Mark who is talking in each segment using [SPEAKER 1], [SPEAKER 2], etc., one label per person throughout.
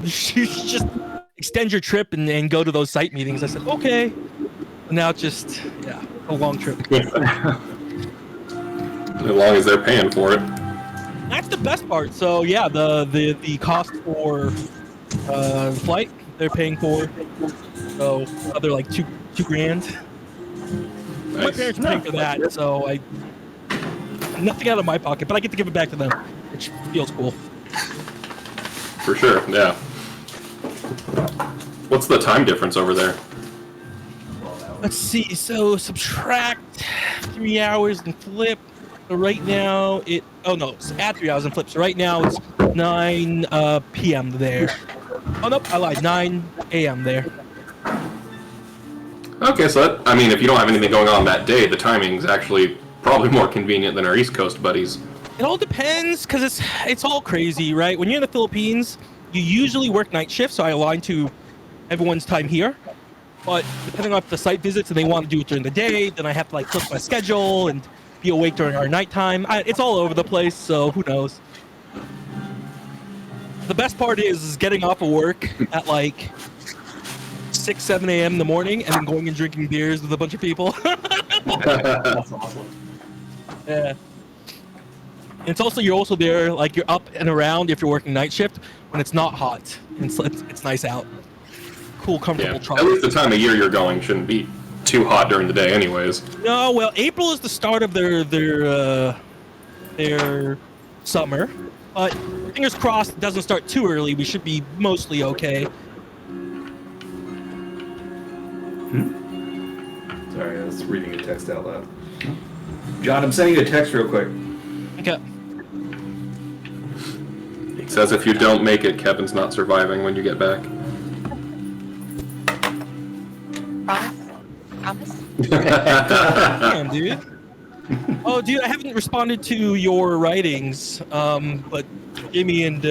[SPEAKER 1] you should just extend your trip and go to those site meetings. I said, okay. And now it's just, a long trip.
[SPEAKER 2] As long as they're paying for it.
[SPEAKER 1] That's the best part. So yeah, the cost for flight they're paying for. So they're like two grand.
[SPEAKER 2] Nice.
[SPEAKER 1] My parents are paying for that, so nothing out of my pocket, but I get to give it back to them, which feels cool.
[SPEAKER 2] For sure, yeah. What's the time difference over there?
[SPEAKER 1] Let's see. So subtract 3 hours and flip. So right now it's add 3 hours and flip. So right now it's 9 p.m. there. Oh nope, I lied. 9 a.m. there.
[SPEAKER 2] Okay, so that, I mean, if you don't have anything going on that day, the timing's actually probably more convenient than our East Coast buddies.
[SPEAKER 1] It all depends, because it's all crazy, right? When you're in the Philippines, you usually work night shifts, so I align to everyone's time here. But depending on the site visits and they want to do it during the day, then I have to like flip my schedule and be awake during our nighttime. It's all over the place, so who knows? The best part is getting off of work at like 6, 7 a.m. in the morning and then going and drinking beers with a bunch of people.
[SPEAKER 3] That's awesome.
[SPEAKER 1] Yeah. And it's also, you're also there, like you're up and around if you're working night shift when it's not hot. And it's nice out. Cool, comfortable
[SPEAKER 2] At least the time of year you're going shouldn't be too hot during the day anyways.
[SPEAKER 1] No, well, April is the start of their summer. But fingers crossed it doesn't start too early. We should be mostly okay.
[SPEAKER 4] Sorry, I was reading a text out loud. John, I'm sending you a text real quick.
[SPEAKER 1] Okay.
[SPEAKER 2] It says if you don't make it, Kevin's not surviving when you get back.
[SPEAKER 5] Promise?
[SPEAKER 1] Damn, dude. Oh, dude, I haven't responded to your writings, but Jimmy and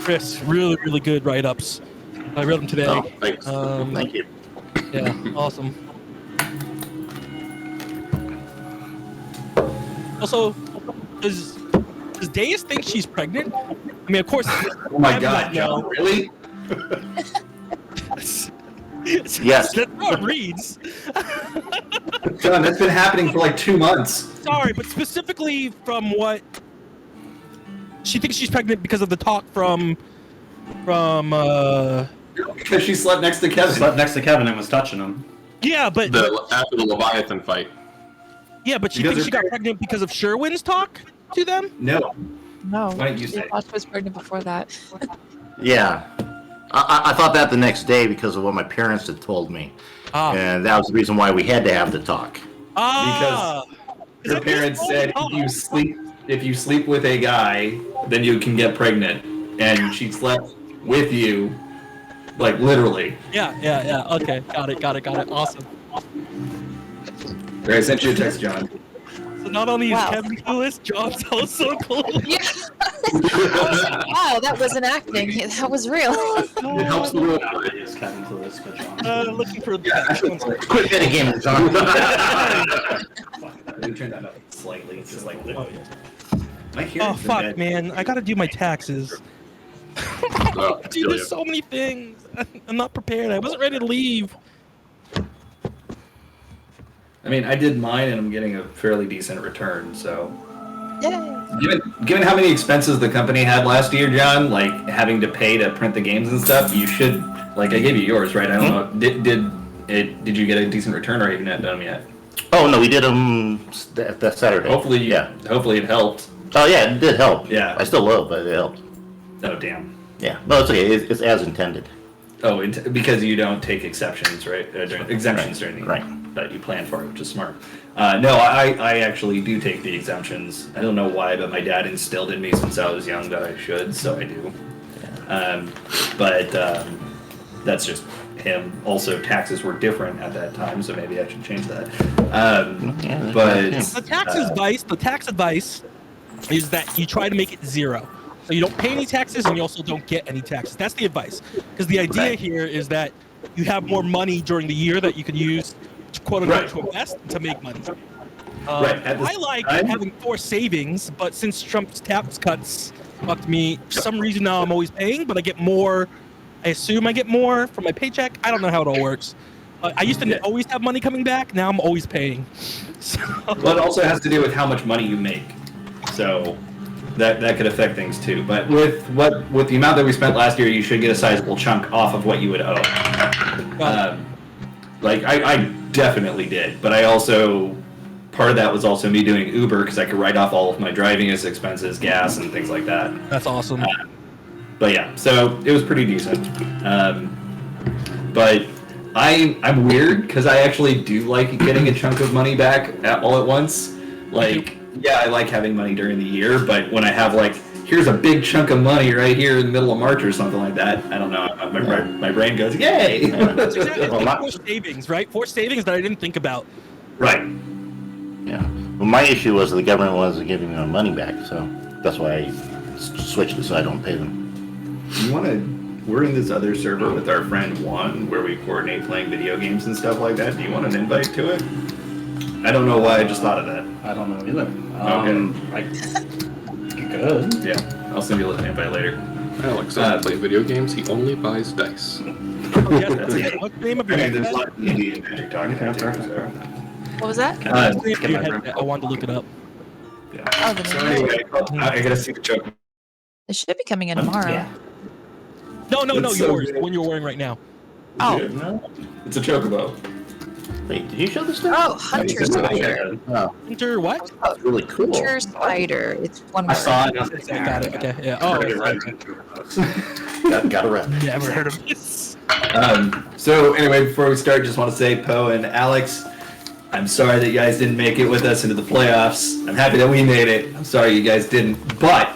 [SPEAKER 1] Chris, really, really good write-ups. I read them today.
[SPEAKER 2] Oh, thanks.
[SPEAKER 3] Thank you.
[SPEAKER 1] Yeah, awesome. Also, does Deus think she's pregnant? I mean, of course.
[SPEAKER 4] Oh my God, John, really?
[SPEAKER 3] Yes.
[SPEAKER 1] That's how it reads.
[SPEAKER 4] John, that's been happening for like 2 months.
[SPEAKER 1] Sorry, but specifically from what she thinks she's pregnant because of the talk from
[SPEAKER 4] Because she slept next to Kevin.
[SPEAKER 3] Slept next to Kevin and was touching him.
[SPEAKER 1] yeah, but
[SPEAKER 2] After the Leviathan fight.
[SPEAKER 1] yeah, but she
[SPEAKER 4] Because
[SPEAKER 1] thinks she
[SPEAKER 4] they're-
[SPEAKER 1] got pregnant because of Sherwin's talk to them.
[SPEAKER 4] No.
[SPEAKER 5] No.
[SPEAKER 4] Why don't you say?
[SPEAKER 5] I thought she was pregnant before that.
[SPEAKER 3] Yeah. I thought that the next day because of what my parents had told me. And that was the reason why we had to have the talk.
[SPEAKER 1] Ah,
[SPEAKER 4] Because her parents said if you sleep with a guy, then you can get pregnant. And she slept with you, like literally.
[SPEAKER 1] Yeah. Okay, got it. Awesome.
[SPEAKER 4] I sent you a text, John.
[SPEAKER 1] So not only is
[SPEAKER 5] Wow.
[SPEAKER 1] Kevin clueless, John's also clueless.
[SPEAKER 5] Yeah. Wow, that wasn't acting. That was real.
[SPEAKER 4] It helps the world.
[SPEAKER 3] Is Kevin Clueless, but John.
[SPEAKER 1] Looking for the
[SPEAKER 3] Quit metagaming, John.
[SPEAKER 4] Let me turn that up slightly. It's just like my
[SPEAKER 1] Oh
[SPEAKER 4] hearing's
[SPEAKER 1] fuck,
[SPEAKER 4] bad.
[SPEAKER 1] man! I gotta do my taxes. Dude, there's so many things. I'm not prepared. I wasn't ready to leave.
[SPEAKER 4] I mean, I did mine, and I'm getting a fairly decent return. So,
[SPEAKER 5] Yay.
[SPEAKER 4] given how many expenses the company had last year, John, like having to pay to print the games and stuff, you should like I gave you yours, right? I don't know. Did you get a decent return, or have you not done them yet?
[SPEAKER 3] Oh, no, we did them that Saturday.
[SPEAKER 4] Hopefully it helped.
[SPEAKER 3] Oh, yeah, it did help.
[SPEAKER 4] Yeah.
[SPEAKER 3] I still will, but it helped.
[SPEAKER 4] Oh damn.
[SPEAKER 3] Yeah. No, it's okay. It's as intended.
[SPEAKER 4] Oh, because you don't take exceptions, right? Exemptions during the
[SPEAKER 3] Right.
[SPEAKER 4] That you plan for it, which is smart. No, I actually do take the exemptions. I don't know why, but my dad instilled in me since I was young that I should, so I do. But that's just him. Also, taxes were different at that time, so maybe I should change that. But
[SPEAKER 1] The tax advice is that you try to make it zero. So you don't pay any taxes and you also don't get any taxes. That's the advice. Because the idea here is that you have more money during the year that you can use to quote unquote to invest to make money.
[SPEAKER 4] At this
[SPEAKER 1] I like
[SPEAKER 4] time-
[SPEAKER 1] having forced savings, but since Trump's tax cuts fucked me. For some reason now I'm always paying, but I get more. I assume I get more from my paycheck. I don't know how it all works. I used to always have money coming back. Now I'm always paying. So.
[SPEAKER 4] Well, it also has to do with how much money you make. So that could affect things too. But with the amount that we spent last year, you should get a sizable chunk off of what you would owe. Like I definitely did, but I also part of that was also me doing Uber because I could write off all of my driving expenses, gas, and things like that.
[SPEAKER 1] That's awesome.
[SPEAKER 4] But yeah, so it was pretty decent. But I'm weird because I actually do like getting a chunk of money back all at once. Like, yeah, I like having money during the year, but when I have like, here's a big chunk of money right here in the middle of March or something like that, I don't know. My brain goes, yay!
[SPEAKER 1] That's exactly like forced savings, right? Forced savings that I didn't think about.
[SPEAKER 4] Right.
[SPEAKER 3] Yeah. Well, my issue was the government wasn't giving me my money back, so that's why I switched it so I don't pay them.
[SPEAKER 4] You want to? We're in this other server with our friend Juan, where we coordinate playing video games and stuff like that. Do you want an invite to it? I don't know why I just thought of that.
[SPEAKER 6] I don't know either. You could.
[SPEAKER 4] Yeah, I'll send you an invite later.
[SPEAKER 2] Alex doesn't play video games. He only buys dice.
[SPEAKER 1] Oh, yes, that's it. What's the name of your
[SPEAKER 4] There's a
[SPEAKER 1] headset?
[SPEAKER 4] lot of Indian magic talking about too, so.
[SPEAKER 5] What was that?
[SPEAKER 1] What's the name of your headset? I wanted to look it up.
[SPEAKER 4] Yeah.
[SPEAKER 5] Oh, the
[SPEAKER 4] So
[SPEAKER 5] name.
[SPEAKER 4] anyway, I gotta see the joke.
[SPEAKER 5] It should be coming in tomorrow.
[SPEAKER 6] Yeah.
[SPEAKER 1] No,
[SPEAKER 4] That's so
[SPEAKER 1] yours.
[SPEAKER 4] good.
[SPEAKER 1] The one you're wearing right now.
[SPEAKER 5] Oh.
[SPEAKER 4] It's a chocobo.
[SPEAKER 3] Wait, did you show this thing?
[SPEAKER 5] Oh, Hunter Spider.
[SPEAKER 3] Oh,
[SPEAKER 1] Hunter, what?
[SPEAKER 3] it's really cool.
[SPEAKER 5] Hunter Spider. It's one
[SPEAKER 4] I
[SPEAKER 5] word.
[SPEAKER 4] saw it.
[SPEAKER 1] I got it. Okay. Yeah. Oh,
[SPEAKER 3] Got a rep.
[SPEAKER 1] never heard of this.
[SPEAKER 4] So anyway, before we start, just want to say, Poe and Alex, I'm sorry that you guys didn't make it with us into the playoffs. I'm happy that we made it. I'm sorry you guys didn't. But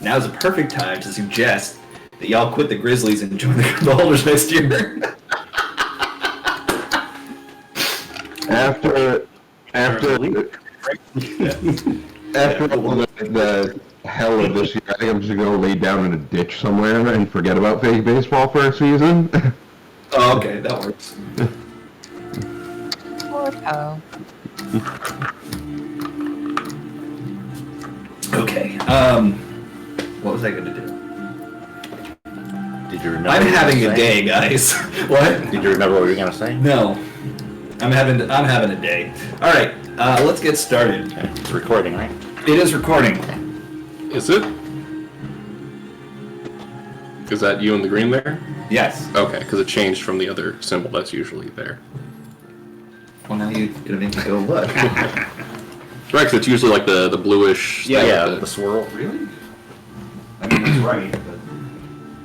[SPEAKER 4] now's a perfect time to suggest that y'all quit the Grizzlies and join the Holders next year.
[SPEAKER 7] After the hell of this year, I think I'm just gonna lay down in a ditch somewhere and forget about fake baseball for a season.
[SPEAKER 4] Oh, okay, that works.
[SPEAKER 5] Poor Poe.
[SPEAKER 4] Okay. What was I gonna do?
[SPEAKER 3] Did you remember?
[SPEAKER 4] I'm
[SPEAKER 3] what you were
[SPEAKER 4] having a
[SPEAKER 3] saying?
[SPEAKER 4] day, guys. What?
[SPEAKER 3] Did you remember what you were gonna say?
[SPEAKER 4] No. I'm having a day. All right. Let's get started.
[SPEAKER 3] Okay, it's recording, right?
[SPEAKER 4] It is recording.
[SPEAKER 2] Is it? Is that you in the green there?
[SPEAKER 4] Yes.
[SPEAKER 2] Okay, because it changed from the other symbol that's usually there.
[SPEAKER 4] Well, now you're gonna make me go look.
[SPEAKER 2] Right, because it's usually like the bluish.
[SPEAKER 3] Yeah,
[SPEAKER 2] thing
[SPEAKER 3] yeah,
[SPEAKER 2] with
[SPEAKER 3] the swirl.
[SPEAKER 4] Really? I mean, that's right. But...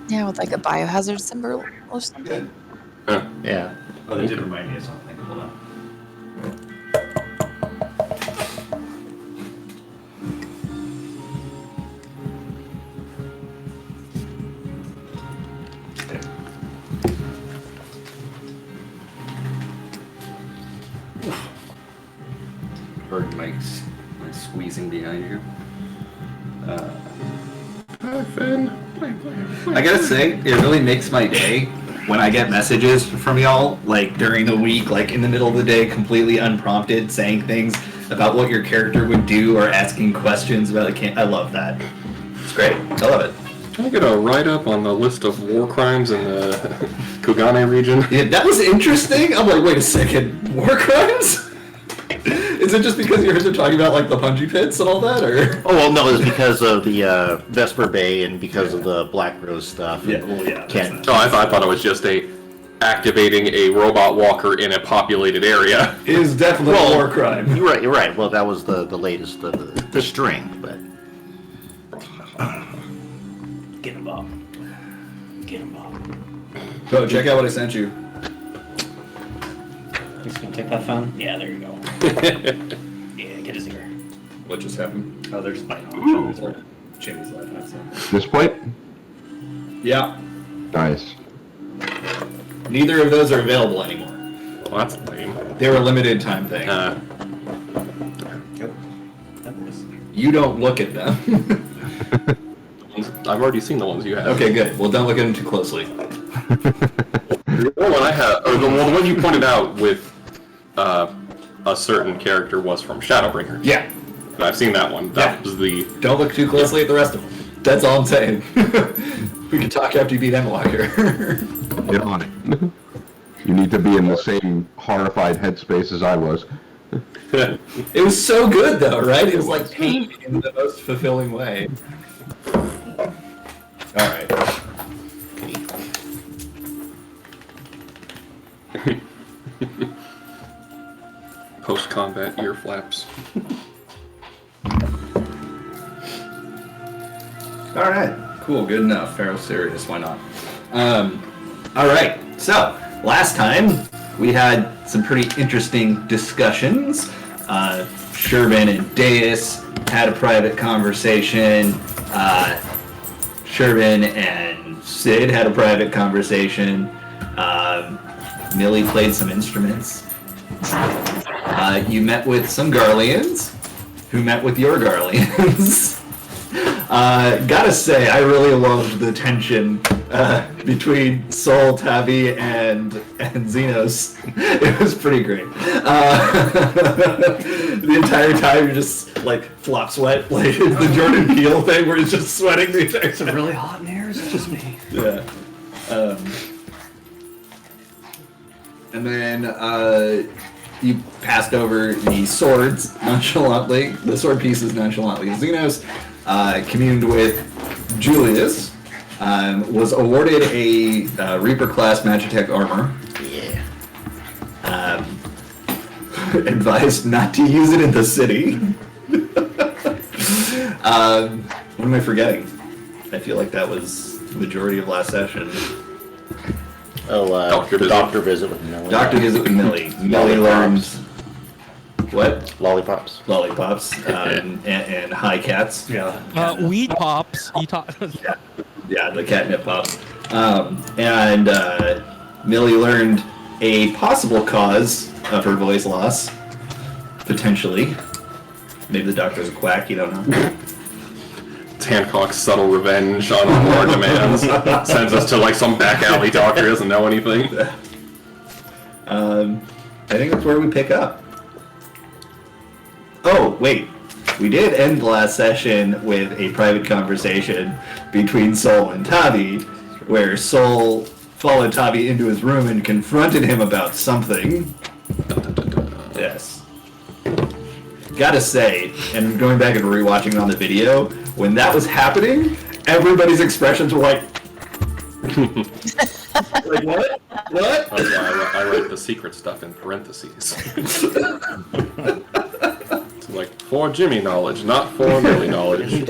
[SPEAKER 5] Yeah, with like a biohazard symbol or something.
[SPEAKER 2] Huh.
[SPEAKER 3] Yeah.
[SPEAKER 4] Oh, that did remind me of something. Hold on. Heard my squeezing behind you.
[SPEAKER 2] Hi, Finn.
[SPEAKER 4] I gotta say, it really makes my day when I get messages from y'all, like during the week, like in the middle of the day, completely unprompted, saying things about what your character would do or asking questions about I love that. It's great. I love it.
[SPEAKER 2] Can I get a write-up on the list of war crimes in the Kugane region?
[SPEAKER 4] Yeah, that was interesting. I'm like, wait a second, war crimes? Is it just because you heard them talking about like the punji pits and all that, or?
[SPEAKER 3] Oh well, no, it's because of the Vesper Bay and because of the Black Rose stuff.
[SPEAKER 4] Yeah, well, yeah.
[SPEAKER 3] Can't.
[SPEAKER 2] Oh, I thought it was just activating a robot walker in a populated area.
[SPEAKER 4] It is definitely a war crime.
[SPEAKER 3] You're right. You're right. Well, that was the latest, the string, but.
[SPEAKER 6] Get him up. Get him up.
[SPEAKER 4] So check out what I sent you.
[SPEAKER 6] He's gonna take that phone? Yeah, there you go. Yeah, get his ear.
[SPEAKER 4] What just happened?
[SPEAKER 6] Oh, there's light on.
[SPEAKER 4] Jimmy's life.
[SPEAKER 7] This point?
[SPEAKER 4] Yeah.
[SPEAKER 7] Nice.
[SPEAKER 4] Neither of those are available anymore.
[SPEAKER 2] Well, that's lame.
[SPEAKER 4] They were a limited time thing. You don't look at them.
[SPEAKER 2] I've already seen the ones you have.
[SPEAKER 4] Okay, good. Well, don't look at them too closely.
[SPEAKER 2] The one I have, or the one you pointed out with a certain character was from Shadowbringers.
[SPEAKER 4] Yeah.
[SPEAKER 2] I've seen that one. That was the.
[SPEAKER 4] Don't look too closely at the rest of them. That's all I'm saying. We can talk after you beat Endwalker.
[SPEAKER 7] Get on it. You need to be in the same horrified headspace as I was.
[SPEAKER 4] It was so good, though, right? It was like pain in the most fulfilling way. All right.
[SPEAKER 2] Post-combat ear flaps.
[SPEAKER 4] All right. Cool. Good enough. Pharaoh serious. Why not? All right. So last time we had some pretty interesting discussions. Shervin and Deus had a private conversation. Shervin and Sid had a private conversation. Millie played some instruments. You met with some Garleans, who met with your Garleans. Gotta say, I really loved the tension between Sol, Tavi, and Xenos. It was pretty great. The entire time you're just like flop sweat, like the Jordan Peele thing where he's just sweating the entire
[SPEAKER 6] Is it really hot in here? Is it just me?
[SPEAKER 4] Yeah. And then you passed over the swords nonchalantly, the sword pieces nonchalantly. Xenos communed with Julius, was awarded a Reaper class Magitech armor.
[SPEAKER 3] Yeah.
[SPEAKER 4] Advised not to use it in the city. What am I forgetting? I feel like that was the majority of last session.
[SPEAKER 3] Oh,
[SPEAKER 2] Doctor visit.
[SPEAKER 3] Doctor visit with Millie.
[SPEAKER 4] Doctor visit with Millie. Millie learns what?
[SPEAKER 3] Lollipops.
[SPEAKER 4] Lollipops and high cats.
[SPEAKER 6] Yeah.
[SPEAKER 1] Weed pops. You talk.
[SPEAKER 4] Yeah, the catnip pops. And Millie learned a possible cause of her voice loss. Potentially. Maybe the doctor's a quack, you don't know.
[SPEAKER 2] It's Hancock's subtle revenge on all our demands. Sends us to like some back alley doctor who doesn't know anything.
[SPEAKER 4] I think that's where we pick up. Oh, wait. We did end the last session with a private conversation between Sol and Tavi, where Sol followed Tavi into his room and confronted him about something. Yes. Gotta say, and going back and rewatching it on the video, when that was happening, everybody's expressions were like, like what? What?
[SPEAKER 2] Oh, yeah, I write the secret stuff in parentheses. It's like, for Jimmy knowledge, not for Millie knowledge.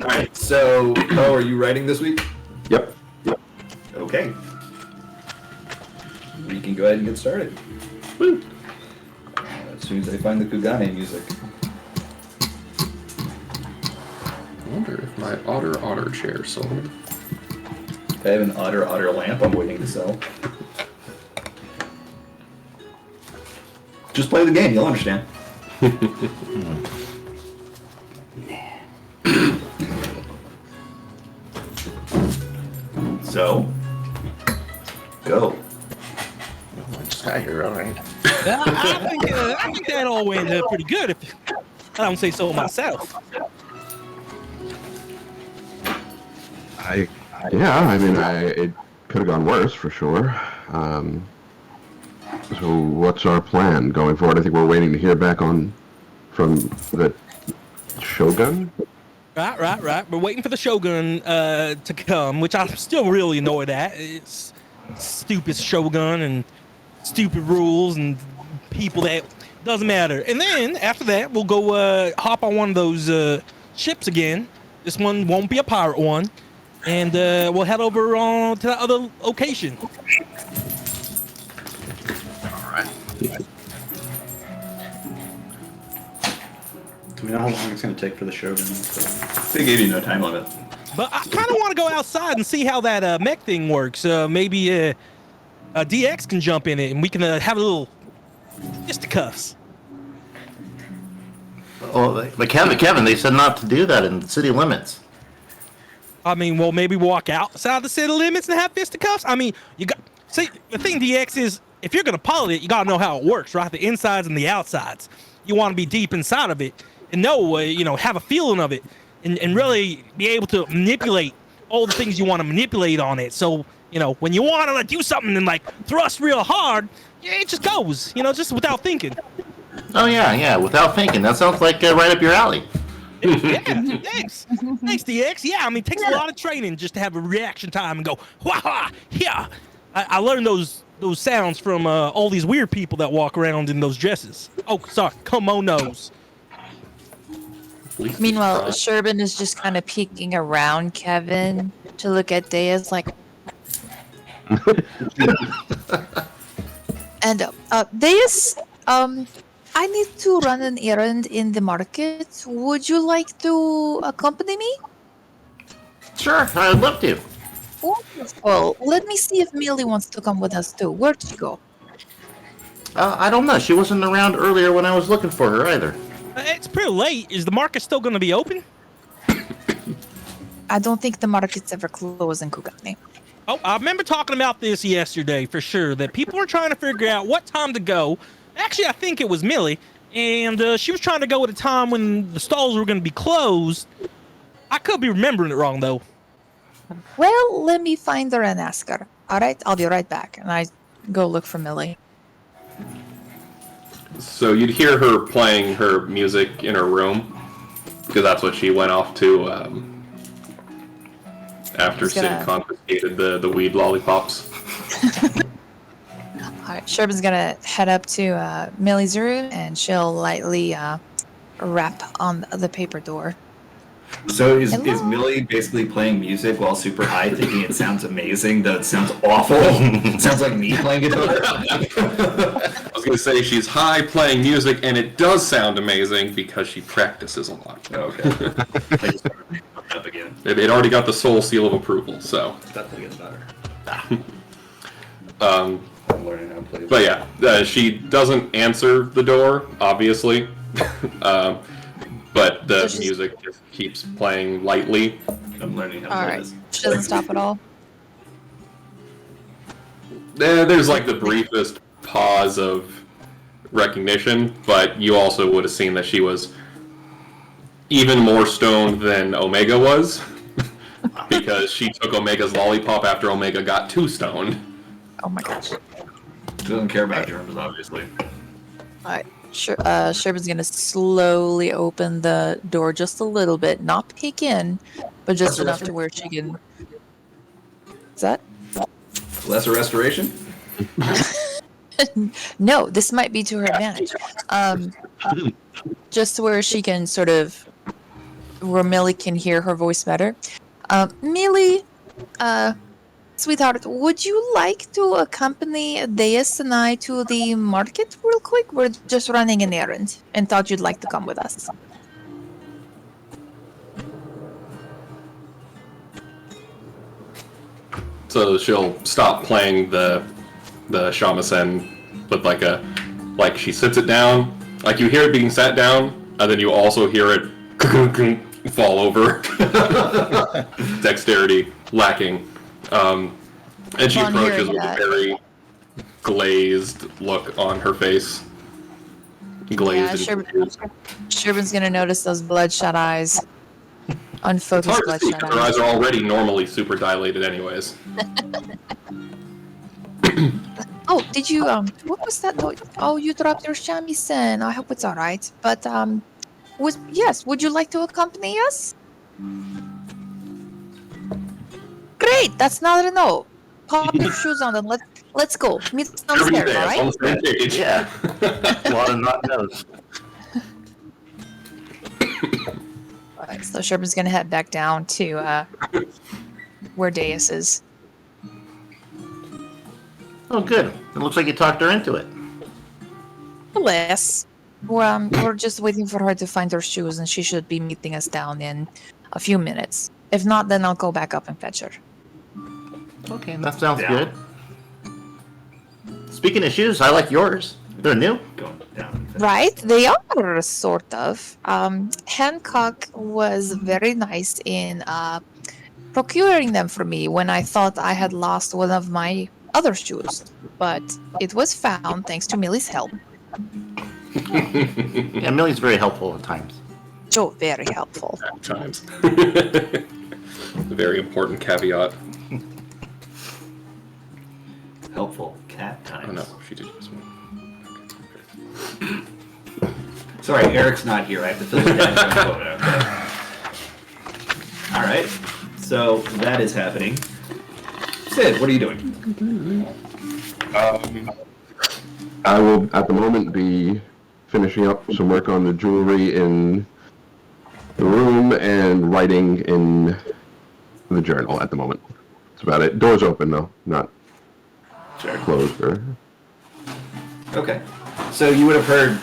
[SPEAKER 4] Alright, so, are you writing this week?
[SPEAKER 7] Yep.
[SPEAKER 4] Okay. We can go ahead and get started. Woo! As soon as I find the Kugane music.
[SPEAKER 2] I wonder if my otter chair sold.
[SPEAKER 4] I have an otter lamp I'm waiting to sell. Just play the game, you'll understand. So, go.
[SPEAKER 3] I just got here, alright.
[SPEAKER 1] I think that all went pretty good. If I don't say so myself.
[SPEAKER 7] I mean, it could have gone worse for sure. So what's our plan going forward? I think we're waiting to hear back from the Shogun.
[SPEAKER 1] Right. We're waiting for the Shogun to come, which I'm still really annoyed at. It's stupid Shogun and stupid rules and people that doesn't matter. And then after that, we'll go hop on one of those ships again. This one won't be a pirate one, and we'll head over to that other location.
[SPEAKER 6] Do we know how long it's going to take for the Shogun?
[SPEAKER 4] They gave you no time limit.
[SPEAKER 1] But I kind of want to go outside and see how that mech thing works. Maybe DX can jump in it, and we can have a little fisticuffs.
[SPEAKER 3] Oh, but Kevin, they said not to do that in the city limits.
[SPEAKER 1] I mean, well, maybe walk outside the city limits and have fisticuffs. I mean, see, the thing, DX, is if you're gonna pilot it, you gotta know how it works, right? The insides and the outsides. You want to be deep inside of it. and know, have a feeling of it, and really be able to manipulate all the things you want to manipulate on it. So, when you want to do something and like thrust real hard, it just goes, just without thinking.
[SPEAKER 3] Oh yeah, without thinking. That sounds like right up your alley.
[SPEAKER 1] Yeah, thanks, DX. Yeah, I mean, it takes a lot of training just to have a reaction time and go, wah, yeah. I learned those sounds from all these weird people that walk around in those dresses. Oh, sorry, kimonos.
[SPEAKER 5] Meanwhile, Sherbin is just kind of peeking around Kevin to look at Deus like. And Deus, I need to run an errand in the market. Would you like to accompany me?
[SPEAKER 3] Sure, I'd love to.
[SPEAKER 5] Wonderful. Let me see if Millie wants to come with us too. Where'd she go?
[SPEAKER 3] I don't know. She wasn't around earlier when I was looking for her either.
[SPEAKER 1] It's pretty late. Is the market still going to be open?
[SPEAKER 5] I don't think the market's ever closed in Kugane.
[SPEAKER 1] Oh, I remember talking about this yesterday for sure, that people were trying to figure out what time to go. Actually, I think it was Millie, and she was trying to go at a time when the stalls were going to be closed. I could be remembering it wrong, though.
[SPEAKER 5] Well, let me find her and ask her. All right, I'll be right back. And I go look for Millie.
[SPEAKER 2] So you'd hear her playing her music in her room, because that's what she went off to after Sid confiscated the weed lollipops.
[SPEAKER 5] All right, Sherbin's gonna head up to Millie's room, and she'll lightly rap on the paper door.
[SPEAKER 4] So is
[SPEAKER 5] Hello?
[SPEAKER 4] Millie basically playing music while super high, thinking it sounds amazing, though it sounds awful? It sounds like me playing guitar.
[SPEAKER 2] I was going to say she's high playing music, and it does sound amazing because she practices a lot.
[SPEAKER 4] Okay. I just started up again.
[SPEAKER 2] It already got the soul seal of approval, so.
[SPEAKER 4] Definitely gets better.
[SPEAKER 2] Um,
[SPEAKER 4] I'm learning how to play.
[SPEAKER 2] but yeah, she doesn't answer the door, obviously. But the music just keeps playing lightly.
[SPEAKER 4] I'm learning how to
[SPEAKER 5] All
[SPEAKER 4] play
[SPEAKER 5] right,
[SPEAKER 4] this.
[SPEAKER 5] she doesn't stop at all.
[SPEAKER 2] There's like the briefest pause of recognition, but you also would have seen that she was even more stoned than Omega was, because she took Omega's lollipop after Omega got too stoned.
[SPEAKER 5] Oh my gosh.
[SPEAKER 4] She doesn't care about germs, obviously.
[SPEAKER 5] All right. Sherbin's gonna slowly open the door just a little bit, not peek in, but just enough to where she can. Is that?
[SPEAKER 4] Lesser restoration?
[SPEAKER 5] No, this might be to her advantage. Just where she can sort of, where Millie can hear her voice better. Millie, sweetheart, would you like to accompany Deus and I to the market real quick? We're just running an errand and thought you'd like to come with us.
[SPEAKER 2] So she'll stop playing the shamisen with like she sits it down, like you hear it being sat down, and then you also hear it fall over. Dexterity lacking. And she
[SPEAKER 5] Upon
[SPEAKER 2] approaches
[SPEAKER 5] hearing
[SPEAKER 2] with
[SPEAKER 5] that.
[SPEAKER 2] a very glazed look on her face. Glazed.
[SPEAKER 5] Yeah, Sherbin's gonna notice those bloodshot eyes.
[SPEAKER 2] It's
[SPEAKER 5] Unfocused
[SPEAKER 2] hard to see
[SPEAKER 5] bloodshot
[SPEAKER 2] because her
[SPEAKER 5] eyes.
[SPEAKER 2] eyes are already normally super dilated anyways.
[SPEAKER 5] Oh, did you what was that noise? Oh, you dropped your shamisen. I hope it's all right. But would you like to accompany us? Great, that's not a no. Pop your shoes on and let's go. Meet us downstairs, all
[SPEAKER 2] On
[SPEAKER 5] right?
[SPEAKER 2] the same page.
[SPEAKER 3] Yeah. A lot of not knows.
[SPEAKER 5] All right, so Sherbin's gonna head back down to where Deus is.
[SPEAKER 3] Oh, good. It looks like you talked her into it.
[SPEAKER 5] Less. We're just waiting for her to find her shoes, and she should be meeting us down in a few minutes. If not, then I'll go back up and fetch her.
[SPEAKER 3] Okay, that sounds
[SPEAKER 4] Yeah.
[SPEAKER 3] good. Speaking of shoes, I like yours. They're new.
[SPEAKER 4] Going down.
[SPEAKER 5] Right, they are sort of. Hancock was very nice in procuring them for me when I thought I had lost one of my other shoes, but it was found thanks to Millie's help.
[SPEAKER 3] Yeah, Millie's very helpful at times.
[SPEAKER 5] Oh, very helpful.
[SPEAKER 2] Times. Very important caveat.
[SPEAKER 4] Helpful cat times.
[SPEAKER 2] Oh no, she did this one.
[SPEAKER 4] Sorry, Eric's not here. I have to fill in that quota. Okay. All right. So that is happening. Sid, what are you doing?
[SPEAKER 7] I will, at the moment, be finishing up some work on the jewelry in the room and writing in the journal at the moment. That's about it. Doors open, though, not closed. Or...
[SPEAKER 4] Okay. So you would have heard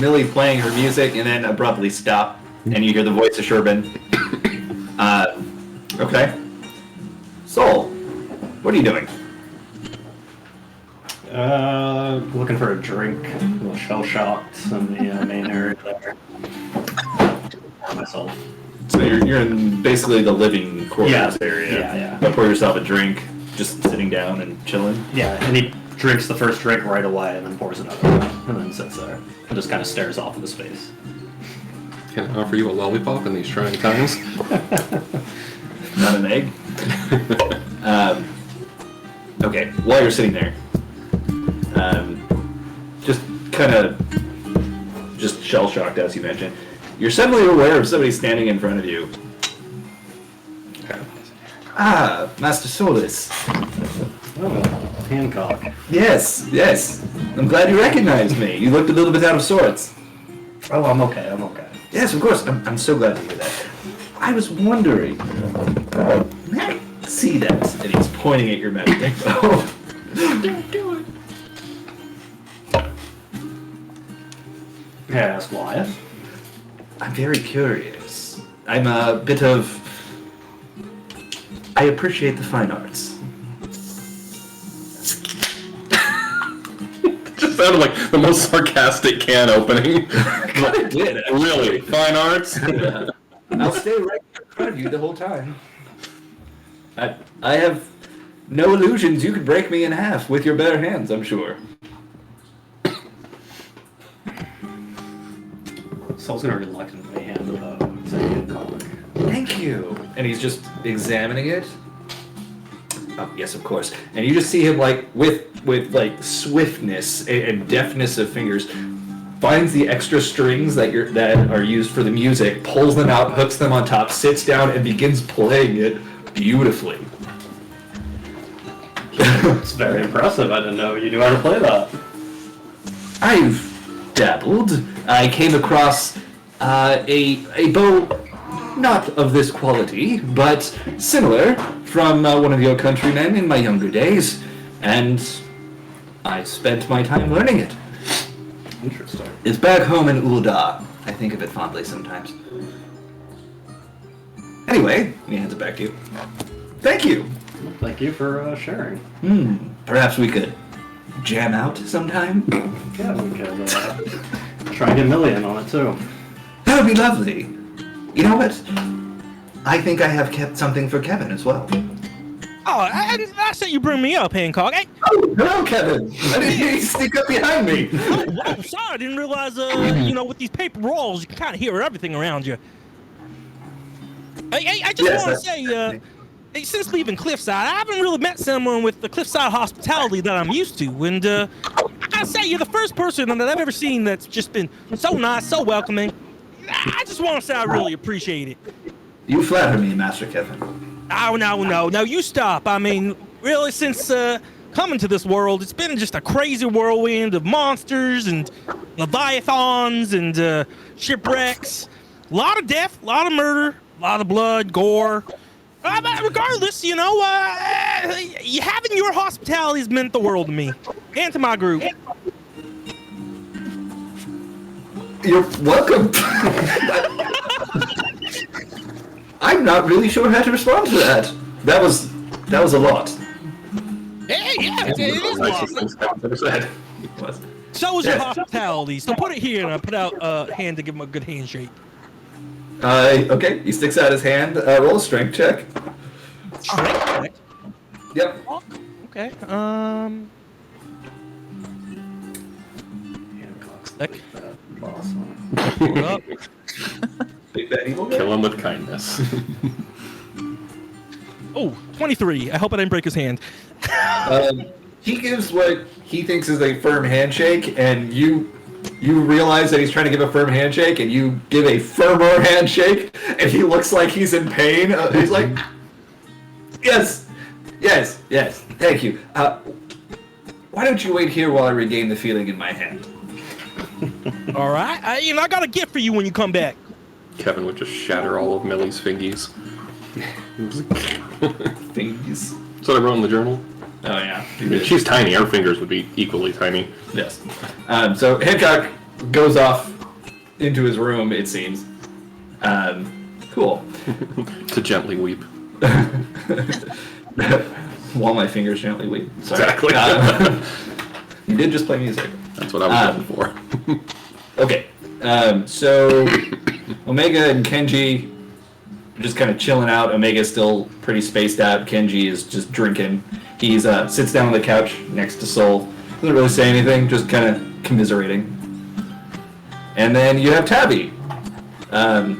[SPEAKER 4] Millie playing her music and then abruptly stop, and you hear the voice of Sherbin. Okay. Soul, what are you doing?
[SPEAKER 6] Looking for a drink. A little shell-shocked in the main area there. Myself.
[SPEAKER 4] So you're in basically the living quarters area.
[SPEAKER 6] Yeah.
[SPEAKER 4] But pour yourself a drink, just sitting down and chilling.
[SPEAKER 6] Yeah, and he drinks the first drink right away and then pours another one and then sits there and just kind of stares off into space.
[SPEAKER 2] Can I offer you a lollipop in these trying times?
[SPEAKER 4] Not an egg. Okay, while you're sitting there, just kind of just shell-shocked, as you mentioned, you're suddenly aware of somebody standing in front of you. Ah, Master Solus.
[SPEAKER 6] Oh, Hancock.
[SPEAKER 4] Yes. I'm glad you recognized me. You looked a little bit out of sorts.
[SPEAKER 6] Oh, I'm okay.
[SPEAKER 4] Yes, of course. I'm so glad to hear that. I was wondering. May I see that? And he's pointing at your medic. Oh. Don't do it.
[SPEAKER 6] May I ask why?
[SPEAKER 4] I'm very curious. I'm a bit of... I appreciate the fine arts.
[SPEAKER 2] Just sounded like the most sarcastic can opening.
[SPEAKER 4] I did.
[SPEAKER 2] Really? Fine arts?
[SPEAKER 4] I'll stay right in front of you the whole time. I have no illusions you could break me in half with your bare hands, I'm sure.
[SPEAKER 6] Saul's gonna reluctantly hand the Hancock.
[SPEAKER 4] Thank you. And he's just examining it. Oh, yes, of course. And you just see him with like swiftness and deftness of fingers, finds the extra strings that are used for the music, pulls them out, hooks them on top, sits down, and begins playing it beautifully.
[SPEAKER 6] It's very impressive. I didn't know you knew how to play that.
[SPEAKER 4] I've dabbled. I came across a bow, not of this quality, but similar, from one of your countrymen in my younger days, and I spent my time learning it.
[SPEAKER 6] Interesting.
[SPEAKER 4] It's back home in Ul'dah. I think of it fondly sometimes. Anyway, he hands it back to you. Thank you.
[SPEAKER 6] Thank you for sharing.
[SPEAKER 4] Perhaps we could jam out sometime?
[SPEAKER 6] Yeah, we could try and get Millie in on it too.
[SPEAKER 4] That would be lovely. You know what? I think I have kept something for Kevin as well.
[SPEAKER 1] Oh, and that's that you bring me up, Hancock. Hey,
[SPEAKER 4] Oh, hello, Kevin. I didn't hear you sneak up behind me.
[SPEAKER 1] whoa, sorry, I didn't realize, with these paper rolls, you can kind of hear everything around you. I just
[SPEAKER 4] Yes,
[SPEAKER 1] want to
[SPEAKER 4] that's-
[SPEAKER 1] say, since leaving Cliffside, I haven't really met someone with the Cliffside hospitality that I'm used to, and I gotta say, you're the first person that I've ever seen that's just been so nice, so welcoming. I just want to say I really appreciate it.
[SPEAKER 4] You flatter me, Master Kevin.
[SPEAKER 1] Oh, no, you stop. I mean, really, since coming to this world, it's been just a crazy whirlwind of monsters and leviathans and shipwrecks. A lot of death, a lot of murder, a lot of blood, gore. But regardless, having your hospitality has meant the world to me and to my group.
[SPEAKER 4] You're welcome. I'm not really sure how to respond to that. That was a lot.
[SPEAKER 1] Yeah, it is a lot.
[SPEAKER 2] I've never said.
[SPEAKER 1] So is your hospitality. So put it here, and I put out a hand to give him a good handshake.
[SPEAKER 4] Okay, he sticks out his hand. Roll a strength check.
[SPEAKER 1] Strength check?
[SPEAKER 4] Yep.
[SPEAKER 1] Okay.
[SPEAKER 6] Hancock's
[SPEAKER 1] Sec.
[SPEAKER 6] boss.
[SPEAKER 1] Hold up.
[SPEAKER 4] big bad evil guy?
[SPEAKER 2] Kill him with kindness.
[SPEAKER 1] Oh, 23. I hope I didn't break his hand.
[SPEAKER 4] He gives what he thinks is a firm handshake, and you realize that he's trying to give a firm handshake, and you give a firmer handshake, and he looks like he's in pain. He's like, yes, thank you. Why don't you wait here while I regain the feeling in my hand?
[SPEAKER 1] All right. I got a gift for you when you come back.
[SPEAKER 2] Kevin would just shatter all of Millie's fingies.
[SPEAKER 4] Thingies.
[SPEAKER 2] That's what I wrote in the journal.
[SPEAKER 4] Oh yeah.
[SPEAKER 2] I mean, she's tiny. Her fingers would be equally tiny.
[SPEAKER 4] Yes. So Hancock goes off into his room, it seems. Cool.
[SPEAKER 2] To gently weep.
[SPEAKER 4] While my fingers gently weep. Sorry.
[SPEAKER 2] Exactly.
[SPEAKER 4] You did just play music.
[SPEAKER 2] That's what I was looking for.
[SPEAKER 4] Okay. So Omega and Kenji are just kind of chilling out. Omega's still pretty spaced out. Kenji is just drinking. He sits down on the couch next to Soul. Doesn't really say anything, just kind of commiserating. And then you have Tabby.
[SPEAKER 2] Oh,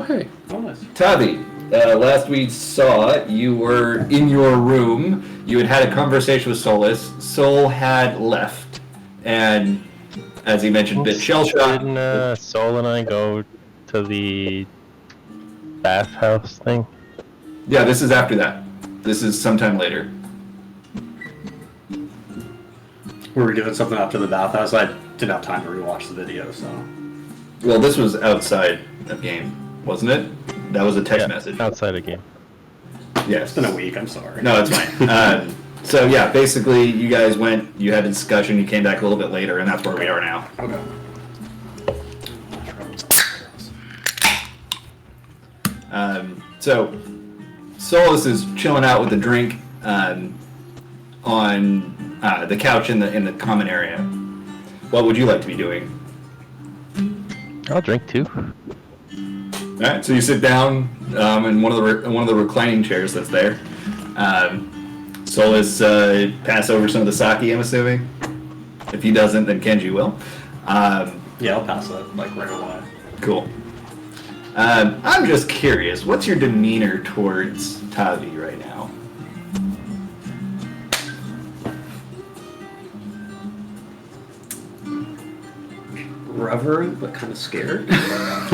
[SPEAKER 2] hey.
[SPEAKER 6] Oh, nice.
[SPEAKER 4] Tabby, last we saw, you were in your room. You had a conversation with Solus. Soul had left. And, as he mentioned, bit shell-shocked.
[SPEAKER 8] Didn't Sol and I go to the bathhouse thing?
[SPEAKER 4] Yeah, this is after that. This is sometime later.
[SPEAKER 6] We were doing something up to the bathhouse. I didn't have time to rewatch the video, so.
[SPEAKER 4] Well, this was outside of game, wasn't it? That was a text message.
[SPEAKER 8] Outside a game.
[SPEAKER 4] Yes.
[SPEAKER 6] It's been a week, I'm sorry.
[SPEAKER 4] No, it's fine. So yeah, basically you guys went, you had a discussion, you came back a little bit later, and that's where we are now.
[SPEAKER 6] Okay.
[SPEAKER 4] So Solus is chilling out with a drink on the couch in the common area. What would you like to be doing?
[SPEAKER 8] I'll drink too.
[SPEAKER 4] All right, so you sit down in one of the reclining chairs that's there. Solus pass over some of the sake, I'm assuming. If he doesn't, then Kenji will.
[SPEAKER 6] Yeah, I'll pass that, like, right away.
[SPEAKER 4] Cool. I'm just curious, what's your demeanor towards Tavi right now?
[SPEAKER 6] Reverent, but kind of scared.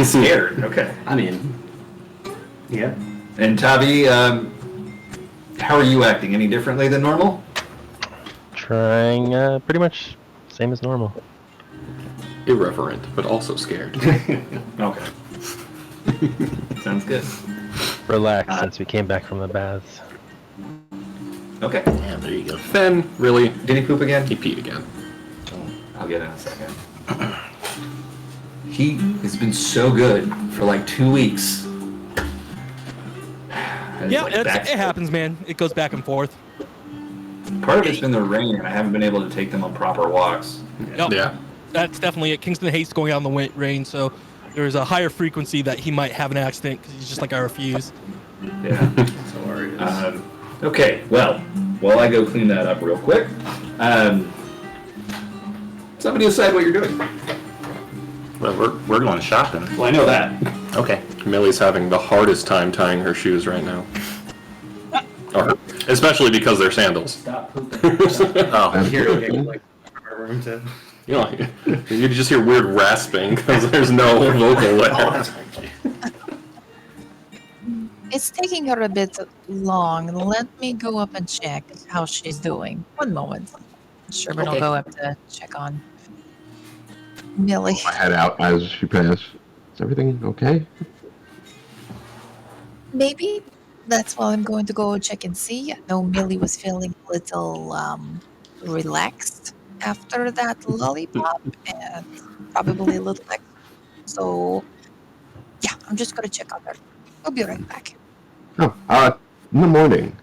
[SPEAKER 4] Scared, okay.
[SPEAKER 6] I mean, yeah.
[SPEAKER 4] And Tavi, how are you acting? Any differently than normal?
[SPEAKER 8] Trying pretty much same as normal.
[SPEAKER 2] Irreverent, but also scared.
[SPEAKER 4] Okay. Sounds good.
[SPEAKER 8] Relaxed since we came back from the baths.
[SPEAKER 4] Okay.
[SPEAKER 3] Yeah, there you go.
[SPEAKER 2] Ben, really?
[SPEAKER 4] Did he poop again?
[SPEAKER 2] He peed again.
[SPEAKER 4] I'll get in a second. He has been so good for like 2 weeks. And
[SPEAKER 1] Yeah,
[SPEAKER 4] it's like
[SPEAKER 1] it happens, man. It goes back and forth.
[SPEAKER 4] Part of it's been the rain, and I haven't been able to take them on proper walks.
[SPEAKER 1] Yep.
[SPEAKER 2] Yeah.
[SPEAKER 1] That's definitely it. Kingston hates going out in the rain, so there's a higher frequency that he might have an accident because he's just like, I refuse.
[SPEAKER 4] Yeah.
[SPEAKER 6] That's hilarious.
[SPEAKER 4] Okay, well, while I go clean that up real quick, somebody decide what you're doing.
[SPEAKER 3] Well, we're going shopping.
[SPEAKER 4] Well, I know that.
[SPEAKER 3] Okay.
[SPEAKER 2] Millie's having the hardest time tying her shoes right now. Or, especially because they're sandals.
[SPEAKER 6] Stop pooping.
[SPEAKER 3] Oh,
[SPEAKER 6] Here, okay, like, my room to.
[SPEAKER 2] You know, you just hear weird rasping because there's no vocal there.
[SPEAKER 5] It's taking her a bit long. Let me go up and check how she's doing. One moment. Sherman will
[SPEAKER 3] Okay.
[SPEAKER 5] go up to check on Millie.
[SPEAKER 7] I head out as she passed. Is everything okay?
[SPEAKER 5] Maybe that's why I'm going to go check and see. I know Millie was feeling a little relaxed after that lollipop and probably a little like so yeah, I'm just gonna check on her. I'll be right back.
[SPEAKER 7] Oh, in the morning,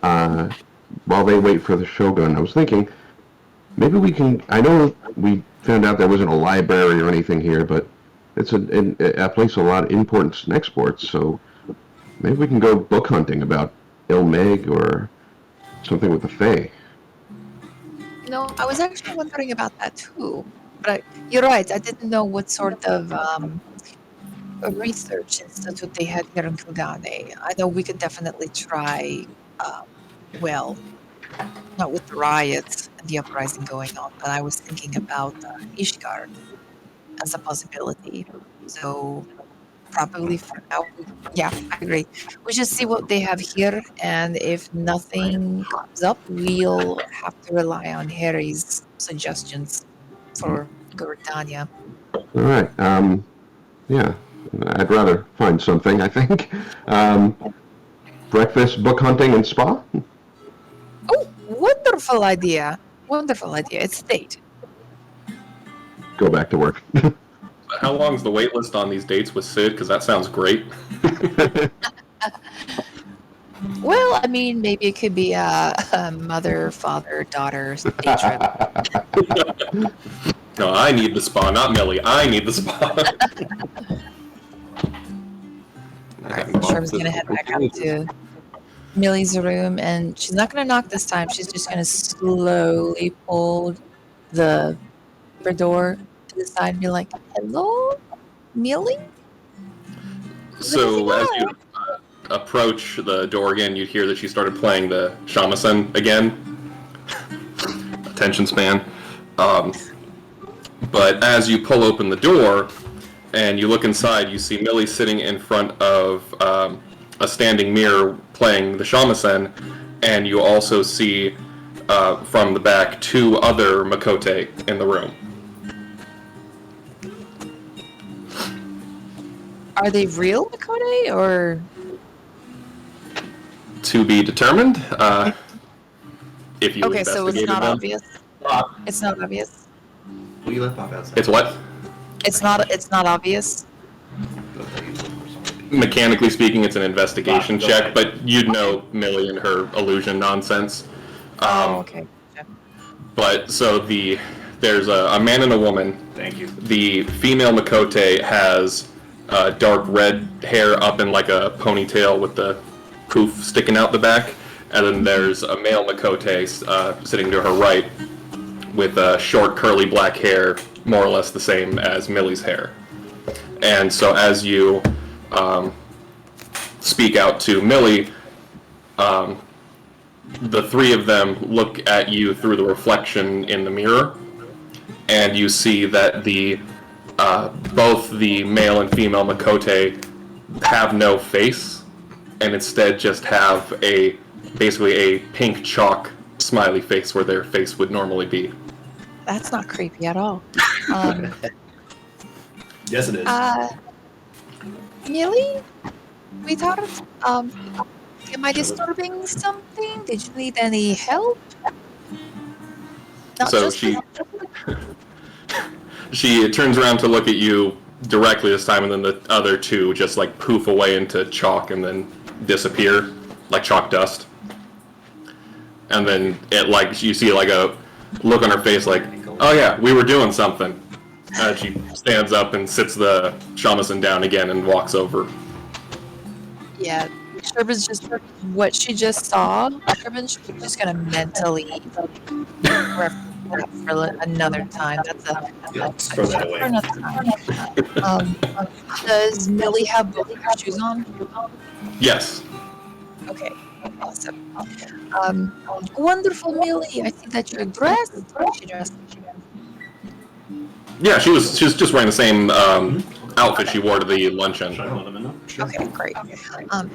[SPEAKER 7] while they wait for the Shogun, I was thinking, maybe we can, I know we found out there wasn't a library or anything here, but it's a place of a lot of imports and exports, so maybe we can go book hunting about Ilmeg or something with the Fae.
[SPEAKER 5] You know, I was actually wondering about that too. But you're right, I didn't know what sort of research institute they had here in Kildare. I know we could definitely try, well, not with the riots and the uprising going on, but I was thinking about Ishgar as a possibility. So probably for now, yeah, I agree. We just see what they have here, and if nothing comes up, we'll have to rely on Harry's suggestions for Gordania.
[SPEAKER 7] All right. Yeah. I'd rather find something, I think. Breakfast, book hunting, and spa?
[SPEAKER 5] Oh, wonderful idea! Wonderful idea. It's a date.
[SPEAKER 7] Go back to work.
[SPEAKER 2] How long's the wait list on these dates with Sid? Because that sounds great.
[SPEAKER 5] Well, I mean, maybe it could be a mother, father, daughter day trip.
[SPEAKER 2] No, I need the spa, not Millie. I need the spa.
[SPEAKER 5] Alright, Sherm's gonna head back up to Millie's room, and she's not gonna knock this time. She's just gonna slowly pull the door to the side and be like, "Hello, Millie?"
[SPEAKER 2] So as you approach the door again, you hear that she started playing the shamisen again. Attention span. But as you pull open the door and you look inside, you see Millie sitting in front of a standing mirror playing the shamisen, and you also see from the back 2 other Makote in the room.
[SPEAKER 5] Are they real Makote or?
[SPEAKER 2] To be determined. If you
[SPEAKER 5] Okay, so it's
[SPEAKER 2] investigated
[SPEAKER 5] not
[SPEAKER 2] them.
[SPEAKER 5] obvious. It's not obvious.
[SPEAKER 4] Will you let Bob outside?
[SPEAKER 2] It's what?
[SPEAKER 5] It's not obvious.
[SPEAKER 2] Mechanically speaking, it's an investigation
[SPEAKER 4] Go
[SPEAKER 2] check,
[SPEAKER 4] ahead.
[SPEAKER 2] but you'd know Millie and her illusion nonsense.
[SPEAKER 5] Okay.
[SPEAKER 2] But so there's a man and a woman.
[SPEAKER 4] Thank you.
[SPEAKER 2] The female Makote has dark red hair up in like a ponytail with the poof sticking out the back, and then there's a male Makote sitting to her right with short curly black hair, more or less the same as Millie's hair. And so as you speak out to Millie, the 3 of them look at you through the reflection in the mirror, and you see that both the male and female Makote have no face, and instead just have basically a pink chalk smiley face where their face would normally be.
[SPEAKER 5] That's not creepy at all.
[SPEAKER 4] Yes, it is.
[SPEAKER 5] Millie, sweetheart, am I disturbing something? Did you need any help? Not
[SPEAKER 2] So
[SPEAKER 5] just
[SPEAKER 2] she turns around to look at you directly this time, and then the other 2 just like poof away into chalk and then disappear like chalk dust. And then you see like a look on her face like, oh yeah, we were doing something. And she stands up and sits the shamisen down again and walks over.
[SPEAKER 5] Yeah, Shervin's just what she just saw. Shervin's just gonna mentally reference that for another time. That's
[SPEAKER 4] Let's throw that away.
[SPEAKER 5] for another time. Does Millie have both her shoes on?
[SPEAKER 2] Yes.
[SPEAKER 5] Okay, awesome. Wonderful, Millie. I see that you're dressed. She dressed.
[SPEAKER 2] Yeah, she was just wearing the same outfit she wore to the luncheon.
[SPEAKER 6] Should I let him in now?
[SPEAKER 5] Okay, great.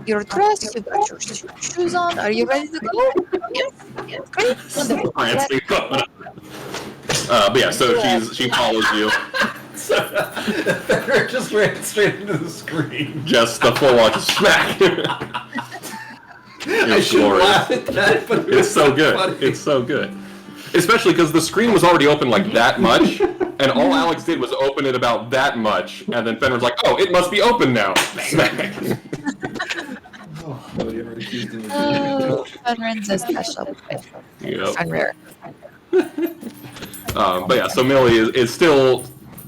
[SPEAKER 5] You're dressed. You've got your shoes on. Are you ready to go? Yes. Yes. Great. Wonderful.
[SPEAKER 2] Prancing. But yeah, so she follows you.
[SPEAKER 4] Fenrir just ran straight into the screen.
[SPEAKER 2] Just the full on smack.
[SPEAKER 4] I should laugh at that, but
[SPEAKER 2] It's so good.
[SPEAKER 4] funny.
[SPEAKER 2] It's so good. Especially because the screen was already open like that much, and all Alex did was open it about that much, and then Fenrir's like, oh, it must be open now. Smack.
[SPEAKER 5] Oh, Fenrir's a special.
[SPEAKER 2] Yep.
[SPEAKER 5] Fenrir.
[SPEAKER 2] But yeah, so Millie is still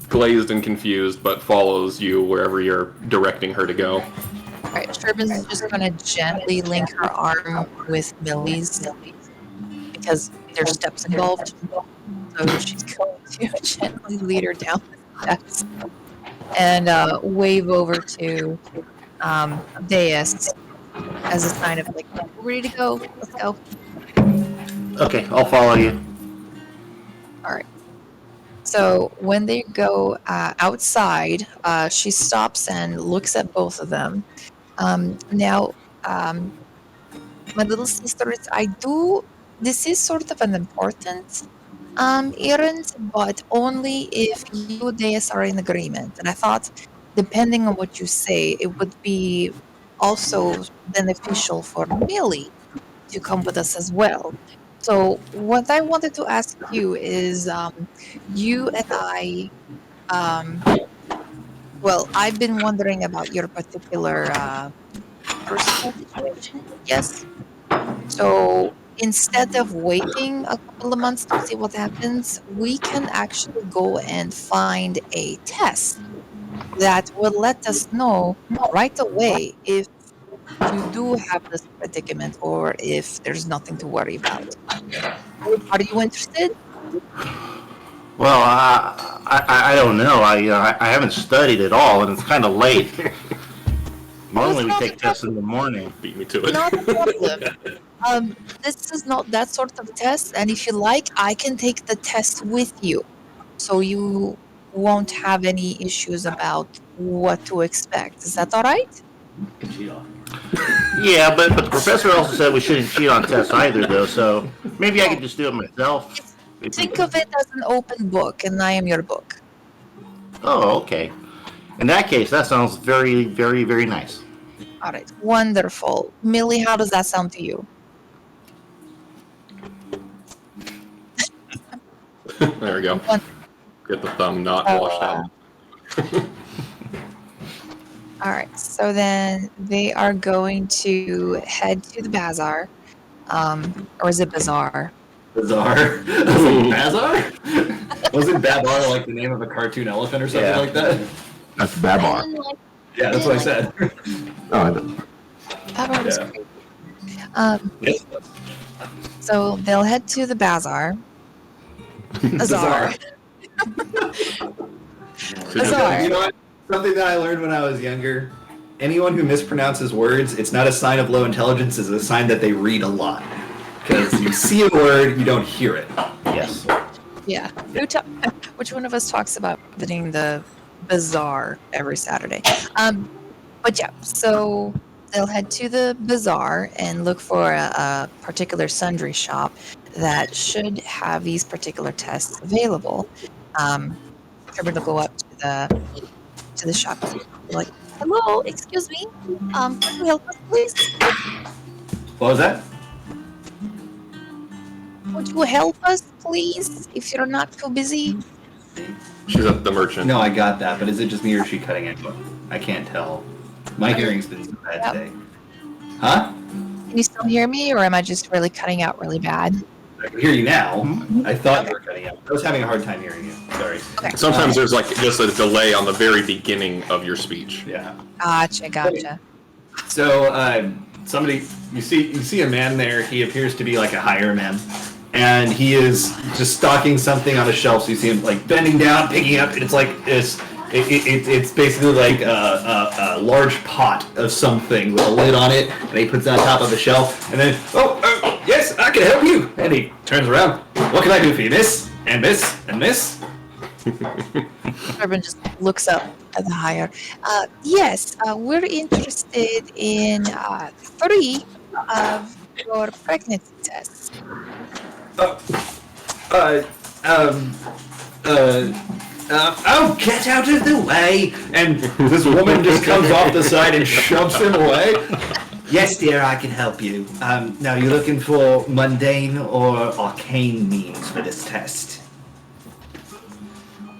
[SPEAKER 2] glazed and confused, but follows you wherever you're directing her to go.
[SPEAKER 5] All right, Shervin's just gonna gently link her arm with Millie's because there's steps involved. So she's going to gently lead her down the steps. and wave over to Deus as a sign of like, we're ready to go. Let's go.
[SPEAKER 3] Okay, I'll follow you.
[SPEAKER 5] All right. So when they go outside, she stops and looks at both of them. Now, my little sisters, this is sort of an important errand, but only if you, Deus, are in agreement. And I thought, depending on what you say, it would be also beneficial for Millie to come with us as well. So, what I wanted to ask you is you and um, well, I've been wondering about your particular personal situation, yes? So, instead of waiting a couple of months to see what happens, we can actually go and find a test that will let us know right away if you do have this predicament or if there's nothing to worry about. Are you interested?
[SPEAKER 3] Well, I don't know. I haven't studied at all, and it's kind of late. Normally we take tests in the morning.
[SPEAKER 2] Beat me to it.
[SPEAKER 5] Not a problem. This is not that sort of test, and if you like, I can take the test with you, so you won't have any issues about what to expect. Is that all right?
[SPEAKER 3] Yeah, but the professor also said we shouldn't cheat on tests either, though. So maybe I could just do it myself.
[SPEAKER 5] Think of it as an open book, and I am your book.
[SPEAKER 3] Oh, okay. In that case, that sounds very, very, very nice.
[SPEAKER 5] All right, wonderful. Millie, how does that sound to you?
[SPEAKER 2] There we go. Get the thumb not washed out.
[SPEAKER 5] All right, so then they are going to head to the bazaar, or is it bazaar?
[SPEAKER 4] Bizarre. I was like, Bazar? Wasn't Babar like the name of a cartoon elephant or something like that?
[SPEAKER 7] That's Babar.
[SPEAKER 4] Yeah, that's what I said.
[SPEAKER 7] Oh, I know.
[SPEAKER 5] Bazaar was
[SPEAKER 4] Yeah.
[SPEAKER 5] great.
[SPEAKER 4] Yes.
[SPEAKER 5] So they'll head to the bazaar. Bazaar. Bazaar.
[SPEAKER 4] You know what? Something that I learned when I was younger. Anyone who mispronounces words, it's not a sign of low intelligence, it's a sign that they read a lot. Because you see a word, you don't hear it.
[SPEAKER 3] Yes.
[SPEAKER 5] Yeah. Which one of us talks about visiting the bazaar every Saturday? But yeah, so they'll head to the bazaar and look for a particular sundry shop that should have these particular tests available. They're going to go up to the shop, like, hello, excuse me, can you help us, please?
[SPEAKER 4] What was that?
[SPEAKER 5] Would you help us, please, if you're not too busy?
[SPEAKER 2] She's at the merchant.
[SPEAKER 4] No, I got that, but is it just me or is she cutting it? I can't tell. My hearing's been so bad today. Huh?
[SPEAKER 5] Can you still hear me, or am I just really cutting out really bad?
[SPEAKER 4] I can hear you now. I thought you were cutting out. I was having a hard time hearing you. Sorry.
[SPEAKER 5] Okay.
[SPEAKER 2] Sometimes there's like just a delay on the very beginning of your speech.
[SPEAKER 4] Yeah.
[SPEAKER 5] Gotcha.
[SPEAKER 4] So, somebody you see a man there. He appears to be like a hireman, and he is just stocking something on a shelf. So you see him like bending down, picking up. And it's like it's basically like a large pot of something with a lid on it, and he puts it on top of a shelf. And then, yes, I can help you. And he turns around. What can I do for you, miss? And miss? And miss?
[SPEAKER 5] Urban just looks up at the hire. Yes, we're interested in 3 of your pregnancy tests.
[SPEAKER 4] Oh, get out of the way! And this woman just comes off the side and shoves him away. Yes, dear, I can help you. Now, you're looking for mundane or arcane means for this test?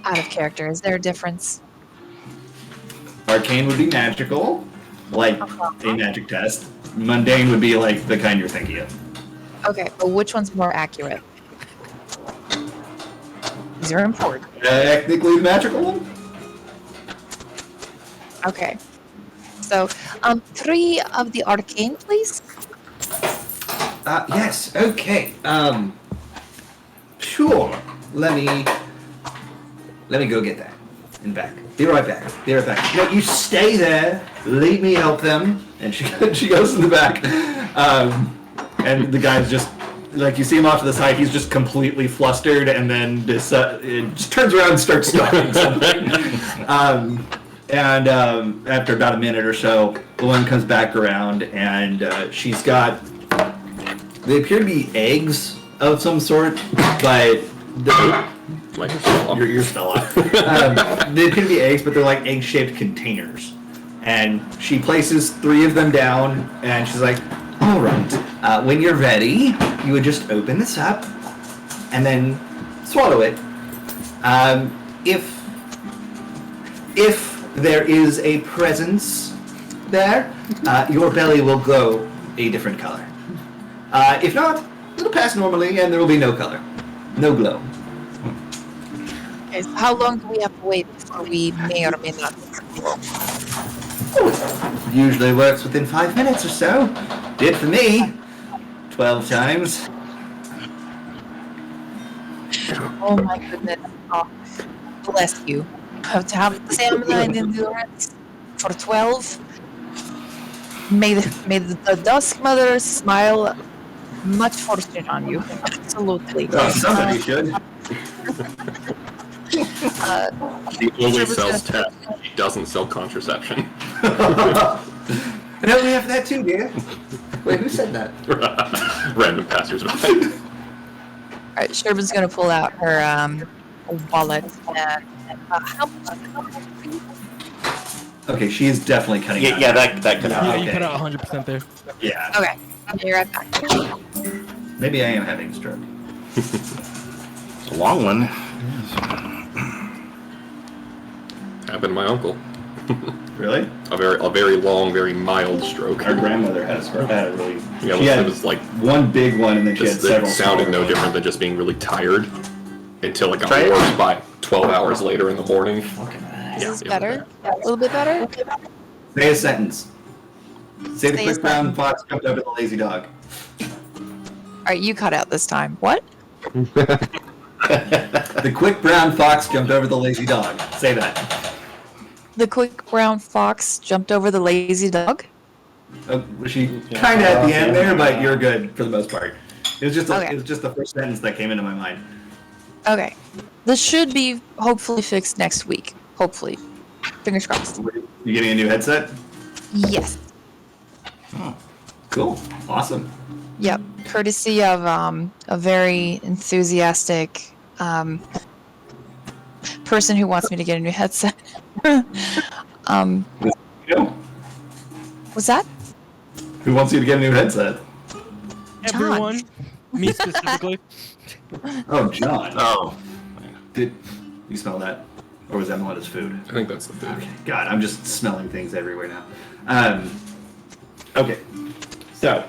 [SPEAKER 5] Out of character, is there a difference?
[SPEAKER 4] Arcane would be magical, like a magic test. Mundane would be like the kind you're thinking of.
[SPEAKER 5] Okay, but which one's more accurate? These are important.
[SPEAKER 4] Technically the magical one?
[SPEAKER 5] Okay. So, 3 of the arcane, please.
[SPEAKER 4] Yes, okay. Sure. Let me go get that. in back. Be right back. Be right back. No, you stay there. Let me help them. And she goes in the back. And the guy's just, like, you see him off to the side, he's just completely flustered, and then it just turns around and starts stalking something. After about a minute or so, the one comes back around, and she's got, they appear to be eggs of some sort, but you're still off. They appear to be eggs, but they're like egg-shaped containers. And she places 3 of them down, and she's like, all right, when you're ready, you would just open this up and then swallow it. If there is a presence there, your belly will glow a different color. If not, it'll pass normally and there will be no color. No glow.
[SPEAKER 5] Okay, so how long do we have to wait before we may or may not?
[SPEAKER 4] Usually works within 5 minutes or so. Did for me 12 times.
[SPEAKER 5] Oh my goodness. Oh, bless you. Have to have the stamina and endurance for 12. May the Dusk Mother smile much fortune on you. Absolutely.
[SPEAKER 4] Oh, somebody should.
[SPEAKER 2] She only sells tests. She doesn't sell contraception.
[SPEAKER 4] No, we have that too, dear. Wait, who said that?
[SPEAKER 2] Random passersby.
[SPEAKER 5] Alright, Sherbin's gonna pull out her wallet and how much?
[SPEAKER 4] Okay, she is definitely cutting out.
[SPEAKER 3] Yeah, that could
[SPEAKER 1] Yeah,
[SPEAKER 3] happen.
[SPEAKER 1] you cut out 100% there.
[SPEAKER 4] Yeah.
[SPEAKER 5] Okay, I'll be right back.
[SPEAKER 4] Maybe I am having a stroke.
[SPEAKER 3] It's a long one.
[SPEAKER 2] Happened to my uncle.
[SPEAKER 4] Really?
[SPEAKER 2] A very long, very mild stroke.
[SPEAKER 4] Our grandmother had a really.
[SPEAKER 2] Yeah,
[SPEAKER 4] She had
[SPEAKER 2] it was like
[SPEAKER 4] one big one, and then she had
[SPEAKER 2] just, it
[SPEAKER 4] several.
[SPEAKER 2] sounded
[SPEAKER 4] smaller
[SPEAKER 2] no
[SPEAKER 4] ones.
[SPEAKER 2] different than just being really tired until it got
[SPEAKER 3] Try it.
[SPEAKER 2] worse by 12 hours later in the morning.
[SPEAKER 5] Is
[SPEAKER 2] Yeah,
[SPEAKER 5] this
[SPEAKER 2] it was
[SPEAKER 5] better?
[SPEAKER 2] bad.
[SPEAKER 5] A little bit better?
[SPEAKER 4] Say a sentence. Say the
[SPEAKER 5] Say a
[SPEAKER 4] quick brown
[SPEAKER 5] sentence.
[SPEAKER 4] fox jumped over the lazy dog.
[SPEAKER 5] Alright, you cut out this time. What?
[SPEAKER 4] The quick brown fox jumped over the lazy dog. Say that.
[SPEAKER 5] The quick brown fox jumped over the lazy dog?
[SPEAKER 4] She kind of at the end there, but you're good for the most part. It was just
[SPEAKER 5] Okay.
[SPEAKER 4] it was just the first sentence that came into my mind.
[SPEAKER 5] Okay. This should be hopefully fixed next week. Hopefully. Fingers crossed.
[SPEAKER 4] You getting a new headset?
[SPEAKER 5] Yes.
[SPEAKER 4] Cool. Awesome.
[SPEAKER 5] Yep. Courtesy of a very enthusiastic person who wants me to get a new headset.
[SPEAKER 4] You know,
[SPEAKER 5] Was that?
[SPEAKER 4] who wants you to get a new headset?
[SPEAKER 1] Everyone, me specifically.
[SPEAKER 4] Oh, John.
[SPEAKER 3] Oh,
[SPEAKER 4] Did you smell that? Or was that Melinda's food?
[SPEAKER 2] I think that's the food.
[SPEAKER 4] Okay. God, I'm just smelling things everywhere now. Okay. So,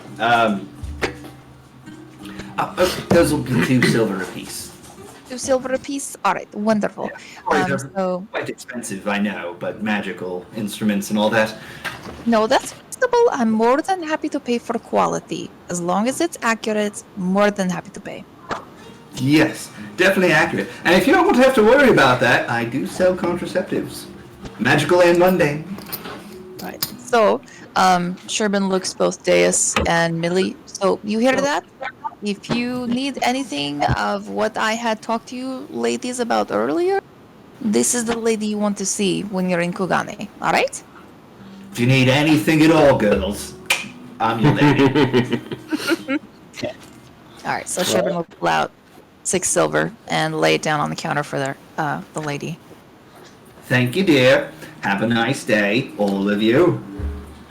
[SPEAKER 4] those will be 2 silver apiece.
[SPEAKER 5] 2 silver apiece? Alright, wonderful.
[SPEAKER 4] They're
[SPEAKER 5] So,
[SPEAKER 4] quite expensive, I know, but magical instruments and all that.
[SPEAKER 5] no, that's reasonable. I'm more than happy to pay for quality. As long as it's accurate, more than happy to pay.
[SPEAKER 4] Yes, definitely accurate. And if you don't want to have to worry about that, I do sell contraceptives. Magical and mundane.
[SPEAKER 5] Right. So, Sherbin looks both Deus and Millie. So, you hear that? If you need anything of what I had talked to you ladies about earlier, this is the lady you want to see when you're in Kugane. Alright?
[SPEAKER 4] If you need anything at all, girls, I'm your lady.
[SPEAKER 5] Alright, so Sherbin will pull out 6 silver and lay it down on the counter for the lady.
[SPEAKER 4] Thank you, dear. Have a nice day, all of you.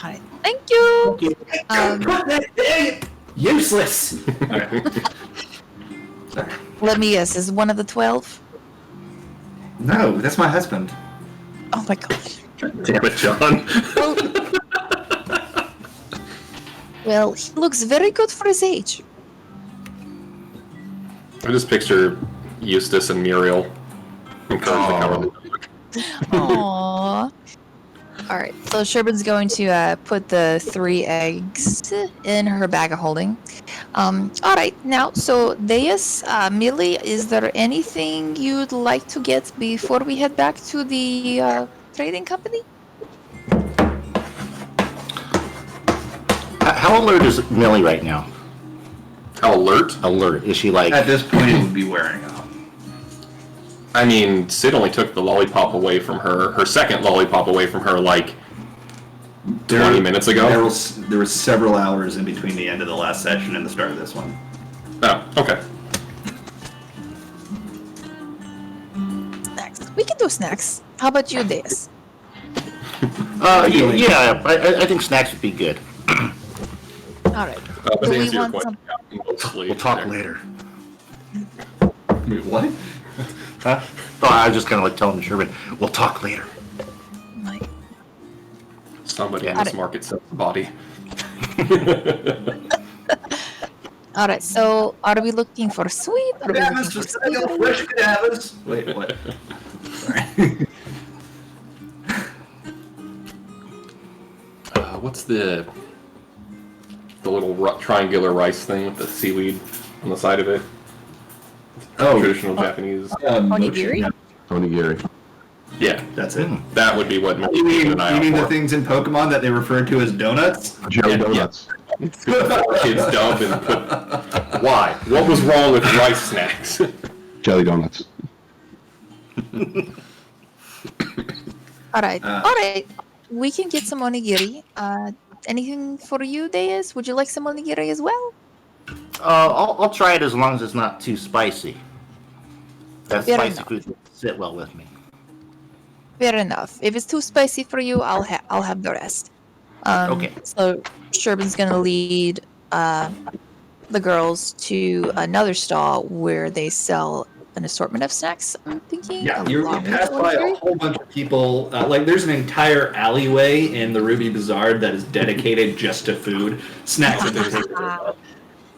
[SPEAKER 5] Alright. Thank you!
[SPEAKER 4] Useless!
[SPEAKER 5] Let me guess, is one of the 12?
[SPEAKER 4] No, that's my husband.
[SPEAKER 5] Oh my gosh.
[SPEAKER 2] Damn it, John.
[SPEAKER 5] Well, he looks very good for his age.
[SPEAKER 2] I just picture Eustace and Muriel encouraging the cover of the book.
[SPEAKER 5] Aww. All right. So Sherbin's going to put the 3 eggs in her bag of holding. All right. Now, so Deus, Millie, is there anything you'd like to get before we head back to the trading company?
[SPEAKER 3] How alert is Millie right now?
[SPEAKER 2] How alert?
[SPEAKER 3] Alert. Is she like...
[SPEAKER 4] At this point, it would be wearing off.
[SPEAKER 2] I mean, Sid only took the lollipop away from her second lollipop away from her, like, 20 minutes ago.
[SPEAKER 4] There was several hours in between the end of the last session and the start of this one.
[SPEAKER 2] Oh, okay.
[SPEAKER 5] Snacks. We can do snacks. How about you, Deus?
[SPEAKER 3] Yeah, I think snacks would be good.
[SPEAKER 5] All right.
[SPEAKER 2] But
[SPEAKER 5] Do
[SPEAKER 2] to
[SPEAKER 5] we
[SPEAKER 2] answer your
[SPEAKER 5] want
[SPEAKER 2] question,
[SPEAKER 5] some?
[SPEAKER 2] mostly
[SPEAKER 3] We'll talk
[SPEAKER 2] there.
[SPEAKER 3] later.
[SPEAKER 4] Wait, what?
[SPEAKER 3] Huh? Oh, I was just kind of like telling Sherman, we'll talk later.
[SPEAKER 5] Like,
[SPEAKER 2] Somebody in
[SPEAKER 3] Yeah.
[SPEAKER 2] this market sells the body.
[SPEAKER 5] all right. So, are we looking for sweet? Are we looking
[SPEAKER 4] Cadavers,
[SPEAKER 5] for
[SPEAKER 4] just sell your
[SPEAKER 5] savory?
[SPEAKER 4] fresh cadavers. Wait, what? Sorry.
[SPEAKER 2] What's the little triangular rice thing with the seaweed on the side of it? Traditional Japanese.
[SPEAKER 5] Onigiri?
[SPEAKER 7] Onigiri.
[SPEAKER 2] Yeah,
[SPEAKER 4] That's it.
[SPEAKER 2] that would be what
[SPEAKER 4] You mean,
[SPEAKER 2] and I
[SPEAKER 4] you mean the
[SPEAKER 2] are for.
[SPEAKER 4] things in Pokemon that they refer to as donuts?
[SPEAKER 7] Jelly donuts.
[SPEAKER 2] Kids dump and put. Why? What was wrong with rice snacks?
[SPEAKER 7] Jelly donuts.
[SPEAKER 5] All right. All right. We can get some onigiri. Anything for you, Deus? Would you like some onigiri as well?
[SPEAKER 3] I'll try it as long as it's not too spicy. That
[SPEAKER 5] Fair
[SPEAKER 3] spicy
[SPEAKER 5] enough.
[SPEAKER 3] food will sit well with me.
[SPEAKER 5] Fair enough. If it's too spicy for you, I'll have the rest.
[SPEAKER 3] Okay.
[SPEAKER 5] So Sherbin's gonna lead the girls to another stall where they sell an assortment of snacks. I'm thinking.
[SPEAKER 4] Yeah, you
[SPEAKER 5] along with
[SPEAKER 4] pass by a
[SPEAKER 5] onigiri.
[SPEAKER 4] whole bunch of people. Like, there's an entire alleyway in the Ruby Bazaar that is dedicated just to food, snacks, and things like that.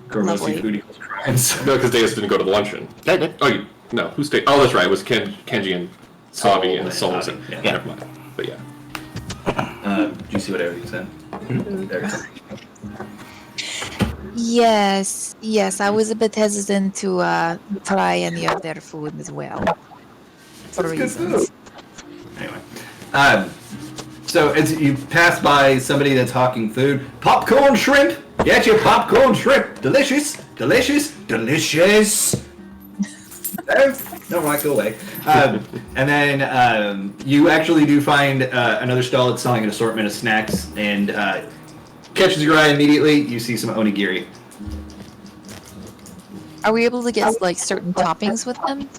[SPEAKER 4] Gross
[SPEAKER 5] Lovely.
[SPEAKER 4] food equals crimes.
[SPEAKER 2] No, because Deus didn't go to the luncheon.
[SPEAKER 3] I did.
[SPEAKER 2] Oh, no. Who stayed? Oh, that's right. It was Kenji and Savi and
[SPEAKER 4] Soul
[SPEAKER 2] Souls.
[SPEAKER 4] and Savi, yeah.
[SPEAKER 2] Never mind. But yeah.
[SPEAKER 4] Do you see what everything said? There.
[SPEAKER 5] Yes, I was a bit hesitant to try any of their food as well. For
[SPEAKER 4] That's good
[SPEAKER 5] reasons.
[SPEAKER 4] food. Anyway, so as you pass by somebody that's hawking food, popcorn shrimp. Get your popcorn shrimp. Delicious, delicious, delicious. No, right, go away. And then you actually do find another stall that's selling an assortment of snacks, and catches your eye immediately. You see some onigiri.
[SPEAKER 5] Are we able to get like certain toppings with them?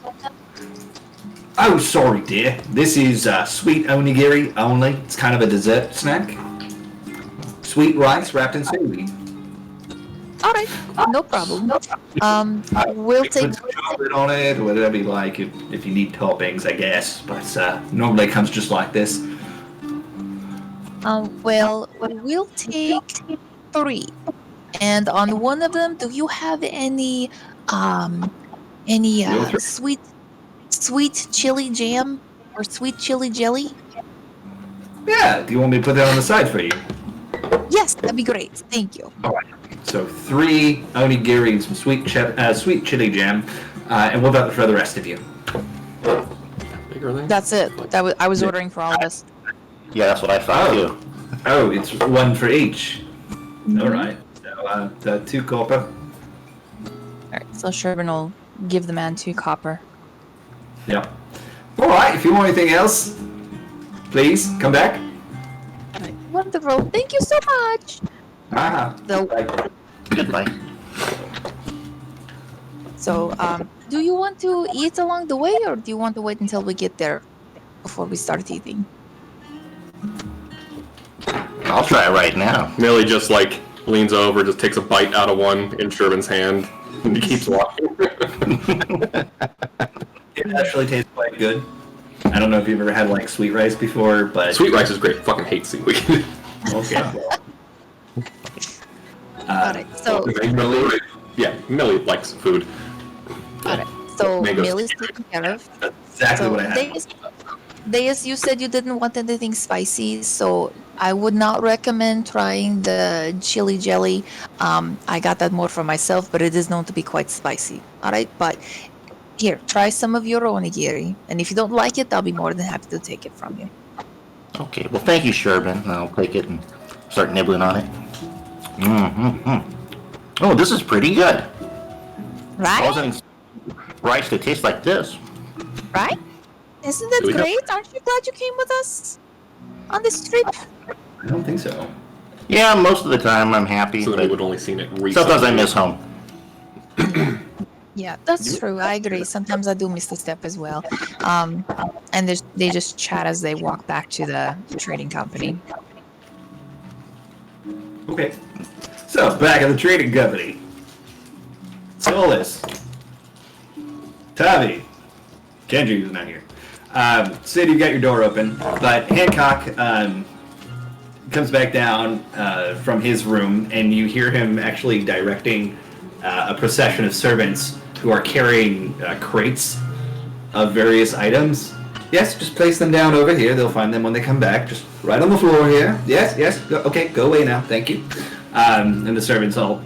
[SPEAKER 4] Oh, sorry, dear. This is sweet onigiri only. It's kind of a dessert snack. Sweet rice wrapped in seaweed.
[SPEAKER 5] All right, no problem. We'll take.
[SPEAKER 4] Put some chocolate on it, or whatever you like, if you need toppings, I guess. But normally it comes just like this.
[SPEAKER 5] Well, we'll take 3. And on one of them, do you have any sweet chili jam or sweet chili jelly?
[SPEAKER 4] Yeah, do you want me to put that on the side for you?
[SPEAKER 5] Yes, that'd be great. Thank you.
[SPEAKER 4] All right. So 3 onigiri and some sweet chili jam. And what about for the rest of you?
[SPEAKER 2] Bigger thing?
[SPEAKER 5] That's it. I was ordering for all of us.
[SPEAKER 3] Yeah, that's what I thought too.
[SPEAKER 4] Oh, it's 1 for each.
[SPEAKER 5] Mhm.
[SPEAKER 4] All right. So 2 copper.
[SPEAKER 5] All right, so Sherbin will give the man 2 copper.
[SPEAKER 4] Yep. All right. If you want anything else, please come back.
[SPEAKER 5] All right, wonderful. Thank you so much. So,
[SPEAKER 3] Goodbye.
[SPEAKER 5] do you want to eat along the way, or do you want to wait until we get there before we start eating?
[SPEAKER 3] I'll try it right now.
[SPEAKER 2] Millie just like leans over, just takes a bite out of one in Sherman's hand, and he keeps walking.
[SPEAKER 4] It actually tastes quite good. I don't know if you've ever had like sweet rice before, but
[SPEAKER 2] Sweet rice is great. Fucking hate seaweed.
[SPEAKER 4] okay.
[SPEAKER 5] All right, so
[SPEAKER 2] Millie likes food.
[SPEAKER 5] all right, so
[SPEAKER 2] Mangoes.
[SPEAKER 5] Millie's taken care of.
[SPEAKER 4] That's exactly
[SPEAKER 5] So
[SPEAKER 4] what I had.
[SPEAKER 5] Deus, Deus, you said you didn't want anything spicy, so I would not recommend trying the chili jelly. I got that more for myself, but it is known to be quite spicy. All right, but here, try some of your onigiri, and if you don't like it, I'll be more than happy to take it from you.
[SPEAKER 3] Okay, well, thank you, Sherbin. I'll take it and start nibbling on it. Oh, this is pretty good. I
[SPEAKER 5] Right?
[SPEAKER 3] wasn't expecting rice to taste like this.
[SPEAKER 5] Right? Isn't that
[SPEAKER 2] Do we have-
[SPEAKER 5] great? Aren't you glad you came with us on this trip?
[SPEAKER 4] I don't think so.
[SPEAKER 3] Yeah, most of the time I'm happy.
[SPEAKER 2] So then we
[SPEAKER 3] But
[SPEAKER 2] would only seen it recently.
[SPEAKER 3] sometimes I miss home.
[SPEAKER 5] Yeah, that's true. I agree. Sometimes I do miss the step as well. And they just chat as they walk back to the trading company.
[SPEAKER 4] Okay. So, back at the trading company. Solus. Tavi. Kenji, who's not here. Sid, you got your door open, but Hancock comes back down from his room, and you hear him actually directing a procession of servants who are carrying crates of various items. Yes, just place them down over here. They'll find them when they come back. Just right on the floor here. Yes, yes. Okay, go away now. Thank you. And the servants all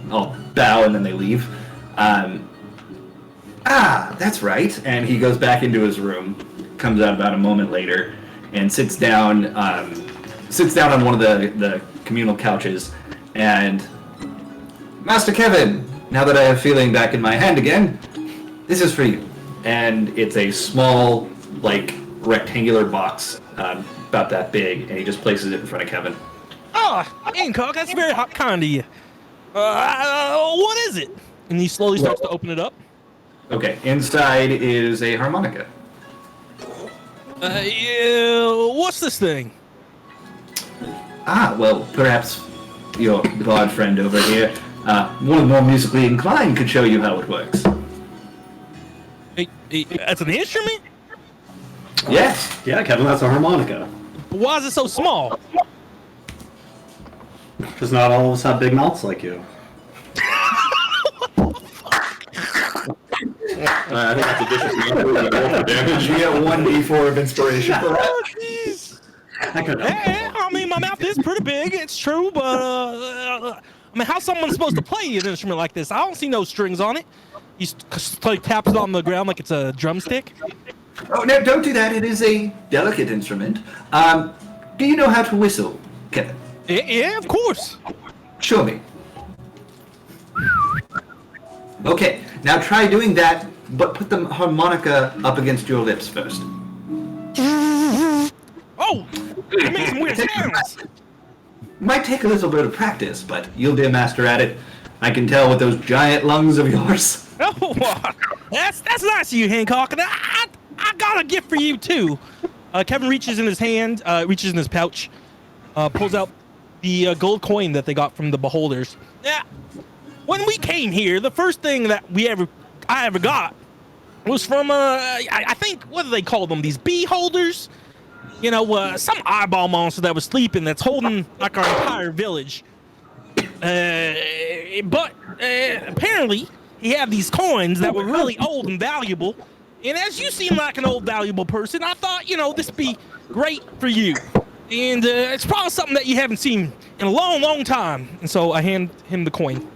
[SPEAKER 4] bow, and then they leave. That's right. And he goes back into his room, comes out about a moment later, and sits down on one of the communal couches. And Master Kevin, now that I have feeling back in my hand again, this is for you. And it's a small, like, rectangular box, about that big, and he just places it in front of Kevin.
[SPEAKER 1] Oh, Hancock, that's very kind of you. What is it? And he slowly starts to open it up.
[SPEAKER 4] Okay, inside is a harmonica.
[SPEAKER 1] What's this thing?
[SPEAKER 4] Well, perhaps your god friend over here, one of the more musically inclined, could show you how it works.
[SPEAKER 1] That's an instrument?
[SPEAKER 4] Yes.
[SPEAKER 6] Yeah, Kevin, that's a harmonica.
[SPEAKER 1] Why is it so small?
[SPEAKER 6] Because not all of us have big mouths like you.
[SPEAKER 2] I think that's a vicious number. Roll for damage.
[SPEAKER 4] You get 1d4 of inspiration for that.
[SPEAKER 1] Oh, jeez.
[SPEAKER 6] I could
[SPEAKER 1] Yeah, I mean, my mouth is pretty big. It's true, but I mean, how's someone supposed to play an instrument like this? I don't see no strings on it. He like taps it on the ground like it's a drumstick.
[SPEAKER 4] Oh, no, don't do that. It is a delicate instrument. Do you know how to whistle, Kevin?
[SPEAKER 1] Yeah, of course.
[SPEAKER 4] Show me. Okay, now try doing that, but put the harmonica up against your lips first.
[SPEAKER 1] Oh, it makes some weird sounds.
[SPEAKER 4] Might take a little bit of practice, but you'll be a master at it. I can tell with those giant lungs of yours.
[SPEAKER 1] Oh, that's nice of you, Hancock. And I got a gift for you too. Kevin reaches in his hand, reaches in his pouch, pulls out the gold coin that they got from the beholders. Yeah. When we came here, the first thing that I ever got was from I think, what do they call them? These beholders? You know, some eyeball monster that was sleeping that's holding like our entire village. But apparently he had these coins that were really old and valuable. And as you seem like an old valuable person, I thought, this be great for you. And it's probably something that you haven't seen in a long, long time. And so I hand him the coin.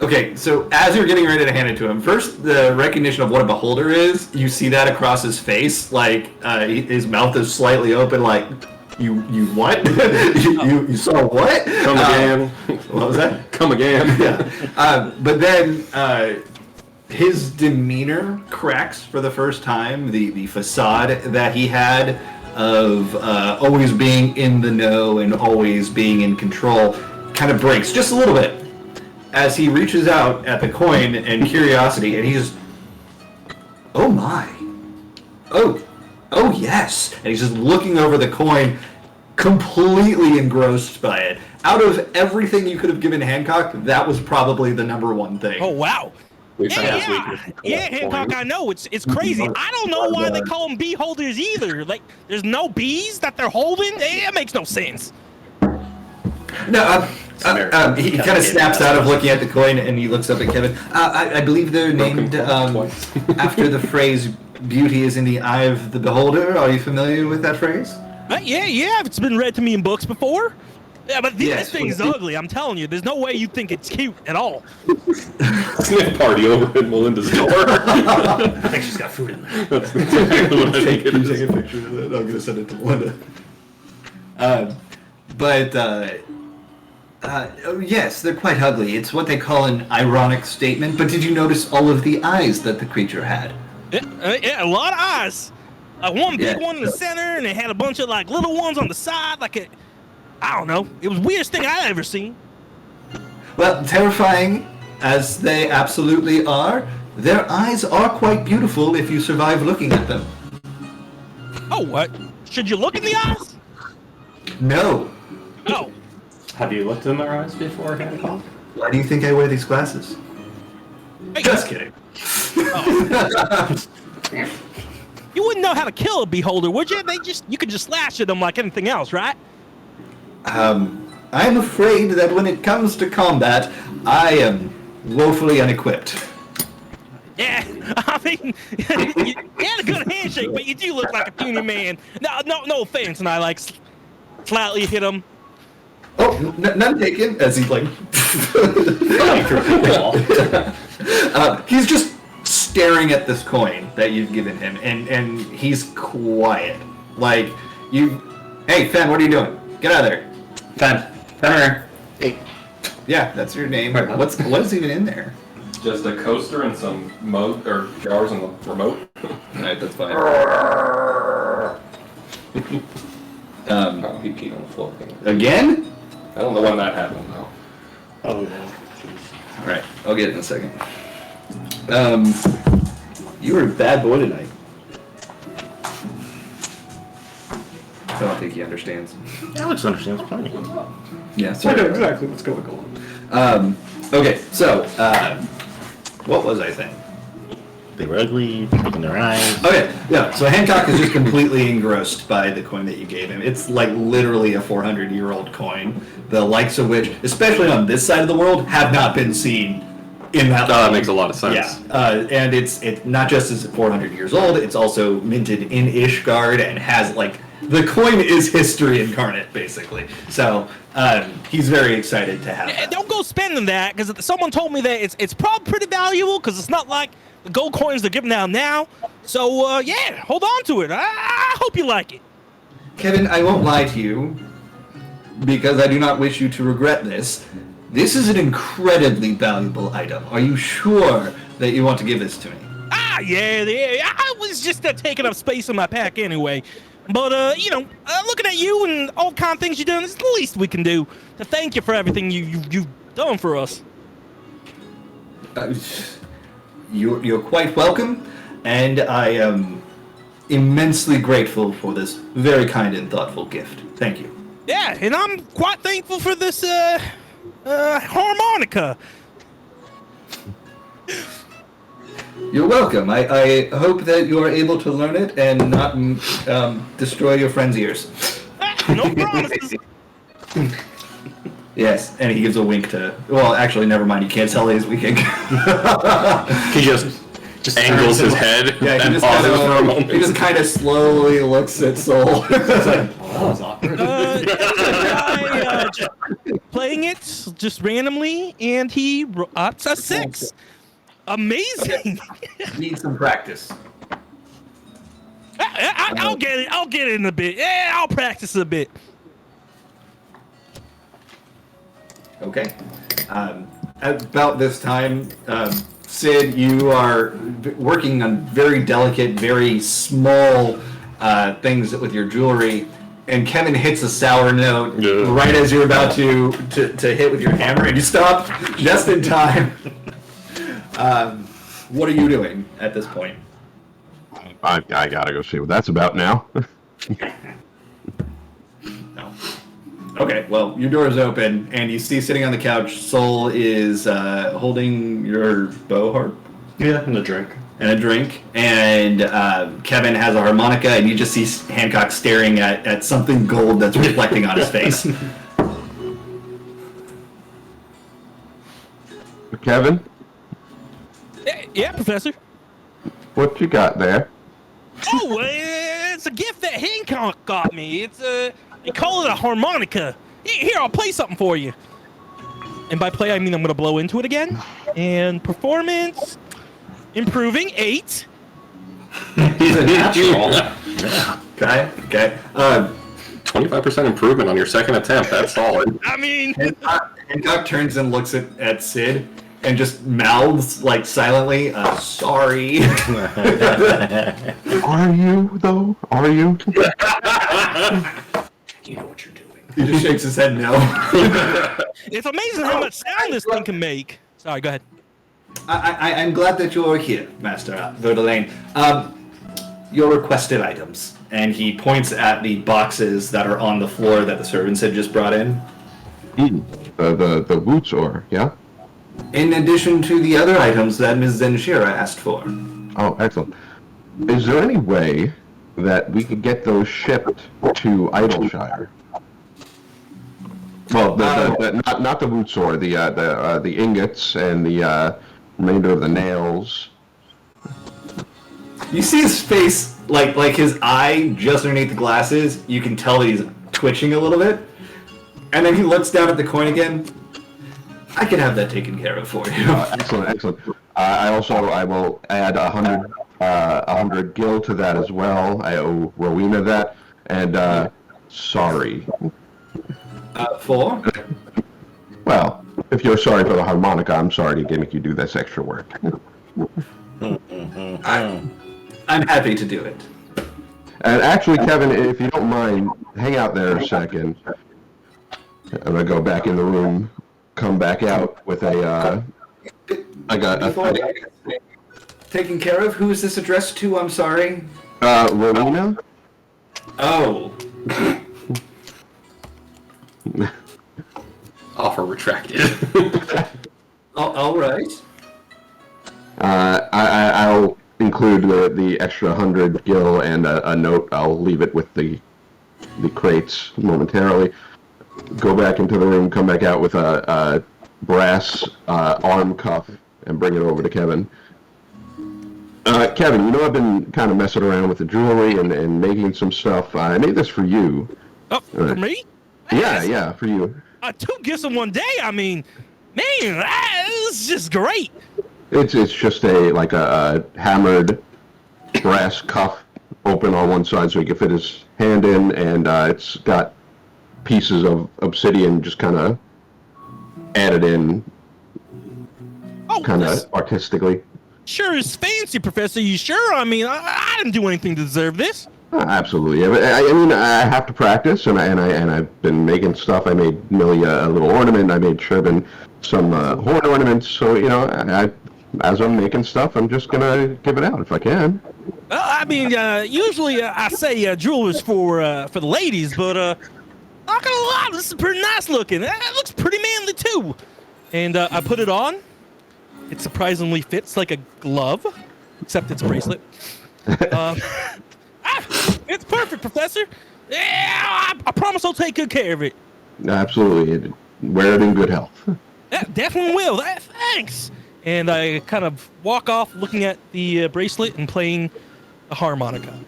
[SPEAKER 4] Okay, so as you're getting ready to hand it to him, first the recognition of what a beholder is, you see that across his face, like his mouth is slightly open, like, you what? you saw what?
[SPEAKER 2] Come again.
[SPEAKER 4] What was that?
[SPEAKER 2] Come again.
[SPEAKER 4] Yeah. But then his demeanor cracks for the first time. The facade that he had of always being in the know and always being in control kind of breaks just a little bit as he reaches out at the coin in curiosity, and he's, oh my, oh yes, and he's just looking over the coin, completely engrossed by it. Out of everything you could have given Hancock, that was probably the number one thing.
[SPEAKER 1] Oh, wow. Yeah, Hancock, I know. It's crazy. I don't know why they call them beholders either. Like, there's no bees that they're holding? It makes no sense.
[SPEAKER 4] No, he kind of snaps out of looking at the coin and he looks up at Kevin. I believe they're named after the phrase, beauty is in the eye of the beholder. Are you familiar with that phrase?
[SPEAKER 1] Yeah, it's been read to me in books before. Yeah, but
[SPEAKER 4] Yes,
[SPEAKER 1] this thing is ugly. I'm telling you, there's no way you think it's cute at all.
[SPEAKER 2] Sniff party over at Melinda's door.
[SPEAKER 6] I think she's got food in there.
[SPEAKER 2] That's exactly what I think it is.
[SPEAKER 4] Take a picture of it. I'm gonna send it to Melinda. Yes, they're quite ugly. It's what they call an ironic statement. But did you notice all of the eyes that the creature had?
[SPEAKER 1] Yeah, a lot of eyes. Like one big
[SPEAKER 4] Yeah.
[SPEAKER 1] one in the center, and it had a bunch of like little ones on the side. I don't know. It was the weirdest thing I've ever seen.
[SPEAKER 4] Well, terrifying as they absolutely are, their eyes are quite beautiful if you survive looking at them.
[SPEAKER 1] Oh, what? Should you look in the eyes?
[SPEAKER 4] No.
[SPEAKER 1] Oh.
[SPEAKER 6] Have you looked in their eyes before, Hancock?
[SPEAKER 4] Why do you think I wear these glasses?
[SPEAKER 1] Hey,
[SPEAKER 4] Just kidding.
[SPEAKER 1] you wouldn't know how to kill a beholder, would you? You could just slash at them like anything else, right?
[SPEAKER 4] I'm afraid that when it comes to combat, I am woefully unequipped.
[SPEAKER 1] Yeah, I mean, you had a good handshake, but you do look like a puny man. No offense, and I like slightly hit him.
[SPEAKER 4] Oh, none taken. As he like, he's just staring at this coin that you've given him, and he's quiet. Like hey, Fen, what are you doing? Get out of there.
[SPEAKER 6] Fen, come here.
[SPEAKER 3] Hey,
[SPEAKER 4] Yeah, that's your name.
[SPEAKER 6] Right.
[SPEAKER 4] What is even in there?
[SPEAKER 2] Just a coaster and some jars on the remote.
[SPEAKER 4] Alright, that's fine.
[SPEAKER 2] Oh, he peed on the floor.
[SPEAKER 4] Again?
[SPEAKER 2] I don't know when that happened though.
[SPEAKER 6] Oh, yeah.
[SPEAKER 4] Alright, I'll get it in a second. You were a bad boy tonight. I don't think he understands.
[SPEAKER 3] Alex understands plenty.
[SPEAKER 4] Yeah,
[SPEAKER 6] I
[SPEAKER 4] sorry.
[SPEAKER 6] know exactly what's going on.
[SPEAKER 4] Okay, so, what was I saying?
[SPEAKER 3] They were ugly, picking their eyes.
[SPEAKER 4] Okay, yeah, so Hancock is just completely engrossed by the coin that you gave him. It's like literally a 400-year-old coin, the likes of which, especially on this side of the world, have not been seen in that
[SPEAKER 2] Oh, that
[SPEAKER 4] long.
[SPEAKER 2] makes a lot of sense.
[SPEAKER 4] Yeah, and it's not just is 400 years old, it's also minted in Ishgard and has like, the coin is history incarnate, basically. So, he's very excited to have
[SPEAKER 1] Yeah,
[SPEAKER 4] that.
[SPEAKER 1] don't go spending that, because someone told me that it's probably pretty valuable, because it's not like the gold coins they're giving out now. So, yeah, hold on to it. I hope you like it.
[SPEAKER 4] Kevin, I won't lie to you, because I do not wish you to regret this. This is an incredibly valuable item. Are you sure that you want to give this to me?
[SPEAKER 1] Yeah. I was just taking up space in my pack anyway. But, looking at you and all kind of things you're doing, it's the least we can do to thank you for everything you've done for us.
[SPEAKER 4] You're quite welcome, and I am immensely grateful for this very kind and thoughtful gift. Thank you.
[SPEAKER 1] Yeah, and I'm quite thankful for this, harmonica.
[SPEAKER 4] You're welcome. I hope that you are able to learn it and not destroy your friend's ears.
[SPEAKER 1] No promises.
[SPEAKER 4] Yes, and he gives a wink to... Well, actually, never mind. You can't tell he's winking.
[SPEAKER 2] He just angles his head
[SPEAKER 4] Yeah, he
[SPEAKER 2] and
[SPEAKER 4] just
[SPEAKER 2] pauses
[SPEAKER 4] kind
[SPEAKER 2] for a
[SPEAKER 4] of,
[SPEAKER 2] moment.
[SPEAKER 4] he just kind of slowly looks at Soul.
[SPEAKER 6] Well, that was awkward.
[SPEAKER 1] Just playing it just randomly, and he it's a 6. Amazing.
[SPEAKER 4] Need some practice.
[SPEAKER 1] I'll get it. I'll get it in a bit. Yeah, I'll practice a bit.
[SPEAKER 4] Okay. About this time, Sid, you are working on very delicate, very small things with your jewelry, and Kevin hits a sour note right as you're about to hit with your hammer, and you stop just in time. What are you doing at this point?
[SPEAKER 7] I gotta go see what that's about now.
[SPEAKER 4] No. Okay, well, your door is open, and you see sitting on the couch, Soul is holding your bow harp
[SPEAKER 6] Yeah, and a drink.
[SPEAKER 4] and a drink, and Kevin has a harmonica, and you just see Hancock staring at something gold that's reflecting on his face.
[SPEAKER 7] Kevin,
[SPEAKER 1] Yeah, Professor.
[SPEAKER 7] what you got there?
[SPEAKER 1] Oh, it's a gift that Hancock got me. It's they call it a harmonica. Here, I'll play something for you. And by play, I mean I'm gonna blow into it again. And performance improving 8.
[SPEAKER 4] He's a natural.
[SPEAKER 3] Yeah.
[SPEAKER 4] Okay.
[SPEAKER 2] 25% improvement on your second attempt. That's solid.
[SPEAKER 1] I mean,
[SPEAKER 4] Hancock turns and looks at Sid and just mouths like silently, sorry.
[SPEAKER 7] Are you though? Are you?
[SPEAKER 4] You know what you're doing. He just shakes his head no.
[SPEAKER 1] it's amazing how much sound this thing can make. Sorry, go ahead.
[SPEAKER 4] I'm glad that you are here, Master Verdelane. Your requested items. And he points at the boxes that are on the floor that the servants had just brought in.
[SPEAKER 7] The boots or yeah?
[SPEAKER 4] In addition to the other items that Ms. Zenshira asked for.
[SPEAKER 7] Oh, excellent. Is there any way that we could get those shipped to Idleshire? Well, not the boots or the ingots and the remainder of the nails.
[SPEAKER 4] You see his face, like his eye just underneath the glasses. You can tell that he's twitching a little bit, and then he looks down at the coin again. I can have that taken care of for you.
[SPEAKER 7] Excellent. I will add 100 gil to that as well. I owe Rowena that, and sorry.
[SPEAKER 4] For?
[SPEAKER 7] Well, if you're sorry for the harmonica, I'm sorry to make you do this extra work.
[SPEAKER 4] I'm happy to do it.
[SPEAKER 7] And actually, Kevin, if you don't mind, hang out there a second. I'm gonna go back in the room, come back out with a.
[SPEAKER 4] Taken care of. Who is this addressed to? I'm sorry.
[SPEAKER 7] Rowena.
[SPEAKER 4] Oh.
[SPEAKER 2] Offer retracted.
[SPEAKER 4] All right.
[SPEAKER 7] I'll include the extra 100 gil and a note. I'll leave it with the crates momentarily. Go back into the room, come back out with a brass arm cuff, and bring it over to Kevin. Kevin, you know I've been kind of messing around with the jewelry and making some stuff. I made this for you.
[SPEAKER 1] Oh, for me?
[SPEAKER 7] Yeah, for you.
[SPEAKER 1] 2 gifts in one day. I mean, man, this is just great.
[SPEAKER 7] It's just a hammered brass cuff, open on one side so he can fit his hand in, and it's got pieces of obsidian just kind of added in, kind of artistically.
[SPEAKER 1] Sure is fancy, Professor. You sure? I mean, I didn't do anything to deserve this.
[SPEAKER 7] Absolutely. I mean, I have to practice, and I've been making stuff. I made Millie a little ornament. I made Sherbin some horn ornaments. So as I'm making stuff, I'm just gonna give it out if I can.
[SPEAKER 1] Well, I mean, usually I say jewelers for the ladies, but not gonna lie, this is pretty nice looking. It looks pretty manly too. And I put it on. It surprisingly fits like a glove, except it's a bracelet. It's perfect, Professor. Yeah, I promise I'll take good care of it.
[SPEAKER 7] Absolutely. Wear it in good health.
[SPEAKER 1] Yeah, definitely will. Thanks. And I kind of walk off looking at the bracelet and playing a harmonica.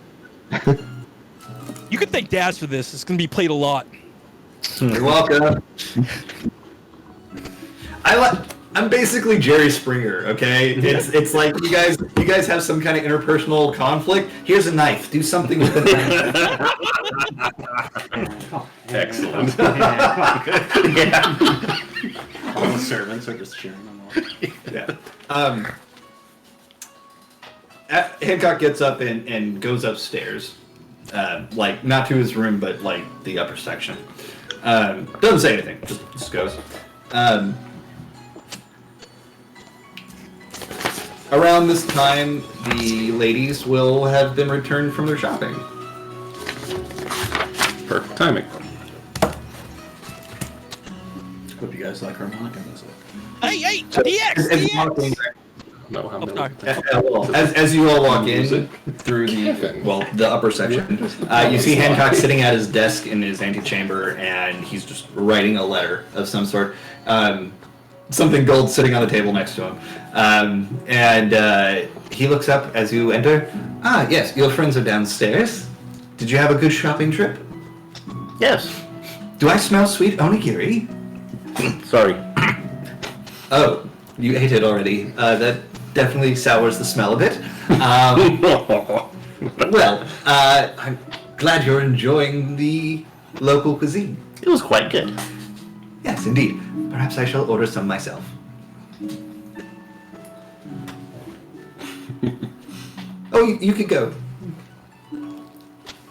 [SPEAKER 1] You can thank Daz for this. It's going to be played a lot.
[SPEAKER 4] You're welcome. I'm basically Jerry Springer, okay? It's like you guys have some kind of interpersonal conflict. Here's a knife. Do something with the knife.
[SPEAKER 2] Excellent.
[SPEAKER 4] Yeah.
[SPEAKER 6] All the servants are just cheering them on.
[SPEAKER 4] Yeah. Hancock gets up and goes upstairs. Like, not to his room, but like the upper section. Doesn't say anything, just goes. Around this time, the ladies will have been returned from their shopping.
[SPEAKER 2] Perfect timing.
[SPEAKER 6] Hope you guys like harmonica music.
[SPEAKER 1] Hey, DX!
[SPEAKER 2] No, how many?
[SPEAKER 4] As you all walk in through the upper section, you see Hancock sitting at his desk in his antechamber, and he's just writing a letter of some sort. something gold sitting on the table next to him. And he looks up as you enter. Ah, yes, your friends are downstairs. Did you have a good shopping trip?
[SPEAKER 3] Yes.
[SPEAKER 4] Do I smell sweet onigiri?
[SPEAKER 3] Sorry.
[SPEAKER 4] Oh, you ate it already. That definitely sours the smell a bit. Well, I'm glad you're enjoying the local cuisine.
[SPEAKER 3] It was quite good.
[SPEAKER 4] Yes, indeed. Perhaps I shall order some myself. Oh, you could go.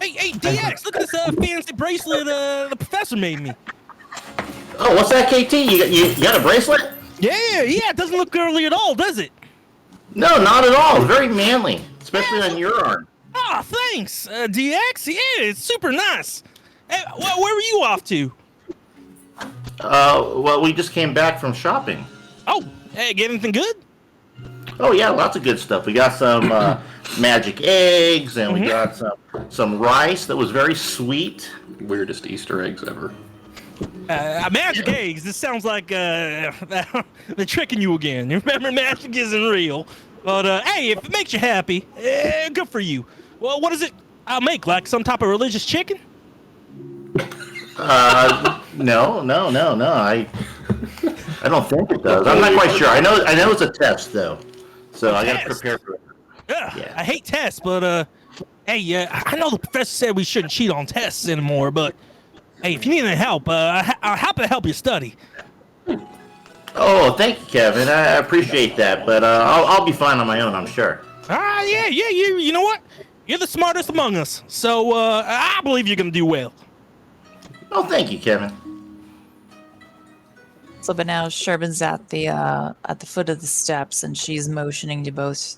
[SPEAKER 1] Hey, DX, look at this fancy bracelet the professor made me.
[SPEAKER 3] Oh, what's that, KT? You got a bracelet?
[SPEAKER 1] Yeah, it doesn't look girly at all, does it?
[SPEAKER 3] No, not at all. Very manly, especially on your arm.
[SPEAKER 1] Ah, thanks, DX. Yeah, it's super nice. Hey, where were you off to?
[SPEAKER 3] Well, we just came back from shopping.
[SPEAKER 1] Oh, hey, get anything good?
[SPEAKER 3] Oh yeah, lots of good stuff. We got some magic eggs, and we got some rice that was very sweet.
[SPEAKER 2] Weirdest Easter eggs ever.
[SPEAKER 1] Magic eggs. This sounds like they're tricking you again. Remember, magic isn't real. But hey, if it makes you happy, good for you. Well, what is it I'll make? Like some type of religious chicken?
[SPEAKER 3] No. I don't think it does. I'm not quite sure. I know it's a test though, so I got to prepare for it.
[SPEAKER 1] Yeah. I hate tests, but hey, I know the professor said we shouldn't cheat on tests anymore, but hey, if you need any help, I'm happy to help you study.
[SPEAKER 3] Oh, thank you, Kevin. I appreciate that, but I'll be fine on my own, I'm sure.
[SPEAKER 1] Yeah. You know what? You're the smartest among us, so I believe you're gonna do well.
[SPEAKER 3] Oh, thank you, Kevin.
[SPEAKER 5] So, but now Sherbin's at the foot of the steps, and she's motioning to both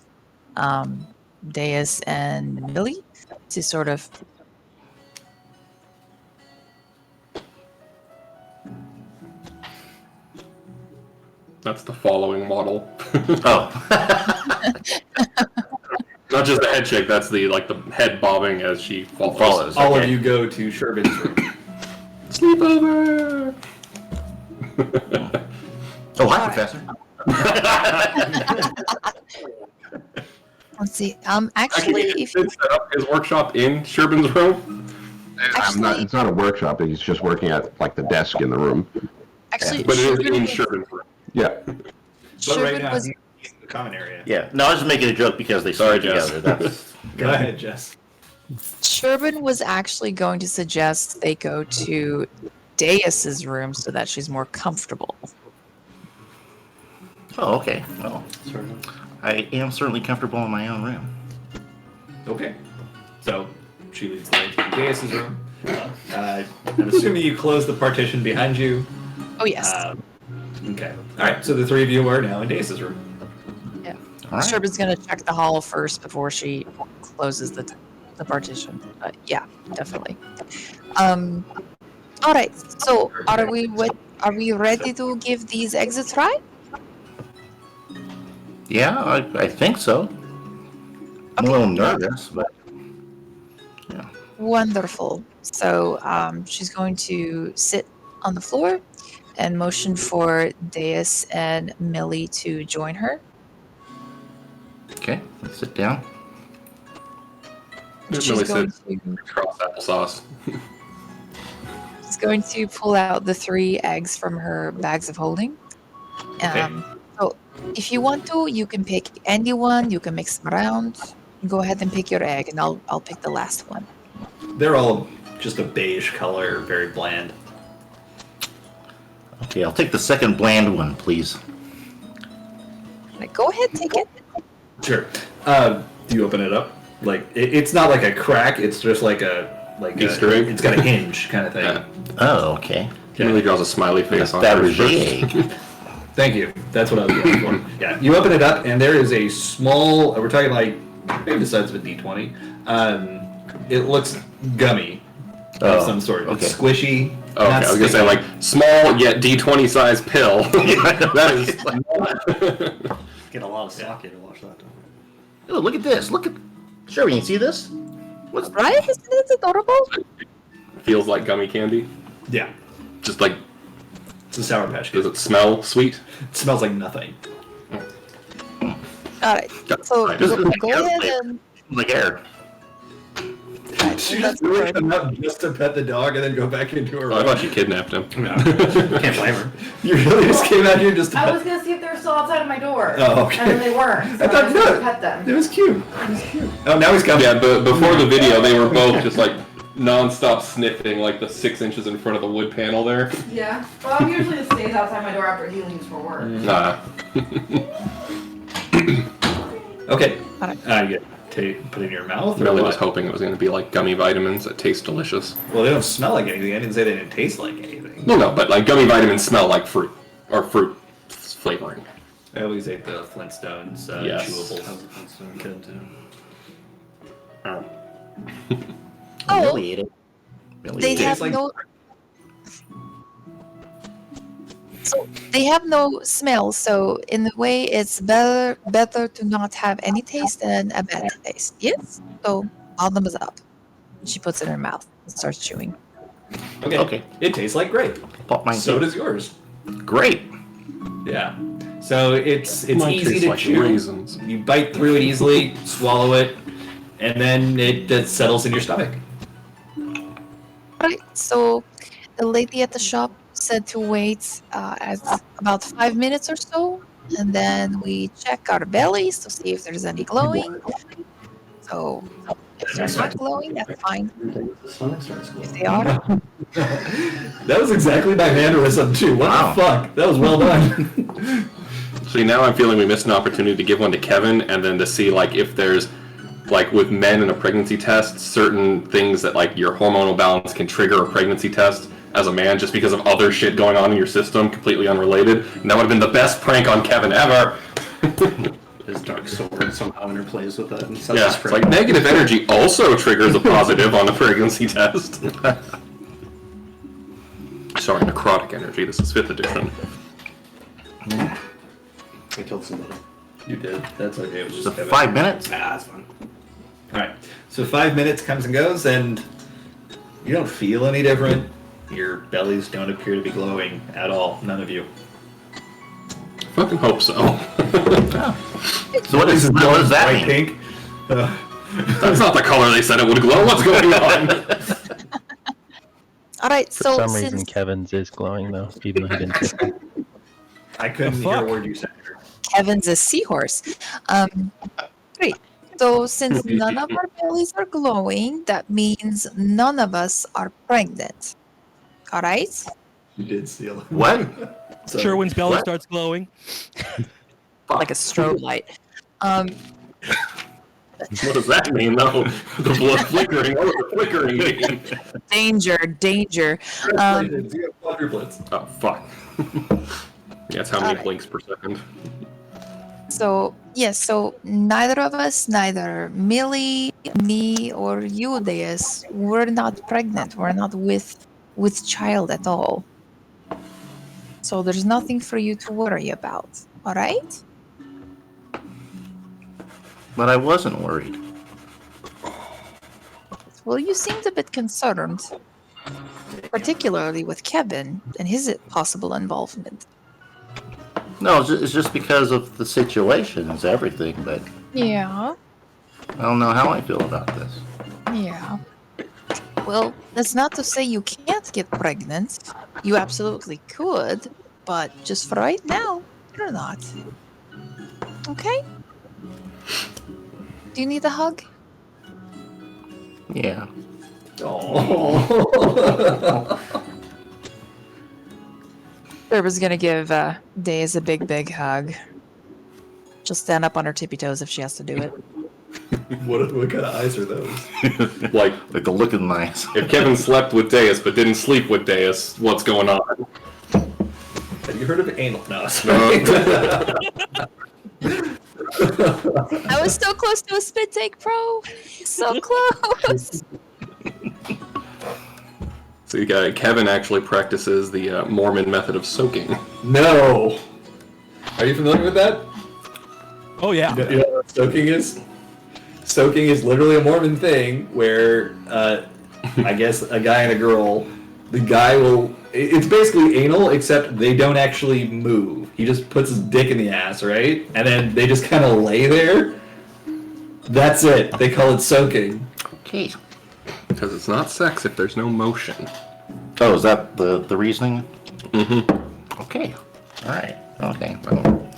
[SPEAKER 5] Deus and Millie to sort of.
[SPEAKER 2] That's the following model.
[SPEAKER 3] Oh.
[SPEAKER 2] Not just the head shake, that's the head bobbing as she follows.
[SPEAKER 4] All
[SPEAKER 3] Okay.
[SPEAKER 4] of you go to Sherbin's room.
[SPEAKER 2] Sleepover!
[SPEAKER 3] Oh, hi, Professor.
[SPEAKER 5] Let's see. Actually, if
[SPEAKER 2] Did set up his workshop in Sherbin's room?
[SPEAKER 7] It's not a workshop. He's just working at the desk in the room.
[SPEAKER 5] actually,
[SPEAKER 2] But it is in
[SPEAKER 5] Sherbin,
[SPEAKER 2] Sherbin's room.
[SPEAKER 7] Yeah.
[SPEAKER 4] But right
[SPEAKER 5] Sherbin
[SPEAKER 4] now,
[SPEAKER 5] was
[SPEAKER 4] he's in the common area.
[SPEAKER 3] Yeah. No, I was just making a joke because they
[SPEAKER 2] Sorry,
[SPEAKER 3] sleep
[SPEAKER 2] Jess.
[SPEAKER 3] together. That's
[SPEAKER 4] Go ahead, Jess.
[SPEAKER 5] Sherbin was actually going to suggest they go to Deus's room so that she's more comfortable.
[SPEAKER 3] Oh, okay. Well, I am certainly comfortable in my own room.
[SPEAKER 4] Okay. So she leads the way to Deus's room. I'm assuming you close the partition behind you.
[SPEAKER 5] Oh yes.
[SPEAKER 4] Okay. All right. So the three of you are now in Deus's room.
[SPEAKER 5] Yeah.
[SPEAKER 3] All right.
[SPEAKER 5] Sherbin's gonna check the hall first before she closes the partition. But yeah, definitely. All right. So are we ready to give these eggs a try?
[SPEAKER 3] Yeah, I think so. I'm a little nervous, but yeah.
[SPEAKER 5] Wonderful. So she's going to sit on the floor and motion for Deus and Millie to join her.
[SPEAKER 3] Okay, let's sit down.
[SPEAKER 2] Just
[SPEAKER 5] She's
[SPEAKER 2] really
[SPEAKER 5] going
[SPEAKER 2] sits
[SPEAKER 5] to
[SPEAKER 2] across applesauce.
[SPEAKER 5] She's going to pull out the 3 eggs from her bags of holding. So if you want to, you can pick any one. You can mix them around. Go ahead and pick your egg, and I'll pick the last one.
[SPEAKER 4] They're all just a beige color, very bland.
[SPEAKER 3] Okay, I'll take the second bland one, please.
[SPEAKER 5] Like, go ahead, take it.
[SPEAKER 4] Sure. Do you open it up? It's not like a crack. It's just like
[SPEAKER 2] Easter egg?
[SPEAKER 4] It's got a hinge kind of thing.
[SPEAKER 2] Yeah.
[SPEAKER 3] Oh, okay.
[SPEAKER 2] He really draws a smiley face on
[SPEAKER 3] Fabergé
[SPEAKER 2] it.
[SPEAKER 3] egg.
[SPEAKER 4] Thank you. That's what I was looking for. Yeah. You open it up, and there is a small. We're talking maybe the size of a D20. It looks gummy of some sort.
[SPEAKER 3] okay.
[SPEAKER 4] It's squishy.
[SPEAKER 2] Okay,
[SPEAKER 4] not
[SPEAKER 2] I was gonna say
[SPEAKER 4] sticky.
[SPEAKER 2] small yet D20 size pill. That is.
[SPEAKER 6] Get a lot of sake to watch that.
[SPEAKER 3] Oh, look at this. Look at. Sure, you see this? What's
[SPEAKER 5] Right? Isn't it adorable?
[SPEAKER 2] Feels like gummy candy.
[SPEAKER 4] Yeah.
[SPEAKER 2] Just like
[SPEAKER 4] It's a Sour Patch
[SPEAKER 2] Does
[SPEAKER 4] Kid.
[SPEAKER 2] it smell sweet?
[SPEAKER 4] It smells like nothing.
[SPEAKER 5] Alright, so
[SPEAKER 2] Right.
[SPEAKER 5] go ahead and...
[SPEAKER 3] Like air.
[SPEAKER 4] She
[SPEAKER 5] that's
[SPEAKER 4] just really
[SPEAKER 5] good.
[SPEAKER 4] come out just to pet the dog and then go back into her
[SPEAKER 2] Oh, I
[SPEAKER 4] room.
[SPEAKER 2] thought you kidnapped him.
[SPEAKER 6] Can't blame her.
[SPEAKER 4] You really just came out here just to
[SPEAKER 9] I
[SPEAKER 4] pet
[SPEAKER 9] was gonna see if they were still outside of my door.
[SPEAKER 4] Oh, okay.
[SPEAKER 9] And then they weren't. So
[SPEAKER 4] I thought
[SPEAKER 9] was gonna
[SPEAKER 4] no.
[SPEAKER 9] pet them.
[SPEAKER 4] It was cute. It was cute. Oh, now he's coming.
[SPEAKER 2] Yeah, but before the video, they were both just like non-stop sniffing like the 6 inches in front of the wood panel there.
[SPEAKER 9] Yeah. Well, usually it stays outside my door after he leaves for work.
[SPEAKER 2] Nah.
[SPEAKER 4] Okay.
[SPEAKER 5] Alright.
[SPEAKER 4] You put it in your mouth? Or
[SPEAKER 2] Millie
[SPEAKER 4] what?
[SPEAKER 2] was hoping it was going to be like gummy vitamins that taste delicious.
[SPEAKER 4] Well, they don't smell like anything. I didn't say they didn't taste like anything.
[SPEAKER 2] No, but like gummy vitamins smell like fruit or fruit flavoring.
[SPEAKER 4] I always ate the Flintstones
[SPEAKER 2] Yes.
[SPEAKER 4] chewables.
[SPEAKER 6] Good too.
[SPEAKER 5] Oh,
[SPEAKER 3] Millie ate it. Millie
[SPEAKER 5] they
[SPEAKER 3] ate it.
[SPEAKER 5] have
[SPEAKER 4] like-
[SPEAKER 5] no... So they have no smell, so in a way it's better to not have any taste than a bad taste. Yes? So bottoms up. She puts it in her mouth and starts chewing.
[SPEAKER 4] Okay.
[SPEAKER 3] Okay.
[SPEAKER 4] It tastes like grape.
[SPEAKER 3] Pop mine
[SPEAKER 4] So
[SPEAKER 3] too.
[SPEAKER 4] does yours.
[SPEAKER 3] Great.
[SPEAKER 4] Yeah. So it's
[SPEAKER 2] Mine
[SPEAKER 4] easy
[SPEAKER 2] tastes
[SPEAKER 4] to
[SPEAKER 2] like
[SPEAKER 4] chew.
[SPEAKER 2] raisins.
[SPEAKER 4] You bite through it easily, swallow it, and then it settles in your stomach.
[SPEAKER 5] Right, so the lady at the shop said to wait as about 5 minutes or so, and then we check our bellies to see if there's any glowing. So if they're not glowing, that's fine.
[SPEAKER 6] The stomach starts
[SPEAKER 5] If
[SPEAKER 6] glowing.
[SPEAKER 5] they are,
[SPEAKER 4] That was exactly my mannerism too. What
[SPEAKER 3] Wow.
[SPEAKER 4] the fuck? That was well done.
[SPEAKER 2] See, now I'm feeling we missed an opportunity to give one to Kevin, and then to see like if there's like with men in a pregnancy test, certain things that like your hormonal balance can trigger a pregnancy test as a man just because of other shit going on in your system, completely unrelated. And that would have been the best prank on Kevin ever.
[SPEAKER 6] His dark sword somehow interplays with that. And
[SPEAKER 2] Yeah, it's like negative energy also triggers a positive on a pregnancy test. Sorry, necrotic energy. This is 5th edition.
[SPEAKER 6] I killed somebody.
[SPEAKER 4] You did. That's okay. It was
[SPEAKER 3] So
[SPEAKER 4] just Kevin.
[SPEAKER 3] 5 minutes?
[SPEAKER 6] Ah, that's fine.
[SPEAKER 4] All right. So 5 minutes comes and goes, and you don't feel any different. Your bellies don't appear to be glowing at all. None of you.
[SPEAKER 2] Fucking hope so.
[SPEAKER 3] So what does that
[SPEAKER 4] White
[SPEAKER 3] mean?
[SPEAKER 4] pink.
[SPEAKER 2] That's not the color they said it would glow. What's going on?
[SPEAKER 5] all right.
[SPEAKER 8] For
[SPEAKER 5] So
[SPEAKER 8] some
[SPEAKER 5] since
[SPEAKER 8] reason, Kevin's is glowing though, even though he didn't. Tip it.
[SPEAKER 4] I couldn't
[SPEAKER 1] The
[SPEAKER 4] hear a
[SPEAKER 1] fuck?
[SPEAKER 4] word you said.
[SPEAKER 5] Kevin's a seahorse, great. So since none of our bellies are glowing, that means none of us are pregnant. All right.
[SPEAKER 4] You did steal it.
[SPEAKER 3] What?
[SPEAKER 4] So,
[SPEAKER 1] Sherwin's belly
[SPEAKER 3] What?
[SPEAKER 1] starts glowing.
[SPEAKER 5] Like a strobe light.
[SPEAKER 2] What does that mean, though? The blood flickering. What does the flickering mean?
[SPEAKER 5] Danger.
[SPEAKER 4] Congratulations, you have quadruplets.
[SPEAKER 2] Oh, fuck. Yeah, that's how many
[SPEAKER 5] Alright.
[SPEAKER 2] blinks per second.
[SPEAKER 5] So yes, so neither of us, neither Millie, me, or you, Deus, we're not pregnant. We're not with child at all. So there's nothing for you to worry about. All right?
[SPEAKER 3] But I wasn't worried.
[SPEAKER 5] Well, you seemed a bit concerned, particularly with Kevin and his possible involvement.
[SPEAKER 3] No, it's just because of the situation is everything, but
[SPEAKER 5] Yeah.
[SPEAKER 3] I don't know how I feel about this.
[SPEAKER 5] Yeah. Well, that's not to say you can't get pregnant. You absolutely could, but just for right now, you're not. Okay? Do you need a hug?
[SPEAKER 3] Yeah.
[SPEAKER 4] Oh.
[SPEAKER 5] Derba's gonna give Days a big hug. She'll stand up on her tippy toes if she has to do it.
[SPEAKER 4] what kind of eyes are those?
[SPEAKER 2] Like,
[SPEAKER 3] Like the look in my eyes.
[SPEAKER 2] if Kevin slept with Deus but didn't sleep with Deus, what's going on?
[SPEAKER 4] Have you heard of anal? No. Sorry.
[SPEAKER 5] I was so close to a spit take pro. So close.
[SPEAKER 2] So you got Kevin actually practices the Mormon method of soaking.
[SPEAKER 4] No. Are you familiar with that?
[SPEAKER 1] Oh yeah.
[SPEAKER 4] You know what soaking is? Soaking is literally a Mormon thing where I guess a guy and a girl The guy will. It's basically anal, except they don't actually move. He just puts his dick in the ass, right? And then they just kind of lay there. That's it. They call it soaking.
[SPEAKER 3] Okay.
[SPEAKER 2] Because it's not sex if there's no motion.
[SPEAKER 3] Oh, is that the reasoning?
[SPEAKER 2] Mm-hmm.
[SPEAKER 3] Okay. All right. Okay. Well,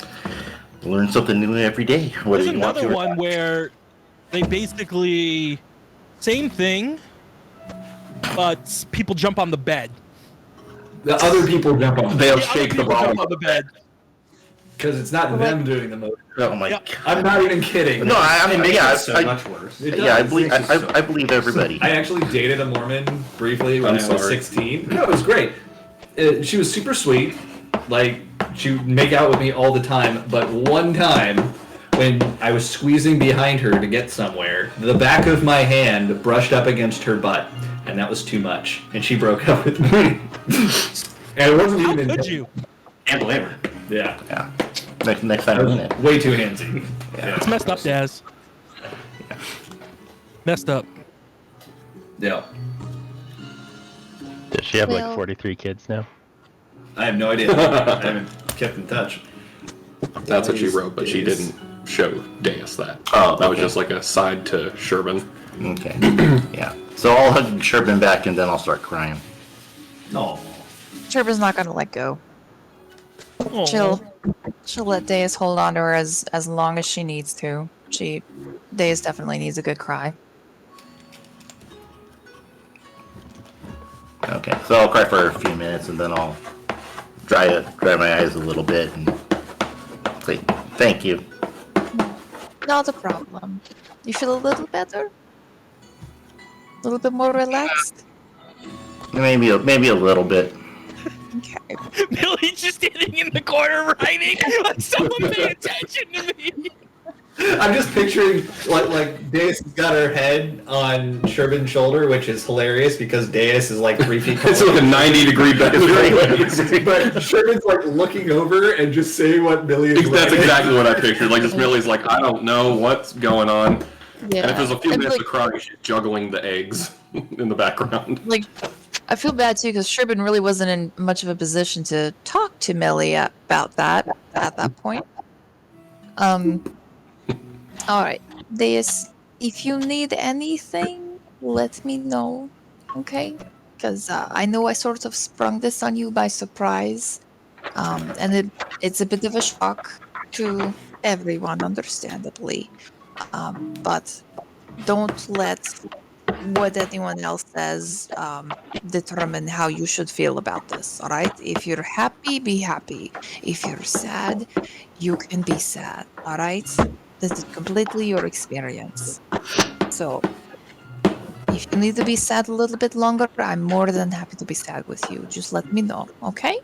[SPEAKER 3] learn something new every day. Whether
[SPEAKER 1] There's
[SPEAKER 3] you want to
[SPEAKER 1] another
[SPEAKER 3] or
[SPEAKER 1] one
[SPEAKER 3] not.
[SPEAKER 1] where they basically same thing, but people jump on the bed.
[SPEAKER 4] The other people jump on.
[SPEAKER 2] They'll
[SPEAKER 1] The other
[SPEAKER 2] shake the
[SPEAKER 1] people
[SPEAKER 2] ball.
[SPEAKER 1] jump on the bed.
[SPEAKER 4] Because it's not them doing the motion.
[SPEAKER 3] Oh my.
[SPEAKER 1] Yeah.
[SPEAKER 4] I'm not even kidding.
[SPEAKER 3] No, I mean, yeah,
[SPEAKER 6] It's so
[SPEAKER 3] I,
[SPEAKER 6] much worse.
[SPEAKER 4] It
[SPEAKER 3] yeah, I
[SPEAKER 4] does.
[SPEAKER 3] believe, I believe everybody.
[SPEAKER 4] I actually dated a Mormon briefly when
[SPEAKER 2] I'm
[SPEAKER 4] I was
[SPEAKER 2] sorry.
[SPEAKER 4] 16. No, it was great. She was super sweet. Like, she would make out with me all the time. But one time, when I was squeezing behind her to get somewhere, the back of my hand brushed up against her butt. And that was too much. And she broke up with me. And it wasn't
[SPEAKER 1] How
[SPEAKER 4] even
[SPEAKER 1] could you?
[SPEAKER 6] Can't blame her.
[SPEAKER 4] Yeah.
[SPEAKER 3] Yeah. Next time, mean it.
[SPEAKER 4] Way too handsy. Yeah.
[SPEAKER 1] It's messed up, Daz. Messed up.
[SPEAKER 4] Yeah.
[SPEAKER 8] Does she have
[SPEAKER 5] Well-
[SPEAKER 8] like 43 kids now?
[SPEAKER 4] I have no idea. I haven't kept in touch.
[SPEAKER 2] That's what she
[SPEAKER 4] Days.
[SPEAKER 2] wrote, but she didn't show Deus that.
[SPEAKER 3] Oh,
[SPEAKER 2] That was
[SPEAKER 3] okay.
[SPEAKER 2] just like a side to Sherman.
[SPEAKER 3] Okay. Yeah. So I'll hug Sherman back and then I'll start crying.
[SPEAKER 4] No.
[SPEAKER 5] Turbo's not gonna let go.
[SPEAKER 1] Aw.
[SPEAKER 5] She'll let Deus hold on to her as long as she needs to. Deus definitely needs a good cry.
[SPEAKER 3] Okay. So I'll cry for a few minutes and then I'll dry my eyes a little bit and say thank you.
[SPEAKER 5] Not a problem. You feel a little better? A little bit more relaxed?
[SPEAKER 3] Maybe a little bit.
[SPEAKER 5] Okay.
[SPEAKER 1] Billy's just standing in the corner writing. Like someone pay attention to me.
[SPEAKER 4] I'm just picturing like Deus has got her head on Sherman's shoulder, which is hilarious because Deus is like 3 feet tall.
[SPEAKER 2] It's like a 90-degree bend.
[SPEAKER 4] But Sherman's like looking over and just saying what Millie is
[SPEAKER 2] That's
[SPEAKER 4] writing.
[SPEAKER 2] exactly what I pictured. Like, this Millie's like, I don't know what's going on.
[SPEAKER 5] Yeah.
[SPEAKER 2] And if there's a few
[SPEAKER 5] And,
[SPEAKER 2] minutes
[SPEAKER 5] like,
[SPEAKER 2] of crying, she's juggling the eggs in the background.
[SPEAKER 5] like, I feel bad too because Sherman really wasn't in much of a position to talk to Millie about that at that point. All right, Deus, if you need anything, let me know, okay? Because I know I sort of sprung this on you by surprise, and it's a bit of a shock to everyone, understandably. But don't let what anyone else says determine how you should feel about this, all right? If you're happy, be happy. If you're sad, you can be sad, all right? This is completely your experience. So, if you need to be sad a little bit longer, I'm more than happy to be sad with you. Just let me know, okay?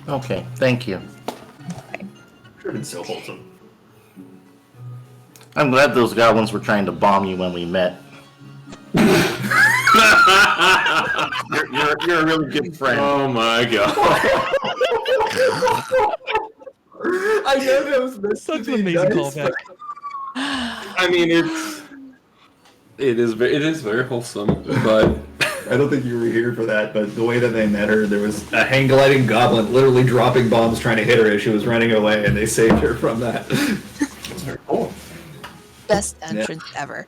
[SPEAKER 3] Okay. Thank you.
[SPEAKER 4] Sherman's so wholesome.
[SPEAKER 3] I'm glad those goblins were trying to bomb you when we met. You're a really good friend.
[SPEAKER 2] Oh my god.
[SPEAKER 4] I know that was meant
[SPEAKER 1] Such
[SPEAKER 4] to
[SPEAKER 1] an
[SPEAKER 4] be
[SPEAKER 1] amazing
[SPEAKER 4] nice,
[SPEAKER 1] callback.
[SPEAKER 2] I mean, it is very wholesome, but
[SPEAKER 4] I don't think you were here for that, but the way that they met her, there was a hang gliding goblin literally dropping bombs trying to hit her as she was running away, and they saved her from that. It's very cool.
[SPEAKER 5] Best entrance ever.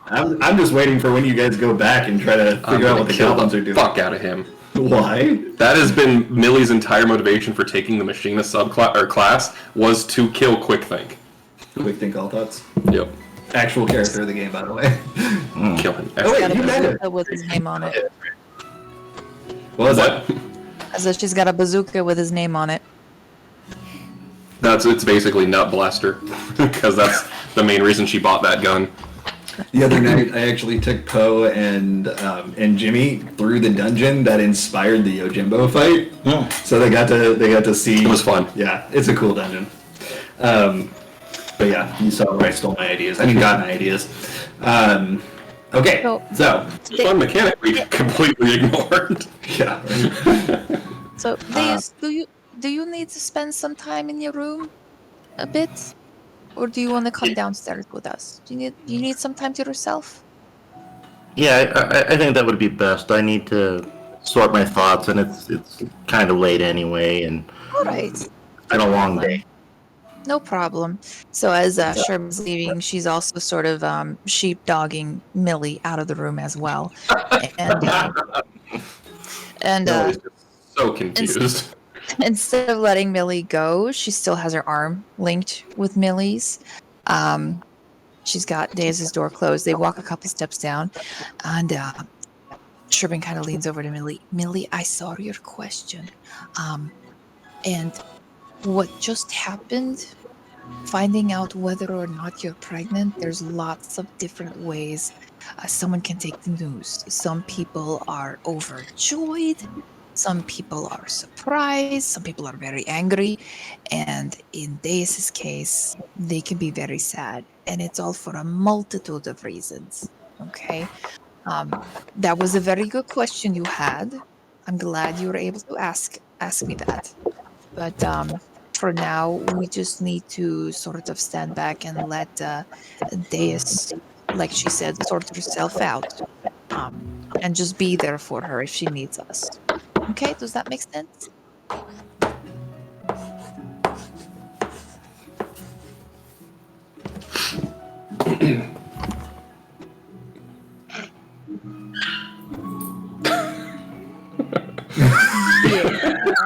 [SPEAKER 4] I'm just waiting for when you guys go back and try to
[SPEAKER 2] I'm
[SPEAKER 4] figure out
[SPEAKER 2] gonna
[SPEAKER 4] what the
[SPEAKER 2] kill
[SPEAKER 4] goblins
[SPEAKER 2] the
[SPEAKER 4] are doing.
[SPEAKER 2] fuck out of him.
[SPEAKER 4] Why?
[SPEAKER 2] That has been Millie's entire motivation for taking the machinist class was to kill Quick Think.
[SPEAKER 4] Quick think all thoughts.
[SPEAKER 2] Yep.
[SPEAKER 4] Actual character of the game, by the way.
[SPEAKER 2] Kill him.
[SPEAKER 4] Oh, wait,
[SPEAKER 5] Got a
[SPEAKER 4] you met her.
[SPEAKER 5] bazooka with his name on it.
[SPEAKER 4] What was that?
[SPEAKER 5] I said she's got a bazooka with his name on it.
[SPEAKER 2] It's basically Nut Blaster because that's the main reason she bought that gun.
[SPEAKER 4] The other night, I actually took Poe and Jimmy through the dungeon that inspired the Yojimbo fight.
[SPEAKER 3] Hmm.
[SPEAKER 4] So they got to see.
[SPEAKER 2] It was fun.
[SPEAKER 4] Yeah, it's a cool dungeon. But yeah, you saw where I stole my ideas. I mean, got my ideas. Okay, so
[SPEAKER 2] Fun mechanic we completely ignored.
[SPEAKER 4] yeah.
[SPEAKER 5] So, Deus, do you need to spend some time in your room, a bit, or do you want to come downstairs with us? Do you need some time to yourself?
[SPEAKER 3] Yeah, I think that would be best. I need to sort my thoughts, and it's kind of late anyway, and
[SPEAKER 5] All right.
[SPEAKER 3] it's been a long day.
[SPEAKER 5] No problem. So as Sherman's leaving, she's also sort of sheepdogging Millie out of the room as well, and
[SPEAKER 2] Millie's just so confused.
[SPEAKER 5] instead of letting Millie go, she still has her arm linked with Millie's. She's got Deus's door closed. They walk a couple steps down, and Sherman kind of leans over to Millie. Millie, I saw your question, and what just happened, finding out whether or not you're pregnant, there's lots of different ways someone can take the news. Some people are overjoyed, some people are surprised, some people are very angry, and in Deus's case, they can be very sad, and it's all for a multitude of reasons. Okay? That was a very good question you had. I'm glad you were able to ask me that. But for now, we just need to sort of stand back and let Deus, like she said, sort herself out, and just be there for her if she needs us. Okay, does that make sense?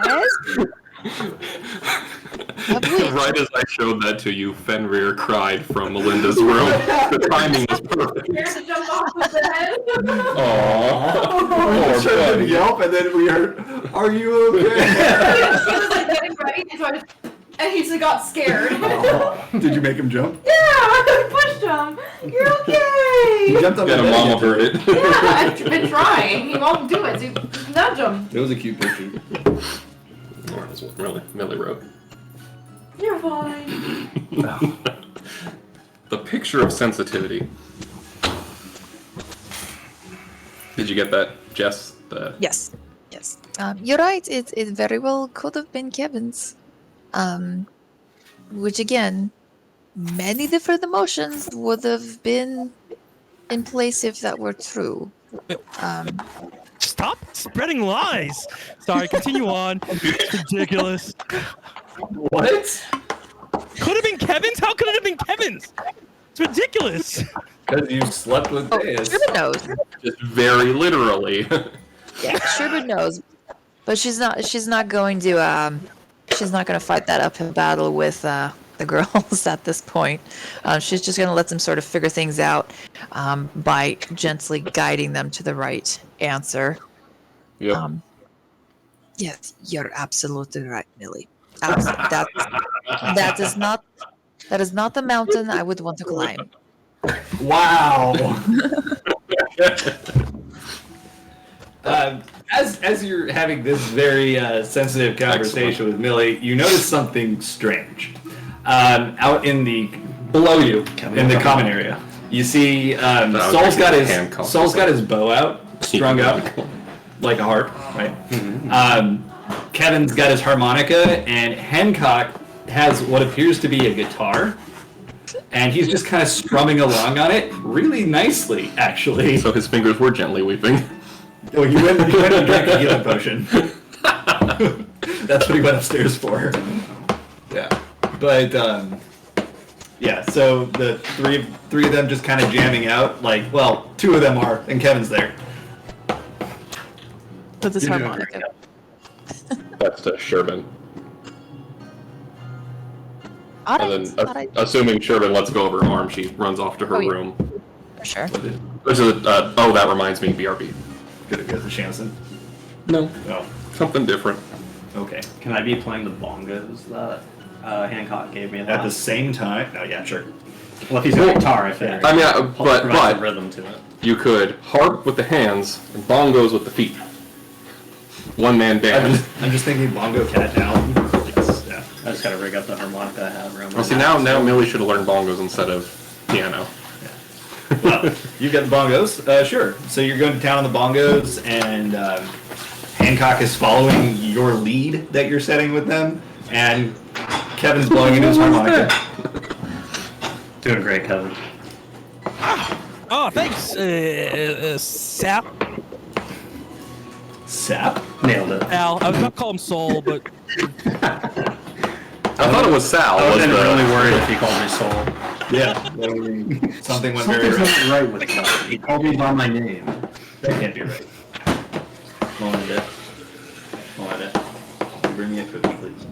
[SPEAKER 5] Yes.
[SPEAKER 2] Right as I showed that to you, Fenrir cried from Melinda's room. The timing was perfect.
[SPEAKER 9] Scared to jump off the bed.
[SPEAKER 2] Aww.
[SPEAKER 10] We just heard him yelp, and then we heard, "Are you okay?"
[SPEAKER 9] He was like getting ready, and he just got scared.
[SPEAKER 10] Did you make him jump?
[SPEAKER 9] Yeah, I pushed him. You're okay.
[SPEAKER 10] He jumped up
[SPEAKER 2] Got
[SPEAKER 10] and
[SPEAKER 2] a mama bird it.
[SPEAKER 9] Yeah, I've been trying. He won't do it. So nudge him.
[SPEAKER 10] It was a cute picture.
[SPEAKER 2] Or that's what Millie wrote.
[SPEAKER 9] You're fine.
[SPEAKER 2] The picture of sensitivity. Did you get that, Jess?
[SPEAKER 5] Yes. You're right. It very well could have been Kevin's. Which again, many different emotions would have been in place if that were true.
[SPEAKER 1] Stop spreading lies. Sorry, continue on. It's ridiculous.
[SPEAKER 10] What?
[SPEAKER 1] Could have been Kevin's? How could it have been Kevin's? It's ridiculous.
[SPEAKER 10] Because you slept with Deus.
[SPEAKER 5] Sherman knows.
[SPEAKER 2] Just very literally.
[SPEAKER 5] Yeah, Sherman knows. But she's not going to she's not going to fight that uphill battle with the girls at this point. She's just going to let them sort of figure things out by gently guiding them to the right answer.
[SPEAKER 2] Yep.
[SPEAKER 5] Yes, you're absolutely right, Millie. That is not the mountain I would want to climb.
[SPEAKER 10] Wow.
[SPEAKER 4] As you're having this very sensitive conversation with Millie, you notice something strange. Out in the below you in the common area, you see Sol's got his bow out, strung up like a harp, right? Kevin's got his harmonica, and Hancock has what appears to be a guitar, and he's just kind of strumming along on it really nicely, actually.
[SPEAKER 2] So his fingers were gently weeping.
[SPEAKER 4] Oh, he went and drank a healing potion. That's what he went upstairs for. Yeah, but yeah. So the three of them just kind of jamming out. Like, well, two of them are, and Kevin's there.
[SPEAKER 5] With this
[SPEAKER 4] You're doing
[SPEAKER 5] harmonica.
[SPEAKER 4] great.
[SPEAKER 2] That's to Sherman.
[SPEAKER 5] All right,
[SPEAKER 2] And then,
[SPEAKER 5] all right,
[SPEAKER 2] assuming Sherman lets go of her arm, she runs off to her
[SPEAKER 5] Oh, yeah.
[SPEAKER 2] room.
[SPEAKER 5] for sure.
[SPEAKER 2] Oh, that reminds me, BRB.
[SPEAKER 4] Could it go to Shamson?
[SPEAKER 2] No,
[SPEAKER 4] Oh,
[SPEAKER 2] something different.
[SPEAKER 4] okay.
[SPEAKER 6] Can I be playing the bongos that Hancock gave me?
[SPEAKER 4] At the same time, oh yeah, sure.
[SPEAKER 6] Well, if he's got a guitar, I figure.
[SPEAKER 2] I mean,
[SPEAKER 6] provide some
[SPEAKER 2] but
[SPEAKER 6] rhythm to it.
[SPEAKER 2] you could harp with the hands and bongos with the feet. One man band.
[SPEAKER 4] I'm just thinking bongo cat now.
[SPEAKER 6] Yes.
[SPEAKER 4] Yeah.
[SPEAKER 6] I just gotta rig up the harmonica I have around my
[SPEAKER 2] Well, see,
[SPEAKER 6] house.
[SPEAKER 2] now Millie should have learned bongos instead of piano.
[SPEAKER 4] Well, you've got the bongos. Sure. So you're going to town on the bongos, and Hancock is following your lead that you're setting with them, and Kevin's blowing into his harmonica.
[SPEAKER 6] Doing great, Kevin.
[SPEAKER 1] Oh, thanks, Sap.
[SPEAKER 6] Sap? Nailed it.
[SPEAKER 1] Al. I was about to call him Soul, but
[SPEAKER 2] I thought it was Sal.
[SPEAKER 6] I
[SPEAKER 2] Was
[SPEAKER 6] wasn't
[SPEAKER 2] the-
[SPEAKER 6] really worried if he called me Soul.
[SPEAKER 4] Yeah. Something went very
[SPEAKER 6] Something's
[SPEAKER 4] right.
[SPEAKER 6] not right with that. He called me by my name.
[SPEAKER 4] That can't be right. Melinda. Bring me a cookie, please.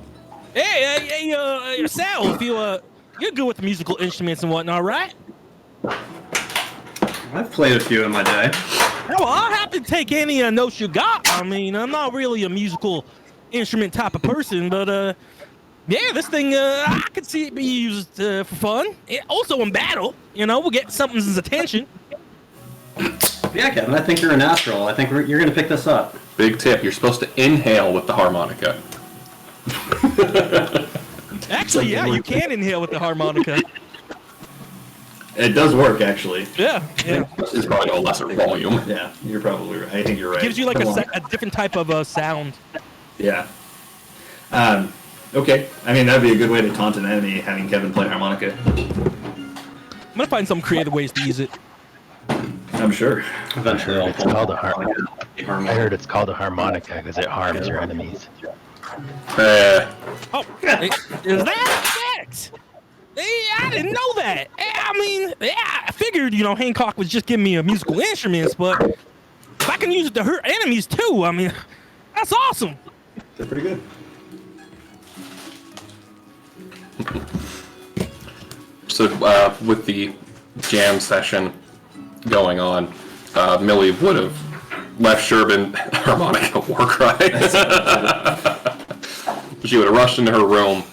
[SPEAKER 1] hey, Sal, if you're good with the musical instruments and whatnot, right?
[SPEAKER 6] I've played a few in my day.
[SPEAKER 1] Yeah, well, I'll have to take any notes you got. I mean, I'm not really a musical instrument type of person, but yeah, this thing I could see it be used for fun. Also in battle, we'll get something's attention.
[SPEAKER 6] Yeah, Kevin, I think you're a natural. I think you're going to pick this up.
[SPEAKER 2] Big tip, you're supposed to inhale with the harmonica.
[SPEAKER 1] Actually, yeah, you can inhale with the harmonica.
[SPEAKER 4] It does work, actually.
[SPEAKER 1] Yeah.
[SPEAKER 2] It's probably a lesser volume.
[SPEAKER 4] Yeah, you're probably right. I think you're right.
[SPEAKER 1] Gives you like a different type of sound.
[SPEAKER 4] Yeah. Okay. I mean, that'd be a good way to taunt an enemy, having Kevin play harmonica.
[SPEAKER 1] I'm gonna find some creative ways to use it.
[SPEAKER 4] I'm sure.
[SPEAKER 6] Eventually, I'll
[SPEAKER 8] It's called a I heard it's called a harmonica because it harms your enemies.
[SPEAKER 1] Oh, is that correct? I didn't know that. I mean, I figured, Hancock was just giving me musical instruments, but if I can use it to hurt enemies too, I mean, that's awesome.
[SPEAKER 4] They're pretty good.
[SPEAKER 2] So with the jam session going on, Millie would have left Sherbin harmonica war cry. She would have rushed into her room,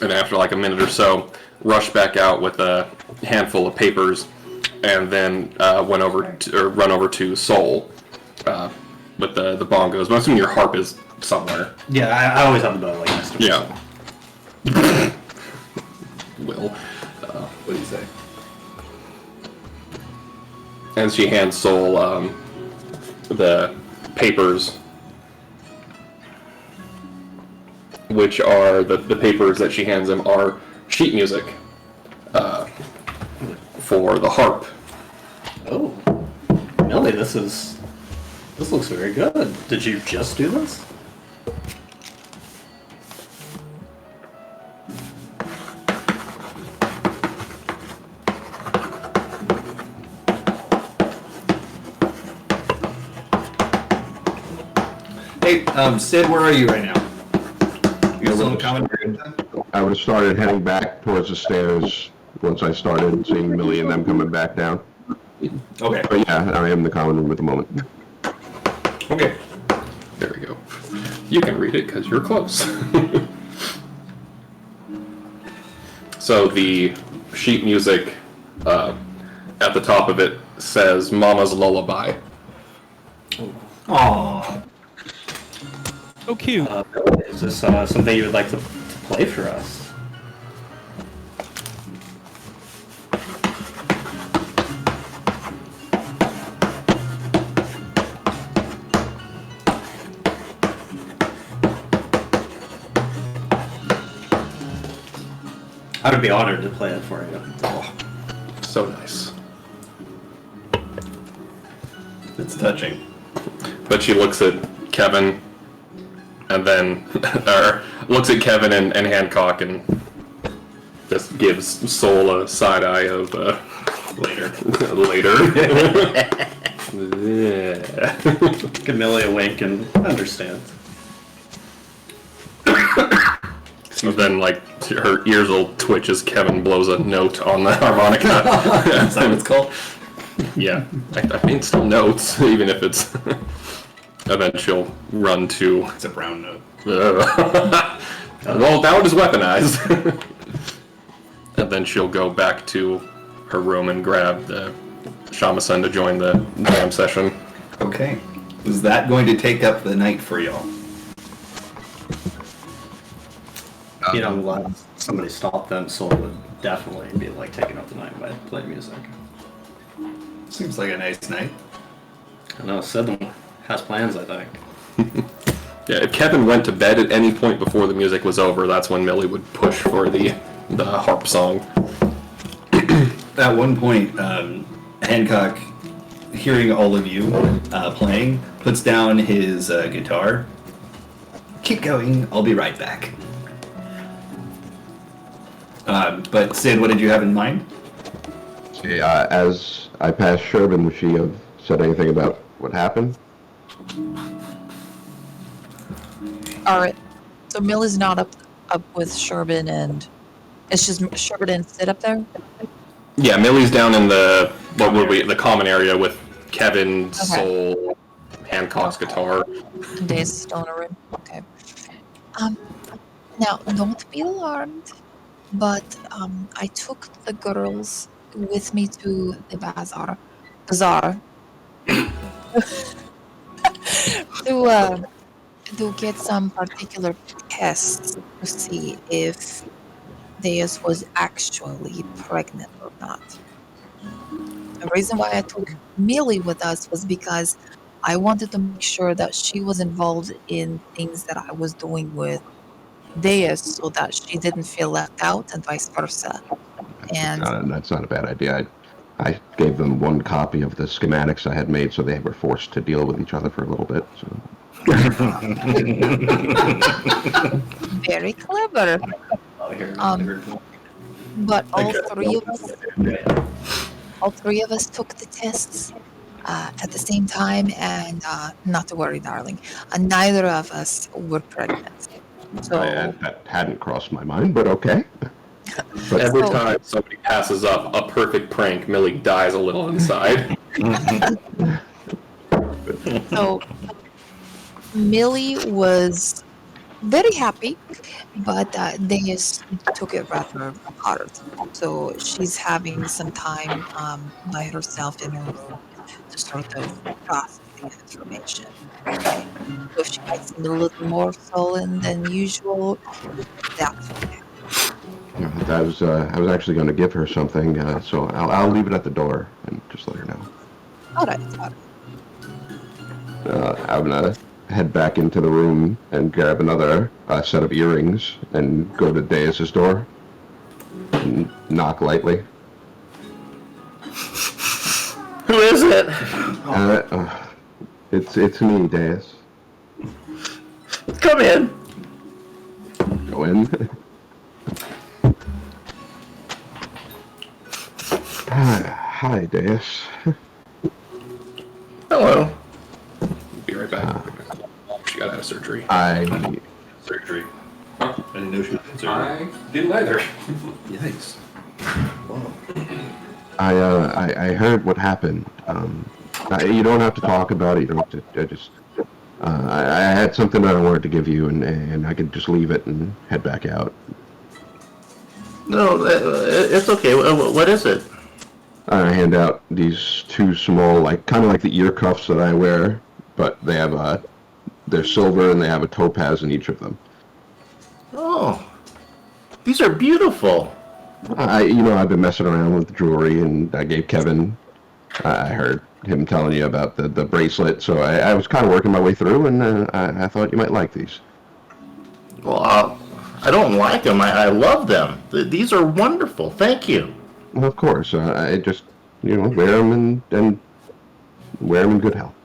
[SPEAKER 2] and after like a minute or so, rushed back out with a handful of papers, and then run over to Soul with the bongos. But I'm assuming your harp is somewhere.
[SPEAKER 6] Yeah, I always have the bow like next to me.
[SPEAKER 2] Yeah. Will.
[SPEAKER 4] What do you say?
[SPEAKER 2] And she hands Soul the papers, which are the papers that she hands him are sheet music for the harp.
[SPEAKER 6] Oh, Millie, this looks very good. Did you just do this?
[SPEAKER 4] Hey, Sid, where are you right now? You still in the common room?
[SPEAKER 7] I would have started heading back towards the stairs once I started seeing Millie and them coming back down.
[SPEAKER 4] Okay.
[SPEAKER 7] But yeah, I am in the common room at the moment.
[SPEAKER 4] Okay.
[SPEAKER 2] There we go. You can read it because you're close. So the sheet music at the top of it says Mama's Lullaby.
[SPEAKER 6] Aww.
[SPEAKER 1] So cute.
[SPEAKER 6] Is this something you would like to play for us? I would be honored to play it for you.
[SPEAKER 2] Oh, so nice.
[SPEAKER 4] It's touching.
[SPEAKER 2] But she looks at Kevin, and then, or looks at Kevin and Hancock, and just gives Soul a side eye of
[SPEAKER 4] Later.
[SPEAKER 2] Yeah.
[SPEAKER 6] Give Millie a wink and understand.
[SPEAKER 2] So then, like, her ears will twitch as Kevin blows a note on the harmonica.
[SPEAKER 4] Is that what it's called?
[SPEAKER 2] Yeah, I mean, still notes, even if it's. And then she'll run to.
[SPEAKER 4] It's a brown note.
[SPEAKER 2] Well, that one is weaponized. And then she'll go back to her room and grab the Shamasan to join the jam session.
[SPEAKER 4] Okay. Is that going to take up the night for y'all?
[SPEAKER 6] You know, glad somebody stopped them, so it would definitely be like taking up the night by playing music.
[SPEAKER 4] Seems like a nice night.
[SPEAKER 6] I know, Sid has plans, I think.
[SPEAKER 2] Yeah, if Kevin went to bed at any point before the music was over, that's when Millie would push for the harp song.
[SPEAKER 4] At one point, Hancock, hearing all of you playing, puts down his guitar. Keep going. I'll be right back. But Sid, what did you have in mind?
[SPEAKER 7] See, as I passed Sherbin, would she have said anything about what happened?
[SPEAKER 5] All right. So Millie's not up with Sherbin, and it's just Sherbin and Sid up there.
[SPEAKER 2] Yeah, Millie's down in the common area with Kevin, Soul, Hancock's guitar.
[SPEAKER 5] And Days is still in a room. Okay. Now don't be alarmed, but I took the girls with me to the bazaar to get some particular tests to see if Deus was actually pregnant or not. The reason why I took Millie with us was because I wanted to make sure that she was involved in things that I was doing with Deus so that she didn't feel left out and vice versa. And
[SPEAKER 7] That's not a bad idea. I gave them one copy of the schematics I had made, so they were forced to deal with each other for a little bit. So.
[SPEAKER 5] very clever. But all three of us took the tests at the same time, and not to worry, darling, neither of us were pregnant. So
[SPEAKER 7] That hadn't crossed my mind, but okay. But
[SPEAKER 2] Every time somebody passes up a perfect prank, Millie dies a little inside.
[SPEAKER 5] So Millie was very happy, but Deus took it rather hard. So she's having some time by herself in her room to sort of process the information. So if she might seem a little more sullen than usual, that's okay.
[SPEAKER 7] I was actually going to give her something, so I'll leave it at the door and just let her know.
[SPEAKER 5] All right.
[SPEAKER 7] I'm gonna head back into the room and grab another set of earrings and go to Deus's door and knock lightly.
[SPEAKER 3] Who is it?
[SPEAKER 7] It's me, Deus.
[SPEAKER 3] Come in.
[SPEAKER 7] Go in. Hi, Deus.
[SPEAKER 3] Hello.
[SPEAKER 2] Be right back. She got out of surgery.
[SPEAKER 4] Surgery. Huh? I didn't know she was in surgery.
[SPEAKER 2] I didn't either.
[SPEAKER 4] Yikes. Whoa.
[SPEAKER 7] I heard what happened. You don't have to talk about it. You don't have to. I had something that I wanted to give you, and I could just leave it and head back out.
[SPEAKER 3] No, it's okay. What is it?
[SPEAKER 7] I hand out these two small, kind of like the ear cuffs that I wear, but they have they're silver and they have a topaz in each of them.
[SPEAKER 3] Oh, these are beautiful.
[SPEAKER 7] I've been messing around with jewelry, and I gave Kevin. I heard him telling you about the bracelet, so I was kind of working my way through, and I thought you might like these.
[SPEAKER 3] Well, I don't like them. I love them. These are wonderful. Thank you.
[SPEAKER 7] Well, of course. I just, wear them and wear them in good health.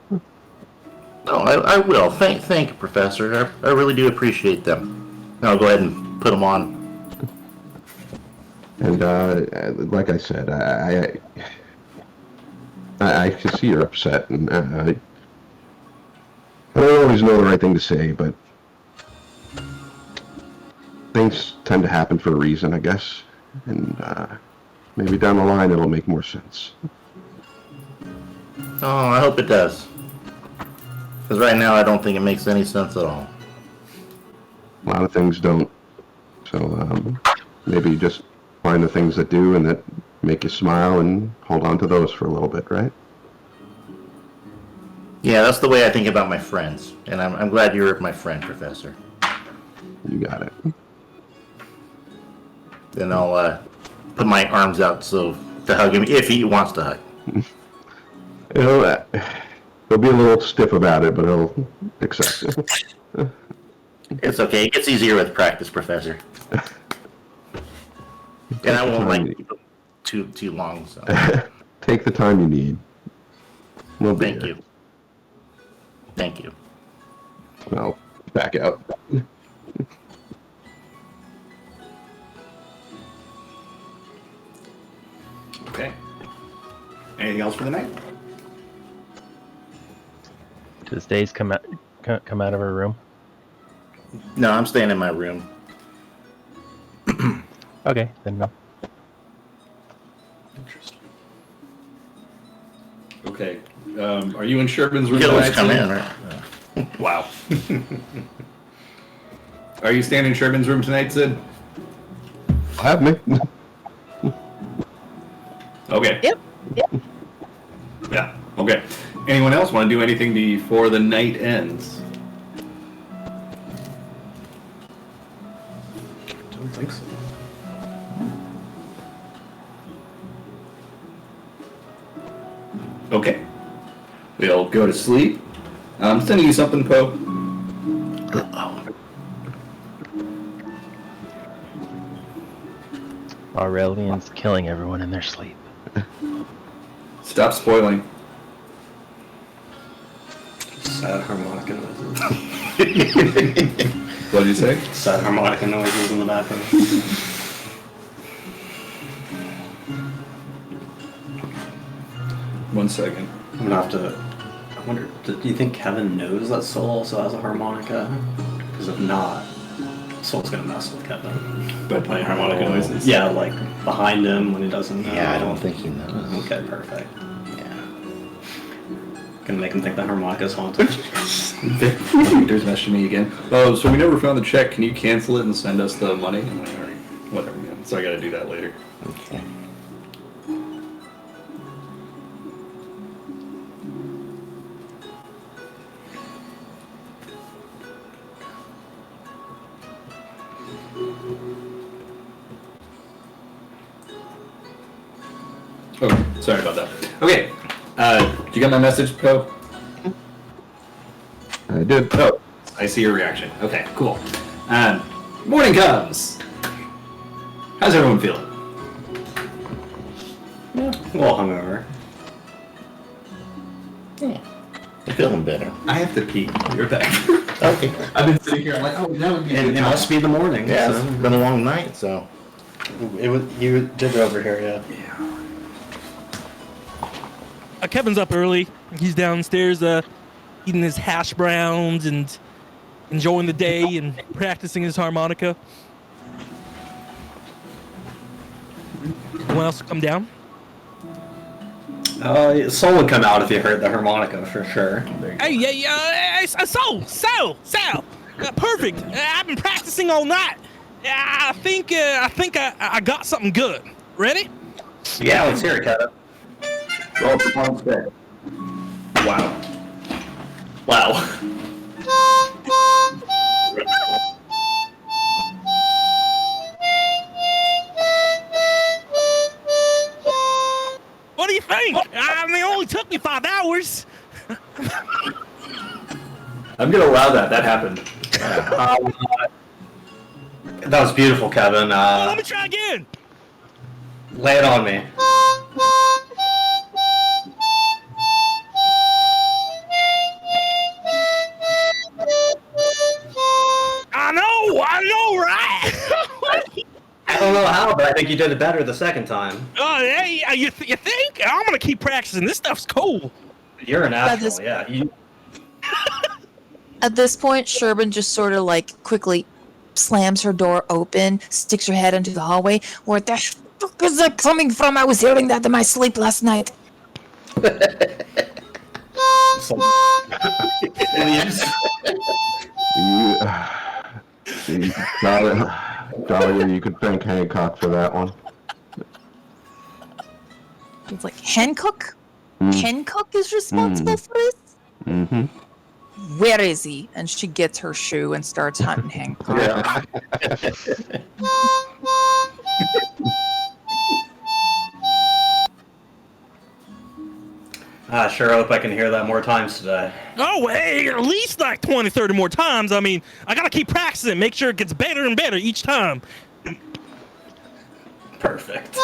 [SPEAKER 3] No, I will. Thank you, Professor. I really do appreciate them. Now I'll go ahead and put them on.
[SPEAKER 7] And like I said, I can see you're upset, and I don't always know the right thing to say, but things tend to happen for a reason, I guess, and maybe down the line it'll make more sense.
[SPEAKER 3] Oh, I hope it does. Because right now I don't think it makes any sense at all.
[SPEAKER 7] A lot of things don't. So maybe just find the things that do and that make you smile and hold on to those for a little bit, right?
[SPEAKER 3] Yeah, that's the way I think about my friends. And I'm glad you're my friend, Professor.
[SPEAKER 7] You got it.
[SPEAKER 3] Then I'll put my arms out to hug him if he wants to hug.
[SPEAKER 7] He'll be a little stiff about it, but he'll accept it.
[SPEAKER 3] It's okay. It gets easier with practice, Professor. And I won't keep it too long. So
[SPEAKER 7] take the time you need. We'll be
[SPEAKER 3] thank
[SPEAKER 7] here.
[SPEAKER 3] you. Thank you.
[SPEAKER 7] I'll back out.
[SPEAKER 4] Okay. Anything else for the night?
[SPEAKER 8] Does Days come out of her room?
[SPEAKER 3] No, I'm staying in my room.
[SPEAKER 8] Okay, then no.
[SPEAKER 10] Interesting.
[SPEAKER 4] Okay. Are you in Sherman's room
[SPEAKER 3] You can always
[SPEAKER 4] tonight,
[SPEAKER 3] come
[SPEAKER 4] Sid?
[SPEAKER 3] in, right?
[SPEAKER 4] Wow. Are you staying in Sherman's room tonight, Sid?
[SPEAKER 7] Have me.
[SPEAKER 4] Okay.
[SPEAKER 5] Yep.
[SPEAKER 4] Yeah. Okay. Anyone else want to do anything before the night ends?
[SPEAKER 6] Don't think so.
[SPEAKER 4] Okay. We'll go to sleep. I'm sending you something, Poe.
[SPEAKER 8] Aurelian's killing everyone in their sleep.
[SPEAKER 4] Stop spoiling.
[SPEAKER 6] Sad harmonica noises.
[SPEAKER 4] What did you say?
[SPEAKER 6] Sad harmonica noises in the background.
[SPEAKER 4] One second.
[SPEAKER 6] I'm gonna have to. I wonder. Do you think Kevin knows that Soul also has a harmonica? Because if not, Soul's gonna mess with Kevin.
[SPEAKER 4] By playing harmonica noises?
[SPEAKER 6] Yeah, like behind him when he doesn't know.
[SPEAKER 3] Yeah, I don't think he knows.
[SPEAKER 6] Okay, perfect. Yeah. Gonna make him think the harmonica's haunted.
[SPEAKER 4] Victor's messaging me again. Oh, so we never found the check. Can you cancel it and send us the money? I'm like, all right, whatever, man. So I gotta do that later.
[SPEAKER 3] Okay.
[SPEAKER 4] Oh, sorry about that. Okay. You got my message, Poe?
[SPEAKER 7] I did.
[SPEAKER 4] Oh, I see your reaction. Okay, cool. Morning comes. How's everyone feeling?
[SPEAKER 6] Yeah, a little hungover.
[SPEAKER 3] Yeah. I'm feeling better.
[SPEAKER 4] I have to pee. You're back.
[SPEAKER 3] Okay.
[SPEAKER 4] I've been sitting here. I'm like, oh, that would be.
[SPEAKER 6] And it must be the morning.
[SPEAKER 3] Yeah,
[SPEAKER 6] so-
[SPEAKER 3] it's been a long night, so.
[SPEAKER 6] It was, you did it over here, yeah.
[SPEAKER 1] Kevin's up early. He's downstairs eating his hash browns and enjoying the day and practicing his harmonica. Anyone else come down?
[SPEAKER 6] Soul would come out if you heard the harmonica for sure.
[SPEAKER 1] Hey, yeah, so, perfect. I've been practicing all night. I think I got something good. Ready?
[SPEAKER 6] Yeah, let's hear it, Kevin.
[SPEAKER 4] Roll performance check.
[SPEAKER 6] Wow. Wow.
[SPEAKER 1] What do you think? I mean, it only took me 5 hours.
[SPEAKER 4] I'm gonna allow that. That happened.
[SPEAKER 6] That was beautiful, Kevin.
[SPEAKER 1] Let me try again.
[SPEAKER 6] Lay it on me.
[SPEAKER 1] I know, right?
[SPEAKER 6] I don't know how, but I think you did it better the second time.
[SPEAKER 1] Oh, hey, you think? I'm gonna keep practicing. This stuff's cool.
[SPEAKER 6] You're a natural,
[SPEAKER 5] is-
[SPEAKER 6] yeah. You,
[SPEAKER 5] At this point, Sherman just sort of like quickly slams her door open, sticks her head into the hallway. Where the fuck is that coming from? I was hearing that in my sleep last night.
[SPEAKER 7] Dahlia, you could thank Hancock for that one.
[SPEAKER 5] It's like, Hancock? Hancock is responsible for this?
[SPEAKER 7] Mm-hmm.
[SPEAKER 5] Where is he? And she gets her shoe and starts hunting Hancock.
[SPEAKER 7] Yeah.
[SPEAKER 6] I sure hope I can hear that more times today.
[SPEAKER 1] Oh, hey, at least like 20, 30 more times. I mean, I gotta keep practicing, make sure it gets better and better each time.
[SPEAKER 6] Perfect.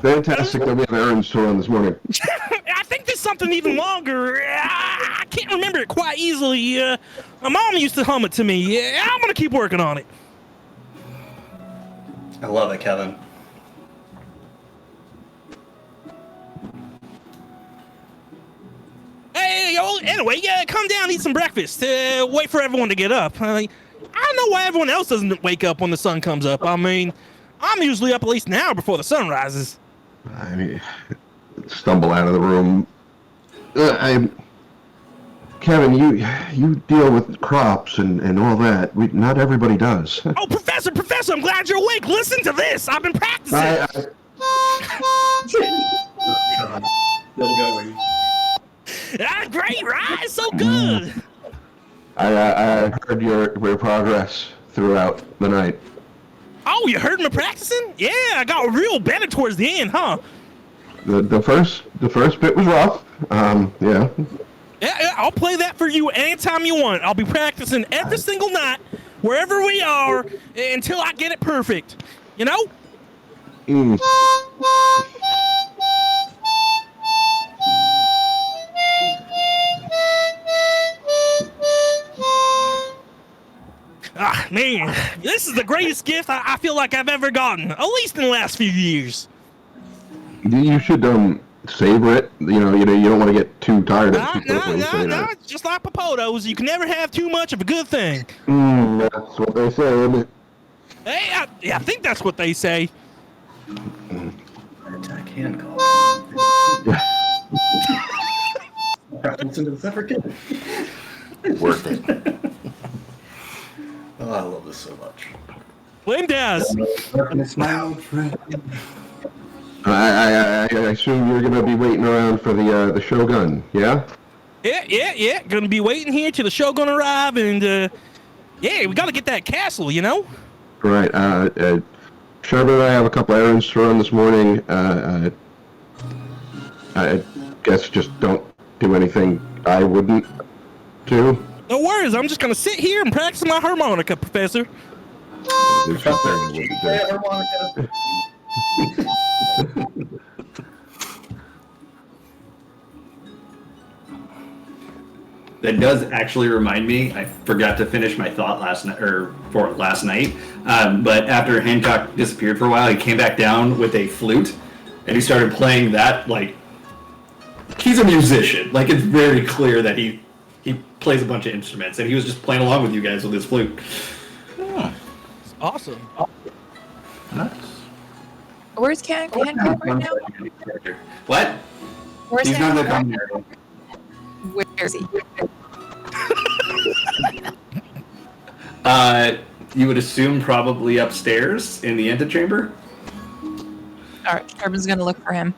[SPEAKER 7] Fantastic that we have errands to run this morning.
[SPEAKER 1] I think there's something even longer. I can't remember it quite easily. My mom used to hum it to me. I'm gonna keep working on it.
[SPEAKER 4] I love it, Kevin.
[SPEAKER 1] Hey, anyway, come down, eat some breakfast. Wait for everyone to get up. I don't know why everyone else doesn't wake up when the sun comes up. I mean, I'm usually up at least an hour before the sun rises.
[SPEAKER 7] I mean, stumble out of the room. Kevin, you deal with crops and all that. Not everybody does.
[SPEAKER 1] Oh, Professor, I'm glad you're awake. Listen to this. I've been practicing. Great, right? It's so good.
[SPEAKER 7] I heard your progress throughout the night.
[SPEAKER 1] Oh, you heard me practicing? Yeah, I got real better towards the end, huh?
[SPEAKER 7] The first bit was rough. Yeah.
[SPEAKER 1] Yeah, I'll play that for you anytime you want. I'll be practicing every single night, wherever we are, until I get it perfect. You know?
[SPEAKER 7] Mm.
[SPEAKER 1] Ah, man, this is the greatest gift I feel like I've ever gotten, at least in the last few years.
[SPEAKER 7] You should savor it. You don't want to get too tired of it too quickly.
[SPEAKER 1] No, it's just like Papotos. You can never have too much of a good thing.
[SPEAKER 7] That's what they say, isn't it?
[SPEAKER 1] Hey, I think that's what they say.
[SPEAKER 4] Attack hand call. Listen to the separate kid.
[SPEAKER 3] Worth it.
[SPEAKER 6] Oh, I love this so much.
[SPEAKER 1] Blame Daz.
[SPEAKER 7] I assume you're gonna be waiting around for the Shogun, yeah?
[SPEAKER 1] Yeah. Gonna be waiting here till the Shogun arrive, and yeah, we gotta get that castle, you know?
[SPEAKER 7] Right. Sherman and I have a couple errands to run this morning. I guess just don't do anything I wouldn't do.
[SPEAKER 1] No worries, I'm just gonna sit here and practice my harmonica, Professor.
[SPEAKER 7] There's something I wouldn't do.
[SPEAKER 4] That does actually remind me. I forgot to finish my thought last night, but after Hancock disappeared for a while, he came back down with a flute, and he started playing that. Like, he's a musician. Like, it's very clear that he plays a bunch of instruments, and he was just playing along with you guys with his flute.
[SPEAKER 1] It's awesome.
[SPEAKER 3] Nice.
[SPEAKER 5] Where's Hancock right now?
[SPEAKER 4] What?
[SPEAKER 5] Where's
[SPEAKER 4] He's not the
[SPEAKER 5] Hancock?
[SPEAKER 4] commentary.
[SPEAKER 5] Where is he?
[SPEAKER 4] You would assume probably upstairs in the antechamber.
[SPEAKER 5] All right, Sherman's gonna look for him.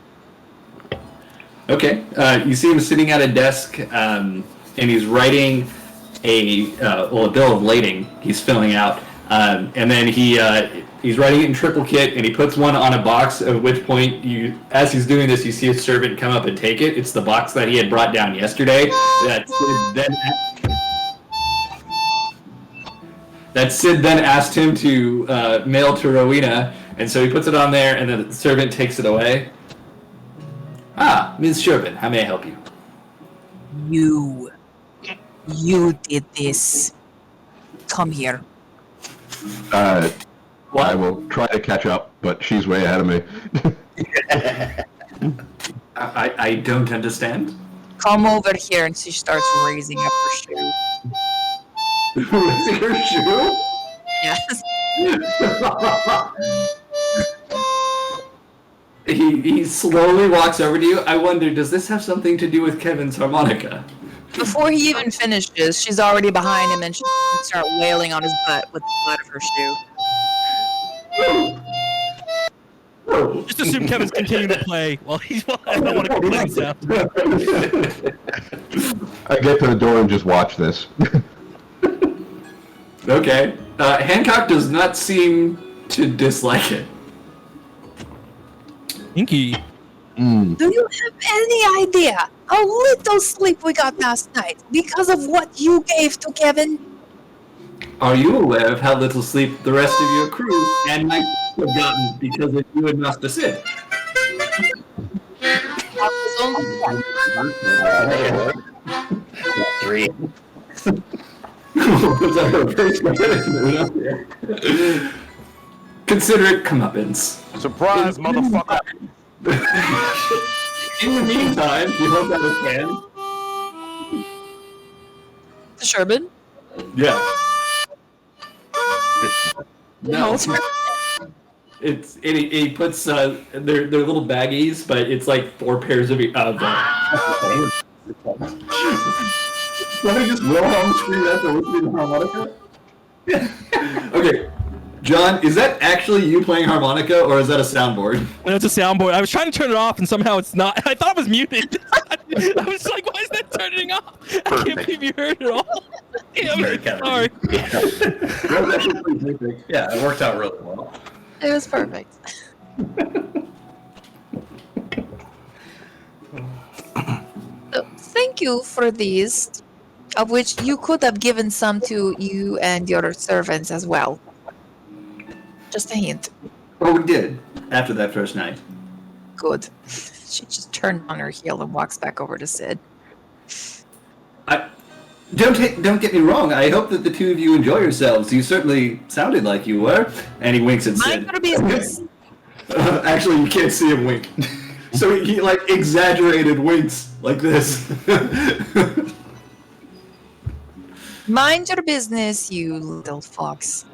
[SPEAKER 4] Okay. You see him sitting at a desk, and he's writing a bill of lading. He's filling out, and then he's writing it in triplicate, and he puts one on a box. At which point, as he's doing this, you see a servant come up and take it. It's the box that he had brought down yesterday. That Sid then asked him to mail to Rowena, and so he puts it on there, and then the servant takes it away. Ah, Ms. Sherman, how may I help you?
[SPEAKER 5] You did this. Come here.
[SPEAKER 4] What?
[SPEAKER 7] I will try to catch up, but she's way ahead of me.
[SPEAKER 4] I don't understand.
[SPEAKER 5] Come over here, and she starts raising up her shoe.
[SPEAKER 4] Raising her shoe?
[SPEAKER 5] Yes.
[SPEAKER 4] He slowly walks over to you. I wonder, does this have something to do with Kevin's harmonica?
[SPEAKER 5] Before he even finishes, she's already behind him, and she starts wailing on his butt with the butt of her shoe.
[SPEAKER 1] Just assume Kevin's continuing to play while I don't want to complain sound.
[SPEAKER 7] I get to the door and just watch this.
[SPEAKER 4] Okay. Hancock does not seem to dislike it.
[SPEAKER 1] Inky.
[SPEAKER 5] Do you have any idea how little sleep we got last night because of what you gave to Kevin?
[SPEAKER 4] Are you aware of how little sleep the rest of your crew and myself have gotten because of you and Master Sid?
[SPEAKER 3] Three.
[SPEAKER 10] Was that a first Consider it comeuppance.
[SPEAKER 11] Surprise, motherfucker.
[SPEAKER 10] In the meantime, you hope that it can.
[SPEAKER 5] Sherbin?
[SPEAKER 10] Yeah.
[SPEAKER 5] No.
[SPEAKER 10] He puts they're little baggies, but it's like 4 pairs of Let me just Wilhelm scream that to listen to the harmonica. Okay, John, is that actually you playing harmonica, or is that a soundboard?
[SPEAKER 1] That's a soundboard. I was trying to turn it off, and somehow it's not. I thought it was muted. I was like, why is that turning off? I can't believe you heard it all. Damn it. Sorry.
[SPEAKER 10] That was actually pretty perfect. Yeah, it worked out really well.
[SPEAKER 5] It was perfect. So, thank you for these, of which you could have given some to you and your servants as well. Just a hint.
[SPEAKER 10] Well, we did after that first night.
[SPEAKER 5] Good. She just turned on her heel and walks back over to Sid.
[SPEAKER 10] Don't get me wrong. I hope that the two of you enjoy yourselves. You certainly sounded like you were. And he winks at Sid.
[SPEAKER 5] Mind your business.
[SPEAKER 10] Actually, you can't see him wink. So he like exaggerated winks like this.
[SPEAKER 5] Mind your business, you little fox.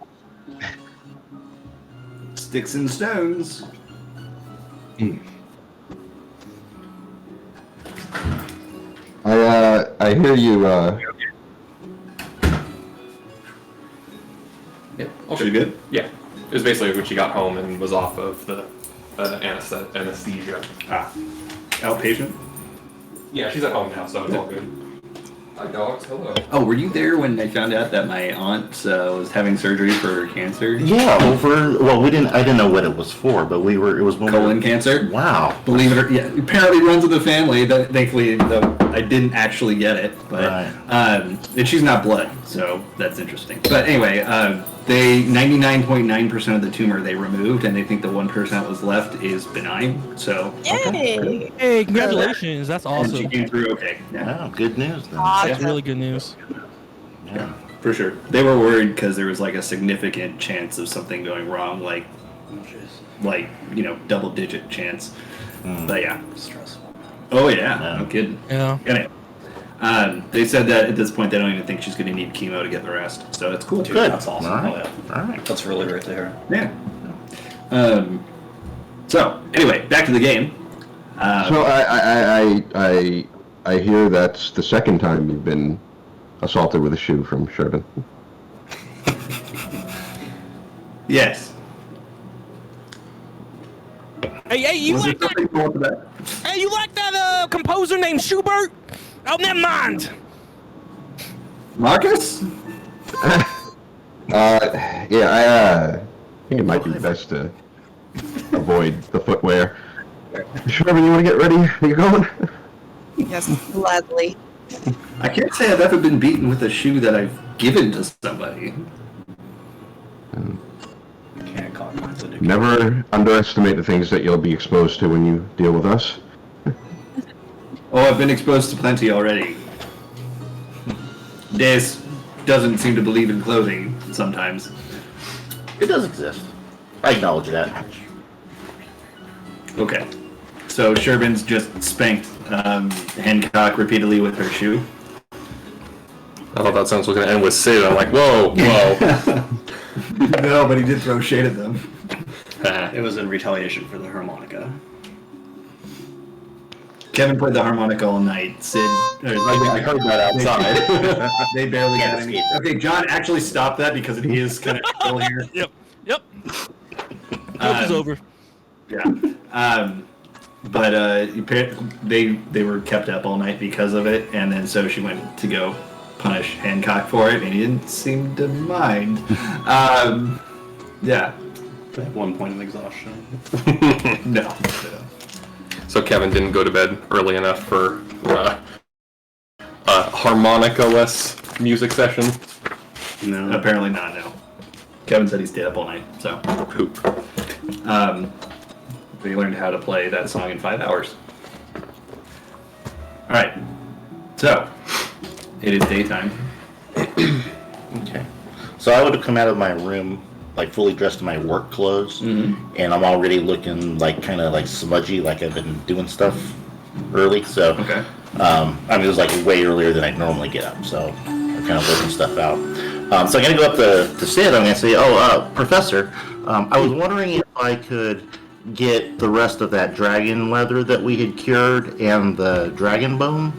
[SPEAKER 10] Sticks and stones.
[SPEAKER 7] I hear you.
[SPEAKER 2] Yeah.
[SPEAKER 10] Pretty good.
[SPEAKER 2] Yeah. It was basically when she got home and was off of the anesthesia.
[SPEAKER 4] Outpatient?
[SPEAKER 2] Yeah, she's at home now, so it's all good. Hi, dogs. Hello.
[SPEAKER 4] Oh, were you there when I found out that my aunt was having surgery for cancer?
[SPEAKER 3] Yeah, well, I didn't know what it was for, but it was when
[SPEAKER 4] Colon cancer?
[SPEAKER 3] Wow.
[SPEAKER 4] Believe it or yeah, apparently runs in the family. Thankfully, though, I didn't actually get it, but and she's not blood, so that's interesting. But anyway, they 99.9% of the tumor they removed, and they think the 1% that was left is benign. So
[SPEAKER 5] Yay!
[SPEAKER 1] Hey, congratulations. That's
[SPEAKER 4] and she
[SPEAKER 1] awesome.
[SPEAKER 4] came through okay. Yeah.
[SPEAKER 3] Oh, good news then.
[SPEAKER 1] That's really good news.
[SPEAKER 3] Yeah.
[SPEAKER 4] For sure. They were worried because there was like a significant chance of something going wrong, like double-digit chance. But yeah,
[SPEAKER 6] Stressful.
[SPEAKER 4] oh yeah, no kidding.
[SPEAKER 1] Yeah.
[SPEAKER 4] Anyway, they said that at this point they don't even think she's going to need chemo to get the rest, so it's cool.
[SPEAKER 6] Dude,
[SPEAKER 3] Good.
[SPEAKER 6] that's awesome.
[SPEAKER 3] All right.
[SPEAKER 6] Oh, yeah.
[SPEAKER 3] All right.
[SPEAKER 6] That's really great to hear.
[SPEAKER 4] Yeah. So anyway, back to the game.
[SPEAKER 7] So I hear that's the second time you've been assaulted with a shoe from Sherbin.
[SPEAKER 4] Yes.
[SPEAKER 1] Hey, you like that? Hey, you like that composer named Schubert? Oh, never mind.
[SPEAKER 4] Marcus?
[SPEAKER 7] Yeah, I think it might be best to avoid the footwear. Sherbin, you want to get ready? Are you going?
[SPEAKER 5] Yes, gladly.
[SPEAKER 4] I can't say I've ever been beaten with a shoe that I've given to somebody.
[SPEAKER 6] Can't compromise the new
[SPEAKER 7] Never underestimate the things that you'll be exposed to when you deal with us.
[SPEAKER 4] Oh, I've been exposed to plenty already. Des doesn't seem to believe in clothing sometimes.
[SPEAKER 3] It does exist. I acknowledge that.
[SPEAKER 4] Okay. So Sherbin's just spanked Hancock repeatedly with her shoe.
[SPEAKER 2] I thought that sentence was going to end with Sid. I'm like, whoa.
[SPEAKER 4] No, but he did throw shade at them.
[SPEAKER 6] It was in retaliation for the harmonica.
[SPEAKER 4] Kevin played the harmonica all night. Sid.
[SPEAKER 2] I heard that outside.
[SPEAKER 4] They barely
[SPEAKER 3] Yeah,
[SPEAKER 4] got any. Okay, John, actually stop that because it is kind of still here.
[SPEAKER 1] Yep. Joke is over.
[SPEAKER 4] Yeah. But they were kept up all night because of it, and then so she went to go punish Hancock for it, and he didn't seem to mind. Yeah.
[SPEAKER 6] At one point of exhaustion.
[SPEAKER 4] No.
[SPEAKER 2] So Kevin didn't go to bed early enough for a harmonica-less music session.
[SPEAKER 6] No.
[SPEAKER 4] Apparently not, no. Kevin said he stayed up all night, so.
[SPEAKER 2] Poop.
[SPEAKER 4] They learned how to play that song in 5 hours. Alright. So, it is daytime.
[SPEAKER 3] Okay. So I would have come out of my room like fully dressed in my work clothes, and I'm already looking like kind of like smudgy, like I've been doing stuff early. So,
[SPEAKER 4] Okay.
[SPEAKER 3] I mean, it was like way earlier than I normally get up, so I'm kind of working stuff out. So I'm gonna go up to Sid. I'm gonna say, "Oh, Professor, I was wondering if I could get the rest of that dragon leather that we had cured and the dragon bone."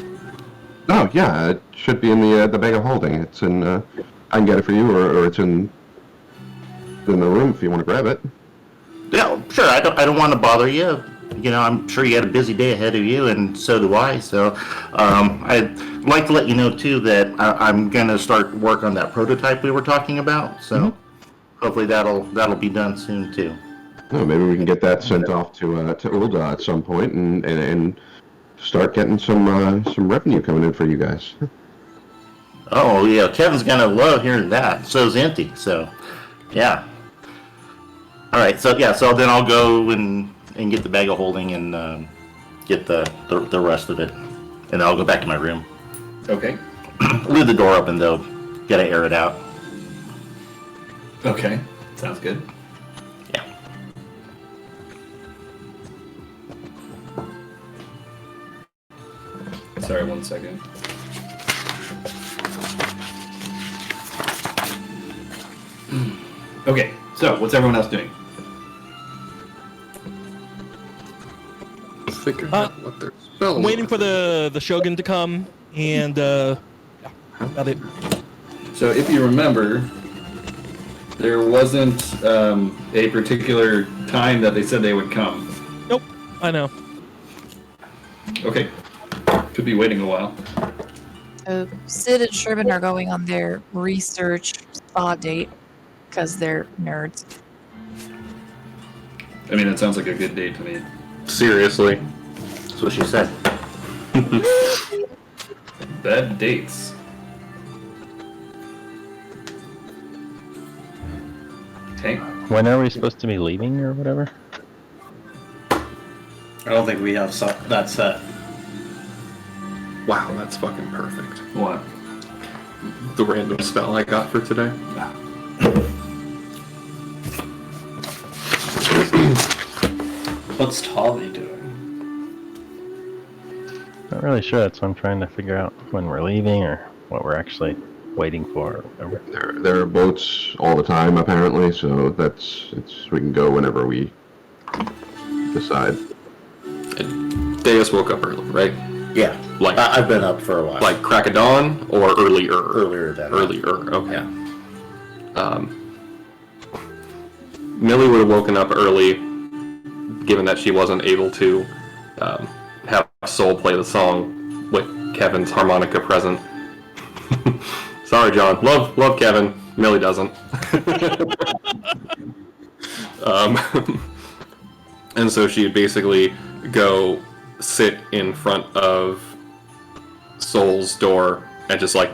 [SPEAKER 7] Oh yeah, it should be in the bag of holding. It's in. I can get it for you, or it's in the room if you want to grab it.
[SPEAKER 3] Yeah, sure. I don't want to bother you. You know, I'm sure you had a busy day ahead of you, and so do I. So, I'd like to let you know too that I'm gonna start work on that prototype we were talking about. So, hopefully that'll be done soon too.
[SPEAKER 7] Oh, maybe we can get that sent off to Ulda at some point and start getting some revenue coming in for you guys.
[SPEAKER 3] Oh yeah, Kevin's gonna love hearing that. So's Inti. So, yeah. All right. So yeah. So then I'll go and get the bag of holding and get the rest of it, and then I'll go back to my room.
[SPEAKER 4] Okay.
[SPEAKER 3] Leave the door open though. Gotta air it out.
[SPEAKER 4] Okay. Sounds good.
[SPEAKER 3] Yeah.
[SPEAKER 4] Sorry, 1 second. Okay, so what's everyone else doing?
[SPEAKER 2] Figuring out what their spells
[SPEAKER 1] I'm waiting
[SPEAKER 2] are.
[SPEAKER 1] for the Shogun to come, and yeah, about it.
[SPEAKER 4] So if you remember, there wasn't a particular time that they said they would come.
[SPEAKER 1] Nope, I know.
[SPEAKER 4] Okay. Could be waiting a while.
[SPEAKER 5] So Sid and Sherman are going on their research spa date because they're nerds.
[SPEAKER 4] I mean, that sounds like a good date to me.
[SPEAKER 2] Seriously.
[SPEAKER 3] That's what she said.
[SPEAKER 4] Bad dates. Okay.
[SPEAKER 8] When are we supposed to be leaving or whatever?
[SPEAKER 6] I don't think we have that set.
[SPEAKER 2] Wow, that's fucking perfect.
[SPEAKER 4] What?
[SPEAKER 2] The random spell I got for today.
[SPEAKER 6] What's Tavi doing?
[SPEAKER 8] Not really sure. That's what I'm trying to figure out when we're leaving or what we're actually waiting for or whatever.
[SPEAKER 7] There are boats all the time apparently, so we can go whenever we decide.
[SPEAKER 2] And Deus woke up early, right?
[SPEAKER 3] Yeah.
[SPEAKER 2] Like
[SPEAKER 3] I've been up for a while.
[SPEAKER 2] like crack of dawn or earlier?
[SPEAKER 3] Earlier than that.
[SPEAKER 2] Earlier. Okay.
[SPEAKER 3] Yeah.
[SPEAKER 2] Millie would have woken up early, given that she wasn't able to have Soul play the song with Kevin's harmonica present. Sorry, John. Love Kevin. Millie doesn't. And so she'd basically go sit in front of Soul's door and just like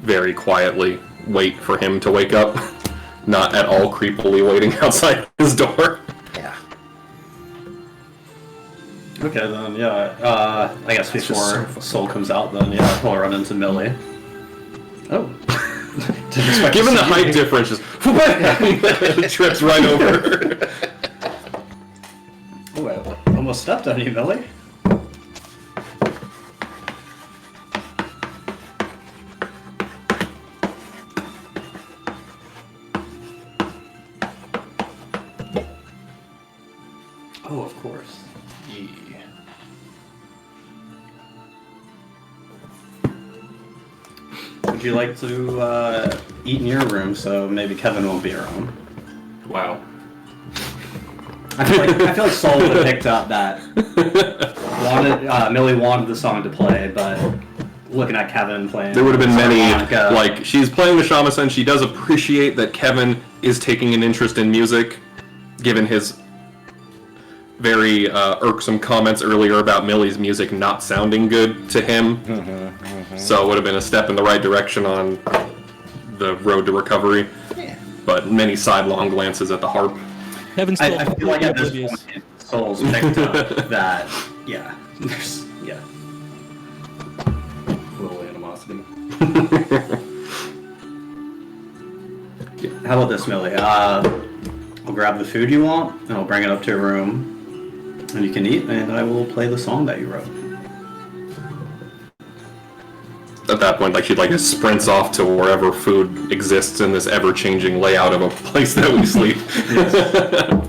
[SPEAKER 2] very quietly wait for him to wake up. Not at all creepily waiting outside his door.
[SPEAKER 3] Yeah.
[SPEAKER 6] Okay, then, yeah. I guess before Soul comes out, then, yeah, we'll run into Millie. Oh. Didn't expect
[SPEAKER 2] Given
[SPEAKER 6] to
[SPEAKER 2] the
[SPEAKER 6] see
[SPEAKER 2] height
[SPEAKER 6] you.
[SPEAKER 2] difference, just trips right over.
[SPEAKER 6] Oh, I almost stepped on you, Millie. Oh, of course. Yeah. Would you like to eat in your room so maybe Kevin won't be around?
[SPEAKER 4] Wow.
[SPEAKER 6] I feel like Saul would have picked up that Millie wanted the song to play, but looking at Kevin playing,
[SPEAKER 2] There would have been many,
[SPEAKER 6] harmonica,
[SPEAKER 2] like, she's playing the shamisen, she does appreciate that Kevin is taking an interest in music, given his very irksome comments earlier about Millie's music not sounding good to him. So it would have been a step in the right direction on the road to recovery.
[SPEAKER 6] Yeah.
[SPEAKER 2] But many sidelong glances at the harp.
[SPEAKER 1] Kevin's still
[SPEAKER 6] I feel like at this
[SPEAKER 1] oblivious.
[SPEAKER 6] point, Soul's picked up that, yeah, yeah. How about this, Millie? I'll grab the food you want, and I'll bring it up to your room, and you can eat, and I will play the song that you wrote.
[SPEAKER 2] At that point, like she just sprints off to wherever food exists in this ever-changing layout of a place that we sleep.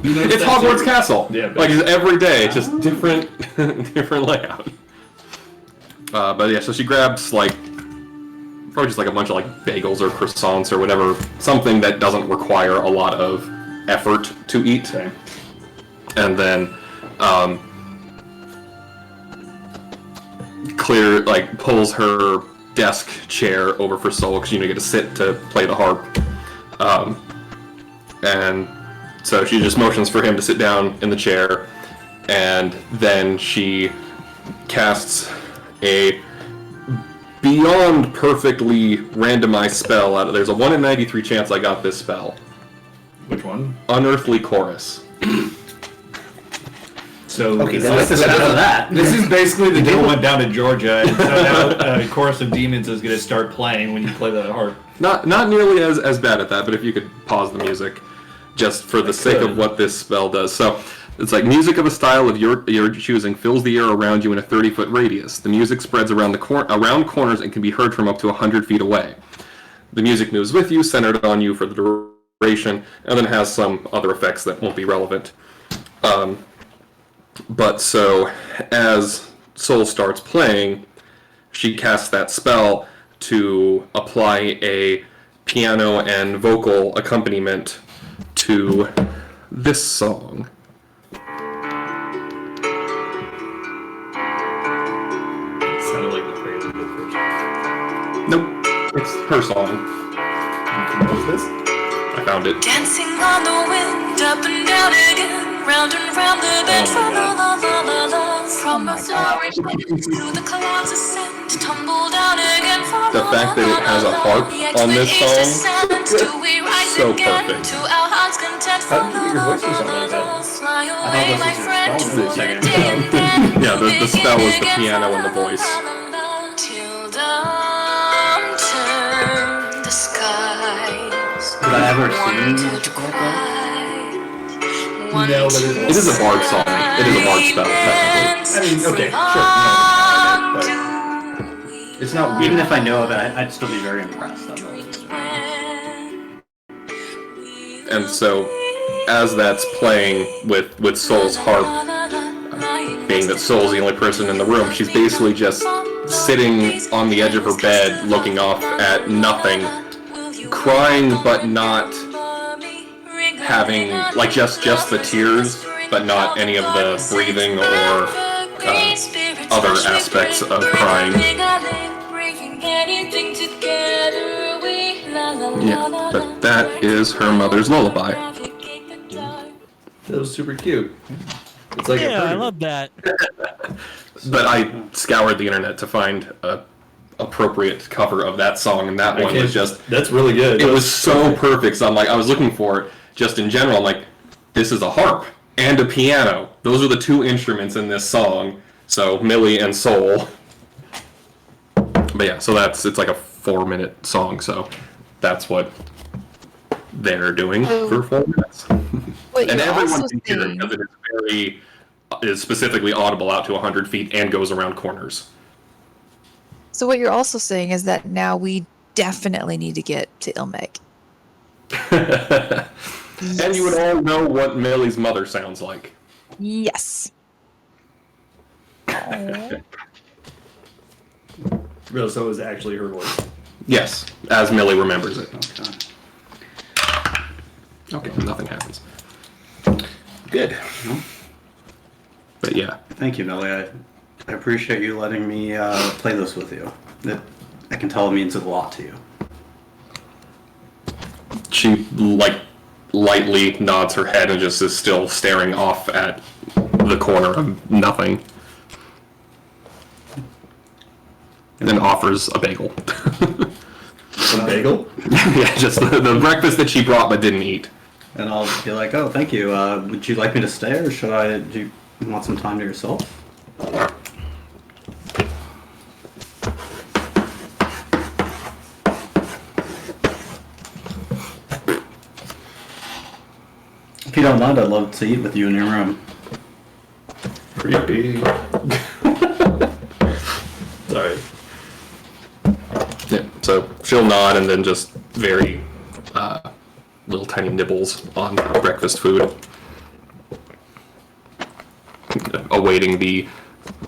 [SPEAKER 2] It's Hogwarts Castle.
[SPEAKER 4] Yeah,
[SPEAKER 2] like every day, it's just different, different layout. But yeah, so she grabs like probably just like a bunch of like bagels or croissants or whatever, something that doesn't require a lot of effort to eat, and then pulls her desk chair over for Soul because you get to sit to play the harp, and so she just motions for him to sit down in the chair, and then she casts a beyond perfectly randomized spell out of. There's a 1 in 93 chance I got this spell.
[SPEAKER 4] Which one?
[SPEAKER 2] Unearthly Chorus.
[SPEAKER 4] So
[SPEAKER 3] Okay,
[SPEAKER 4] this is basically the deal went down to Georgia, and so now a Chorus of Demons is going to start playing when you play the harp.
[SPEAKER 2] Not nearly as bad at that, but if you could pause the music, just for the sake of what this spell does. So it's like music of a style of your choosing fills the air around you in a 30-foot radius. The music spreads around around corners and can be heard from up to 100 feet away. The music moves with you, centered on you for the duration, and then has some other effects that won't be relevant. But so, as Soul starts playing, she casts that spell to apply a piano and vocal accompaniment to this song.
[SPEAKER 4] Sounded like the prelude at first.
[SPEAKER 2] Nope, it's her song.
[SPEAKER 4] What was this?
[SPEAKER 2] I found it.
[SPEAKER 11] Dancing on the wind, up and down again, round and round the bend, from la la la la la, from a flowering wind to the clouds ascend, tumble down again, from
[SPEAKER 2] The fact that it has a harp on this song, so perfect.
[SPEAKER 11] to our heart's content,
[SPEAKER 4] How did you get your voice to sound like that?
[SPEAKER 11] fly
[SPEAKER 6] thought
[SPEAKER 11] away,
[SPEAKER 6] this
[SPEAKER 11] my
[SPEAKER 6] was your
[SPEAKER 11] friend,
[SPEAKER 6] spell
[SPEAKER 11] to
[SPEAKER 6] for a
[SPEAKER 11] a
[SPEAKER 6] second.
[SPEAKER 11] day again.
[SPEAKER 2] Yeah, the spell was the piano and the voice.
[SPEAKER 11] Till dawn turn the skies.
[SPEAKER 6] Did I ever sing
[SPEAKER 11] Wanted
[SPEAKER 6] music like that?
[SPEAKER 11] quiet.
[SPEAKER 4] No, but
[SPEAKER 2] It is a bard song. It is a bard spell, technically.
[SPEAKER 4] I mean, okay, sure. No, but it's not weird.
[SPEAKER 6] Even if I know of it, I'd still be very impressed.
[SPEAKER 2] And so, as that's playing with Soul's harp, being that Soul's the only person in the room, she's basically just sitting on the edge of her bed, looking off at nothing, crying but not having, like, just the tears, but not any of the breathing or other aspects of crying. Yeah, but that is her mother's lullaby.
[SPEAKER 4] That was super cute. It's like
[SPEAKER 1] Yeah, I
[SPEAKER 4] a
[SPEAKER 1] love that.
[SPEAKER 2] But I scoured the internet to find a appropriate cover of that song, and that one was just...
[SPEAKER 4] That's really good.
[SPEAKER 2] It was so perfect, so I was looking for it, just in general, I'm like, this is a harp and a piano. Those are the two instruments in this song, so Millie and Soul. But yeah, so it's like a 4-minute song, so that's what they're doing for 4 minutes. And everyone can hear it because it is specifically audible out to 100 feet and goes around corners.
[SPEAKER 5] So what you're also saying is that now we definitely need to get to Ilmek.
[SPEAKER 2] And you would all know what Millie's mother sounds like.
[SPEAKER 5] Yes.
[SPEAKER 4] Real, so it was actually her voice.
[SPEAKER 2] Yes, as Millie remembers it. Okay, nothing happens. Good. But yeah.
[SPEAKER 6] Thank you, Millie. I appreciate you letting me play this with you. I can tell it means a lot to you.
[SPEAKER 2] She lightly nods her head and just is still staring off at the corner of nothing. And then offers a bagel.
[SPEAKER 4] A bagel?
[SPEAKER 2] Yeah, just the breakfast that she brought but didn't eat.
[SPEAKER 6] And I'll be like, oh, thank you. Would you like me to stay, or do you want some time to yourself? you don't mind, I'd love to eat with you in your room.
[SPEAKER 4] Creepy. Sorry.
[SPEAKER 2] Yeah, so she'll nod and then just very little tiny nibbles on breakfast food. Awaiting the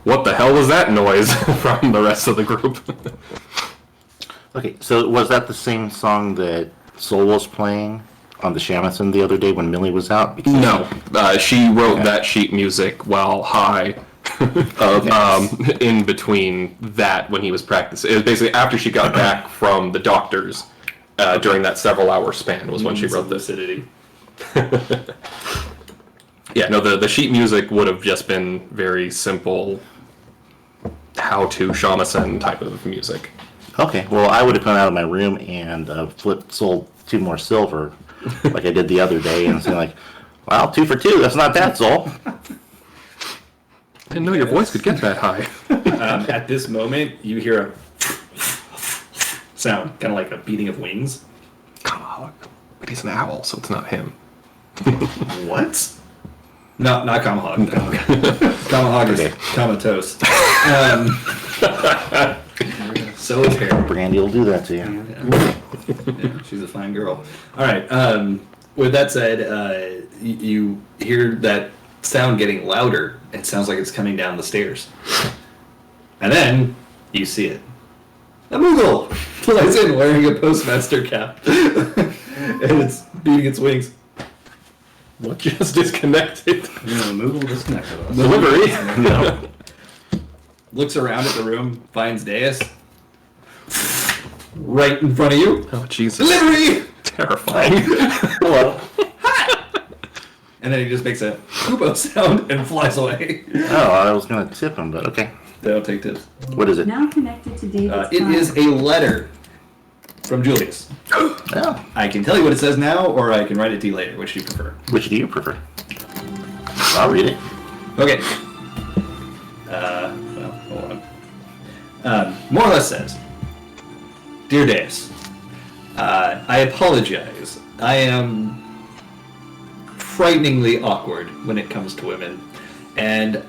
[SPEAKER 2] what the hell was that noise from the rest of the group.
[SPEAKER 3] Okay, so was that the same song that Soul was playing on the Shamisen the other day when Millie was out? Because
[SPEAKER 2] No, she wrote that sheet music while high. In between that when he was practicing. It was basically after she got back from the doctors during that several-hour span was when she wrote this.
[SPEAKER 4] Acidity.
[SPEAKER 2] Yeah, no, the sheet music would have just been very simple how-to shamisen type of music.
[SPEAKER 3] Okay, well, I would have come out of my room and flipped Soul 2 more silver, like I did the other day, and saying like, "Wow, 2 for 2. That's not bad, Soul."
[SPEAKER 2] I didn't know your voice could get that high.
[SPEAKER 4] At this moment, you hear a sound, kind of like a beating of wings.
[SPEAKER 2] Kamahawk. But he's an owl, so it's not him.
[SPEAKER 4] What? No, not Kamahawk. Kamahawk is comatose. So is hair.
[SPEAKER 3] Brandy will do that to you.
[SPEAKER 4] Yeah, she's a fine girl. All right. With that said, you hear that sound getting louder. It sounds like it's coming down the stairs. And then you see it. A Moogle flies in wearing a postmaster cap. And it's beating its wings.
[SPEAKER 2] What just disconnected?
[SPEAKER 6] Moogle disconnected us.
[SPEAKER 2] Delivery.
[SPEAKER 3] No.
[SPEAKER 4] Looks around at the room, finds Deus. Right in front of you.
[SPEAKER 2] Oh, Jesus.
[SPEAKER 4] Delivery!
[SPEAKER 2] Terrifying.
[SPEAKER 3] Hello.
[SPEAKER 4] And then he just makes a Kubo sound and flies away.
[SPEAKER 3] Oh, I was going to tip him, but okay.
[SPEAKER 4] They don't take tips.
[SPEAKER 3] What is it?
[SPEAKER 12] Now connected to David's
[SPEAKER 4] It is a letter from Julius.
[SPEAKER 3] Oh.
[SPEAKER 4] I can tell you what it says now, or I can write it to you later. Which do you prefer?
[SPEAKER 3] Which do you prefer? I'll read it.
[SPEAKER 4] Okay. Well, hold on. More or less says, Dear Deus, I apologize. I am frighteningly awkward when it comes to women, and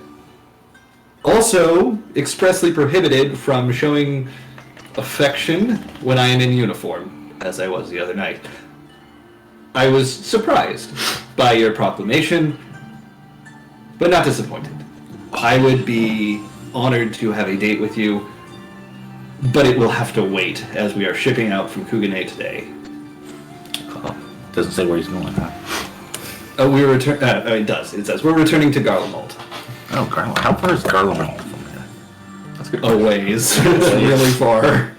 [SPEAKER 4] also expressly prohibited from showing affection when I am in uniform, as I was the other night. I was surprised by your proclamation, but not disappointed. I would be honored to have a date with you, but it will have to wait as we are shipping out from Kugane today.
[SPEAKER 3] Doesn't say where he's going, huh?
[SPEAKER 4] It does. It says we're returning to Garlemald.
[SPEAKER 3] Oh, Garlemald. How far is Garlemald from here?
[SPEAKER 2] That's good.
[SPEAKER 4] A ways. It's really far.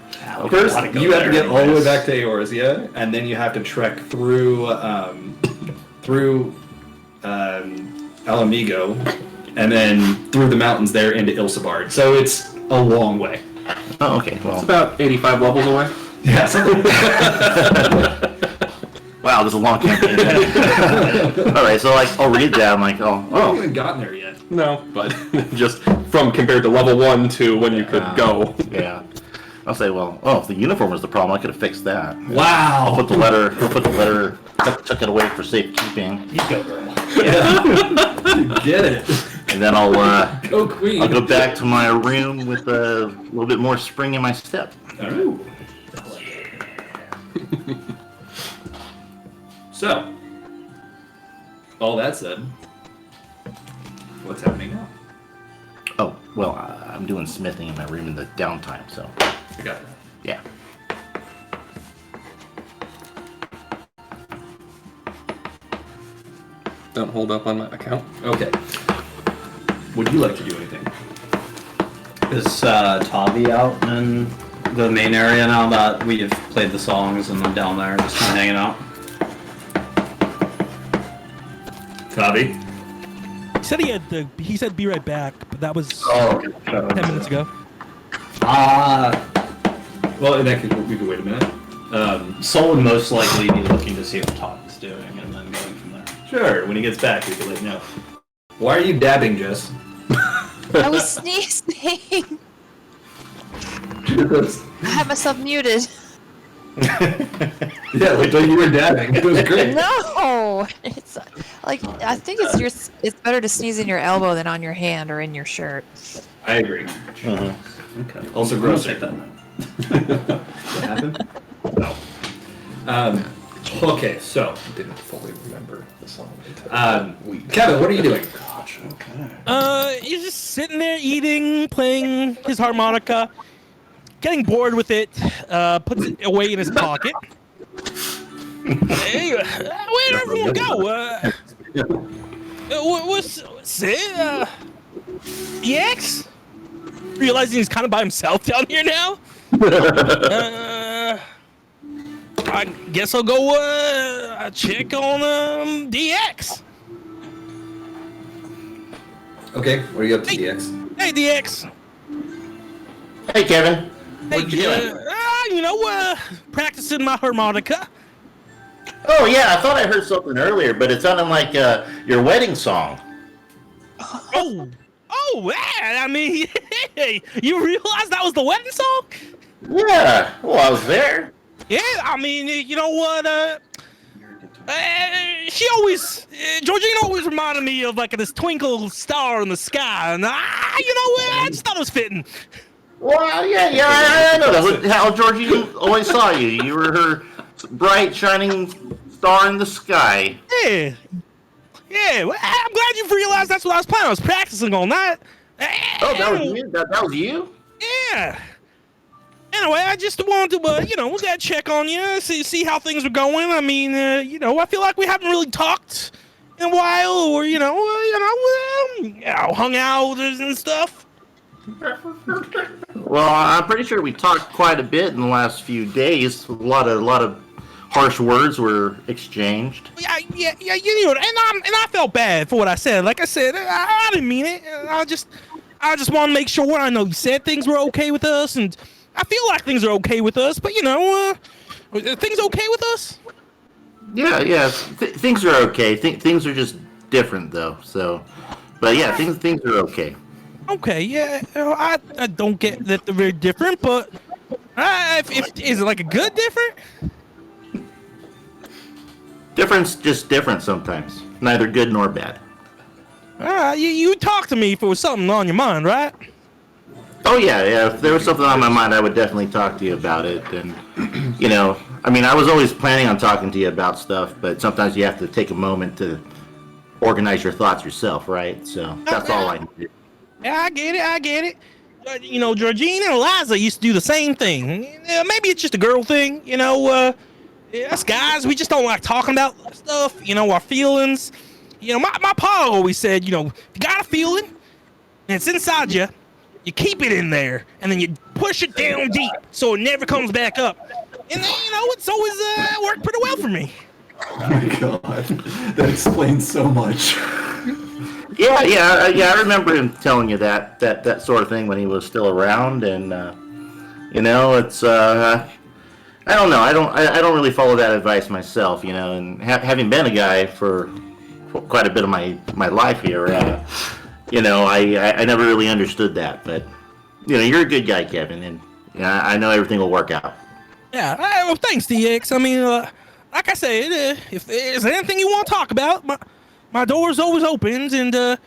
[SPEAKER 4] First, you have to get all the way back to Eorzea, and then you have to trek through Alamigo, and then through the mountains there into Ilsabard. So it's a long way.
[SPEAKER 3] Oh, okay. Well,
[SPEAKER 2] It's about 85 levels away.
[SPEAKER 4] Yeah, something.
[SPEAKER 3] wow, this is a long campaign. All right, so like I'll read that. I'm like,
[SPEAKER 4] I haven't
[SPEAKER 3] oh.
[SPEAKER 4] even gotten there yet.
[SPEAKER 2] No, but just from compared to level 1 to when you could go.
[SPEAKER 3] Yeah. I'll say, well, if the uniform was the problem, I could have fixed that.
[SPEAKER 4] Wow.
[SPEAKER 3] I'll put the letter, tuck it away for safekeeping.
[SPEAKER 4] You go, girl. Yeah. You get it.
[SPEAKER 3] And then I'll
[SPEAKER 4] Go Queen.
[SPEAKER 3] I'll go back to my room with a little bit more spring in my step.
[SPEAKER 4] All right. So, all that said, what's happening now?
[SPEAKER 3] Oh, well, I'm doing smithing in my room in the downtime, so
[SPEAKER 4] I got it.
[SPEAKER 3] yeah.
[SPEAKER 2] Don't hold up on my account.
[SPEAKER 4] Okay. Would you like to do anything?
[SPEAKER 6] Is Tavi out in the main area now that we've played the songs and I'm down there just kind of hanging out?
[SPEAKER 4] Tavi?
[SPEAKER 1] He said be right back, but that was
[SPEAKER 6] Okay.
[SPEAKER 1] 10 minutes ago.
[SPEAKER 4] Well, in that case, we could wait a minute.
[SPEAKER 6] Soul would most likely be looking to see what Tavi's doing and then going from there.
[SPEAKER 4] Sure, when he gets back, we can let you know. Why are you dabbing, Jess?
[SPEAKER 5] I was sneezing. I had myself muted.
[SPEAKER 10] Yeah, like you were dabbing. It was great.
[SPEAKER 5] No, it's like I think it's better to sneeze in your elbow than on your hand or in your shirt.
[SPEAKER 4] I agree.
[SPEAKER 10] Okay.
[SPEAKER 4] Also,
[SPEAKER 10] I'm
[SPEAKER 4] gross.
[SPEAKER 10] gonna take that. What happened?
[SPEAKER 4] No. Okay, so
[SPEAKER 2] Didn't fully remember the song.
[SPEAKER 4] Kevin, what are you doing?
[SPEAKER 6] Gosh, okay.
[SPEAKER 1] He's just sitting there eating, playing his harmonica, getting bored with it. Puts it away in his pocket. Hey, where'd everyone go? What's it? EX? Realizing he's kind of by himself down here now. I guess I'll go check on DX.
[SPEAKER 4] Okay, what are you up to, DX?
[SPEAKER 1] Hey, DX.
[SPEAKER 3] Hey, Kevin.
[SPEAKER 1] Hey,
[SPEAKER 3] What you doing?
[SPEAKER 1] practicing my harmonica.
[SPEAKER 3] Oh, yeah, I thought I heard something earlier, but it sounded like your wedding song.
[SPEAKER 1] Oh, yeah. I mean, you realize that was the wedding song?
[SPEAKER 3] Yeah, well, I was there.
[SPEAKER 1] Yeah, I mean, you know what? She always, Georgina always reminded me of like this twinkle star in the sky, and I just thought it was fitting.
[SPEAKER 3] Well, yeah, I know that. How Georgina always saw you. You were her bright, shining star in the sky.
[SPEAKER 1] Yeah. Well, I'm glad you realized that's what I was playing. I was practicing all night.
[SPEAKER 3] Oh, that was you? That was you?
[SPEAKER 1] Yeah. Anyway, I just wanted to, we gotta check on you, see how things are going. I mean, I feel like we haven't really talked in a while, or hung out and stuff.
[SPEAKER 3] Well, I'm pretty sure we talked quite a bit in the last few days. A lot of harsh words were exchanged.
[SPEAKER 1] Yeah, and I felt bad for what I said. Like I said, I didn't mean it. I just want to make sure. I know you said things were okay with us, and I feel like things are okay with us. But things okay with us?
[SPEAKER 3] Yeah. Things are okay. Things are just different though. So, but yeah, things are okay.
[SPEAKER 1] Okay, yeah. I don't get that they're very different, but is it like a good different?
[SPEAKER 3] Different's just different sometimes. Neither good nor bad.
[SPEAKER 1] You talk to me if it was something on your mind, right?
[SPEAKER 3] Oh yeah. If there was something on my mind, I would definitely talk to you about it. And I was always planning on talking to you about stuff, but sometimes you have to take a moment to organize your thoughts yourself, right? So that's all I need.
[SPEAKER 1] Yeah, I get it. Georgina and Eliza used to do the same thing. Maybe it's just a girl thing, us guys, we just don't like talking about stuff, our feelings. My pa always said, if you got a feeling and it's inside you, you keep it in there, and then you push it down deep so it never comes back up. And then, it's always worked pretty well for me.
[SPEAKER 10] Oh my god, that explains so much.
[SPEAKER 3] Yeah. I remember him telling you that sort of thing when he was still around, and it's I don't know. I don't really follow that advice myself, and having been a guy for quite a bit of my life here, I never really understood that. But you're a good guy, Kevin, and I know everything will work out.
[SPEAKER 1] Yeah. Well, thanks, DX. I mean, like I said, if there's anything you want to talk about, my door's always open, and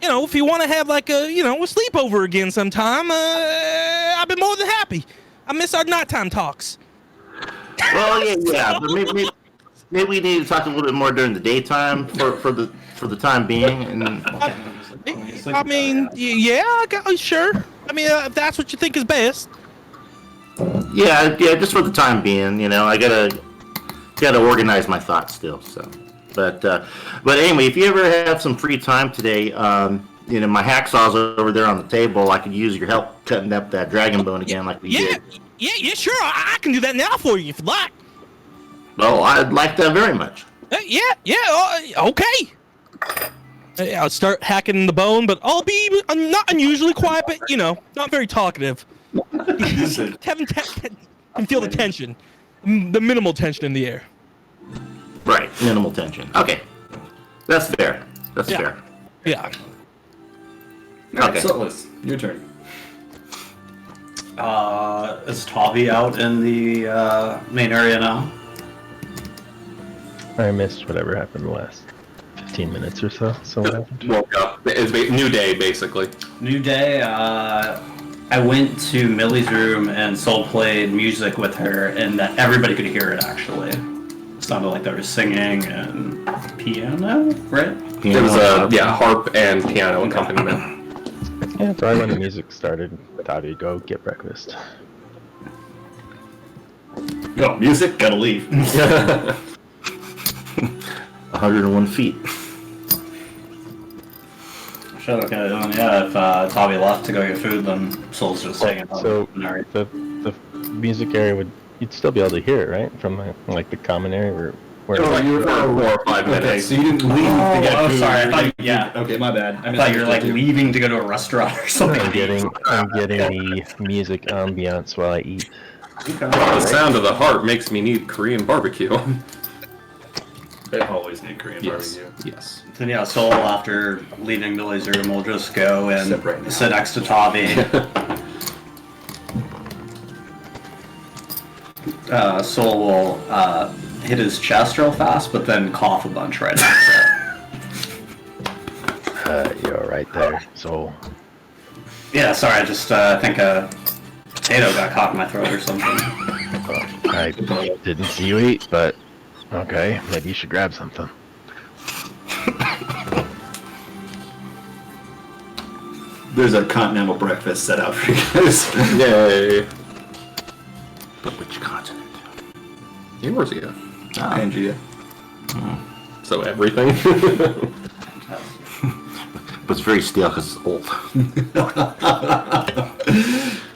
[SPEAKER 1] if you want to have like a sleepover again sometime, I've been more than happy. I miss our nighttime talks.
[SPEAKER 3] Well, yeah, but maybe we need to talk a little bit more during the daytime for the time being. And
[SPEAKER 1] I mean, yeah, sure. I mean, if that's what you think is best.
[SPEAKER 3] Yeah, just for the time being, I gotta organize my thoughts still. So, but anyway, if you ever have some free time today, my hacksaw's over there on the table. I could use your help cutting up that dragon bone again, like we did.
[SPEAKER 1] Yeah, sure. I can do that now for you if you'd like.
[SPEAKER 3] Well, I'd like that very much.
[SPEAKER 1] Okay. I'll start hacking the bone, but I'll be not unusually quiet, but not very talkative. Kevin can feel the tension, the minimal tension in the air.
[SPEAKER 3] Right, minimal tension. Okay, that's fair. That's fair.
[SPEAKER 1] Yeah.
[SPEAKER 10] Okay, so Liz, your turn.
[SPEAKER 6] Is Tavi out in the main area now?
[SPEAKER 8] I missed whatever happened the last 15 minutes or so. So what happened?
[SPEAKER 2] Woke up. It's new day, basically.
[SPEAKER 6] New day. I went to Millie's room and Soul played music with her, and that everybody could hear it. Actually, it sounded like they were singing and piano, right?
[SPEAKER 2] There was a harp and piano accompaniment.
[SPEAKER 8] Yeah, probably when the music started, Tavi, go get breakfast.
[SPEAKER 6] Go music. Gotta leave.
[SPEAKER 3] 101 feet.
[SPEAKER 6] Sure, okay. Yeah, if Tavi left to go get food, then Soul's just hanging out.
[SPEAKER 8] So the music area you'd still be able to hear it, right? From the common area where
[SPEAKER 2] You were 4 or 5 minutes.
[SPEAKER 6] Okay, so you didn't leave to get food. Sorry, I thought
[SPEAKER 10] Okay, my bad.
[SPEAKER 6] I thought you were like leaving to go to a restaurant or something.
[SPEAKER 8] I'm getting the music ambiance while I eat.
[SPEAKER 2] The sound of the harp makes me need Korean barbecue.
[SPEAKER 10] They always need Korean barbecue.
[SPEAKER 2] Yes.
[SPEAKER 6] Then yeah, Soul after leaving Millie's room will just go and sit next to Tavi. Soul will hit his chest real fast, but then cough a bunch right after it.
[SPEAKER 8] You're right there. So
[SPEAKER 6] Yeah, sorry, I just think a potato got caught in my throat or something.
[SPEAKER 8] I didn't see you eat, but okay, maybe you should grab something.
[SPEAKER 10] There's a continental breakfast set out for you guys.
[SPEAKER 2] Yay.
[SPEAKER 3] But which continent?
[SPEAKER 2] Eorzea.
[SPEAKER 10] Pangea.
[SPEAKER 2] So everything.
[SPEAKER 3] But it's very stale because it's old.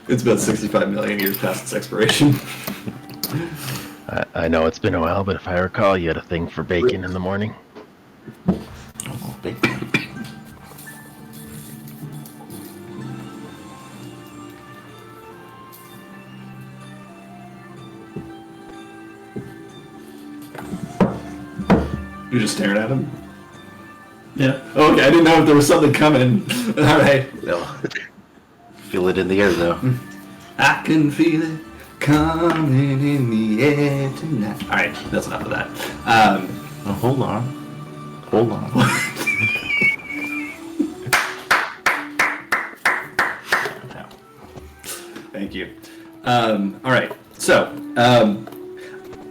[SPEAKER 10] It's about 65 million years past its expiration.
[SPEAKER 8] I know it's been a while, but if I recall, you had a thing for bacon in the morning.
[SPEAKER 3] Oh, bacon.
[SPEAKER 10] You're just staring at him? Yeah. Oh, okay, I didn't know if there was something coming. Alright.
[SPEAKER 3] No. Feel it in the air, though.
[SPEAKER 10] I can feel it coming in the air tonight. Alright, that's enough of that.
[SPEAKER 3] Oh, hold on. Hold on.
[SPEAKER 10] Thank you. Alright, so,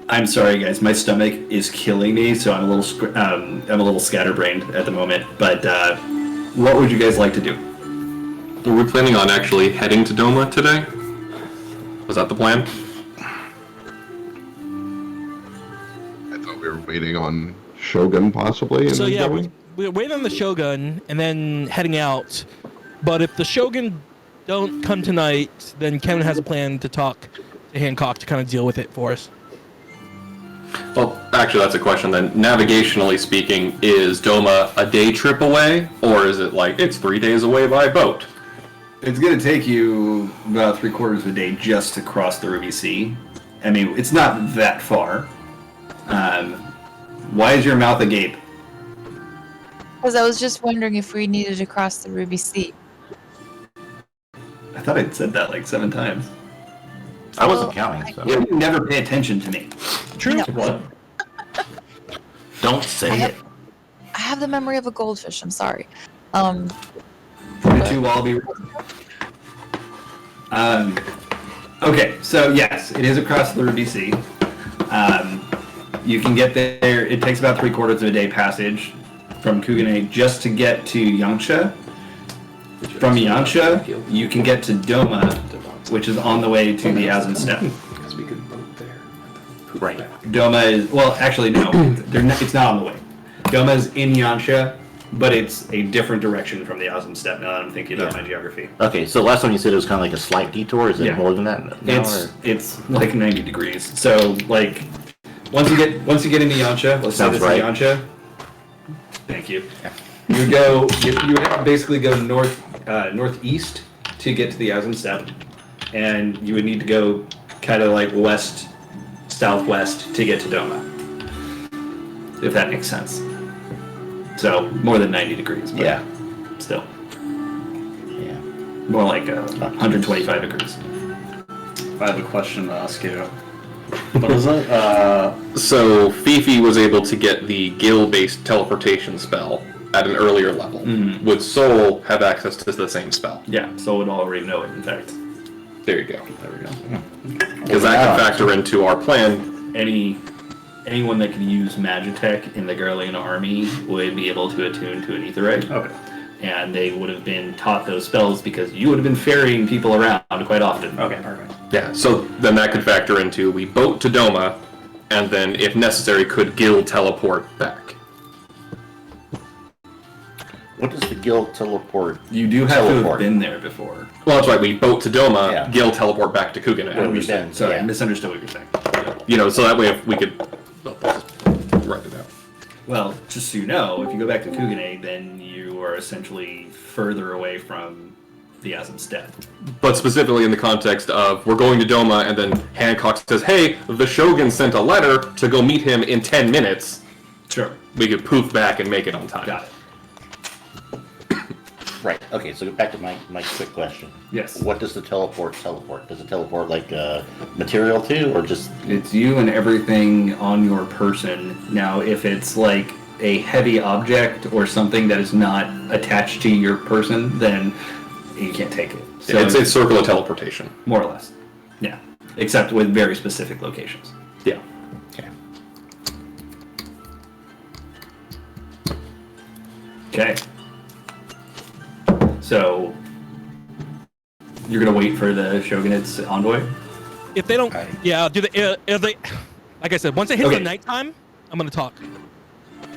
[SPEAKER 10] I'm sorry, guys. My stomach is killing me, so I'm a little scatterbrained at the moment. But what would you guys like to do?
[SPEAKER 2] Were we planning on actually heading to Doma today? Was that the plan?
[SPEAKER 7] I thought we were waiting on Shogun possibly. And
[SPEAKER 1] So
[SPEAKER 7] then
[SPEAKER 1] yeah,
[SPEAKER 7] going?
[SPEAKER 1] we're waiting on the Shogun and then heading out. But if the Shogun don't come tonight, then Kevin has a plan to talk to Hancock to kind of deal with it for us.
[SPEAKER 2] Well, actually, that's a question then. Navigationally speaking, is Doma a day trip away, or is it like it's 3 days away by boat?
[SPEAKER 10] It's going to take you about 3/4 of a day just to cross the Ruby Sea. I mean, it's not that far. Why is your mouth agape?
[SPEAKER 5] Because I was just wondering if we needed to cross the Ruby Sea.
[SPEAKER 10] I thought I'd said that like 7 times.
[SPEAKER 3] I wasn't counting, so.
[SPEAKER 10] You never pay attention to me.
[SPEAKER 1] True.
[SPEAKER 5] No.
[SPEAKER 10] What?
[SPEAKER 3] Don't say it.
[SPEAKER 5] I have the memory of a goldfish. I'm sorry.
[SPEAKER 10] 22 Wallaby. Okay, so yes, it is across the Ruby Sea. You can get there. It takes about 3/4 of a day passage from Kugane just to get to Yangsha. From Yangsha, you can get to Doma, which is on the way to the Azan Steppe.
[SPEAKER 2] Because we could boat there.
[SPEAKER 3] Right.
[SPEAKER 10] Doma is, well, actually, no. It's not on the way. Doma is in Yangsha, but it's a different direction from the Azan Steppe now that I'm thinking about my geography.
[SPEAKER 3] Okay, so last time you said it was kind of like a slight detour. Is it
[SPEAKER 10] Yeah.
[SPEAKER 3] more than that? now, or-
[SPEAKER 10] It's like 90 degrees. So like once you get into Yangsha, let's say
[SPEAKER 3] Sounds
[SPEAKER 10] this
[SPEAKER 3] right.
[SPEAKER 10] is Yangsha. Thank you. You basically go northeast to get to the Azan Steppe, and you would need to go kind of like west southwest to get to Doma. If that makes sense. So more than 90 degrees, but
[SPEAKER 3] Yeah.
[SPEAKER 10] still
[SPEAKER 3] Yeah.
[SPEAKER 10] more like 125 degrees.
[SPEAKER 6] I have a question to ask you. What is it?
[SPEAKER 2] So Fifi was able to get the Gil-based teleportation spell at an earlier level.
[SPEAKER 4] Mm-hmm.
[SPEAKER 2] Would Soul have access to the same spell?
[SPEAKER 4] Yeah, Soul would already know it, in fact.
[SPEAKER 2] There you go.
[SPEAKER 4] There we go.
[SPEAKER 2] Because that can factor into our plan.
[SPEAKER 4] Anyone that can use Magitech in the Garlean army would be able to attune to an ether ray.
[SPEAKER 6] Okay.
[SPEAKER 4] And they would have been taught those spells because you would have been ferrying people around quite often.
[SPEAKER 6] Okay, perfect.
[SPEAKER 2] Yeah, so then that could factor into we boat to Doma, and then if necessary could Gil teleport back.
[SPEAKER 3] What does the guild teleport?
[SPEAKER 4] You do have to have been there before.
[SPEAKER 2] Well, that's right. We boat to Doma,
[SPEAKER 3] Yeah.
[SPEAKER 2] Gil teleport back to Kugane.
[SPEAKER 3] Where we've been,
[SPEAKER 4] Sorry, I
[SPEAKER 3] yeah.
[SPEAKER 4] misunderstood what you're saying.
[SPEAKER 2] You know, so that way if we could write it out.
[SPEAKER 4] Well, just so you know, if you go back to Kugane, then you are essentially further away from the Asm's death.
[SPEAKER 2] But specifically in the context of we're going to Doma, and then Hancock says, "Hey, the Shogun sent a letter to go meet him in 10 minutes."
[SPEAKER 4] Sure.
[SPEAKER 2] We could poof back and make it on time.
[SPEAKER 4] Got it.
[SPEAKER 3] Right. Okay. So back to my quick question.
[SPEAKER 4] Yes.
[SPEAKER 3] What does the teleport? Does it teleport like material too, or just?
[SPEAKER 4] It's you and everything on your person. Now, if it's like a heavy object or something that is not attached to your person, then you can't take it. So
[SPEAKER 2] It's circle of teleportation.
[SPEAKER 4] more or less. Yeah. Except with very specific locations.
[SPEAKER 2] Yeah.
[SPEAKER 3] Okay.
[SPEAKER 4] Okay. So you're gonna wait for the Shogunate's envoy?
[SPEAKER 1] If they don't, yeah, do they? If they, like I said, once it hits
[SPEAKER 4] Okay.
[SPEAKER 1] the nighttime, I'm gonna talk.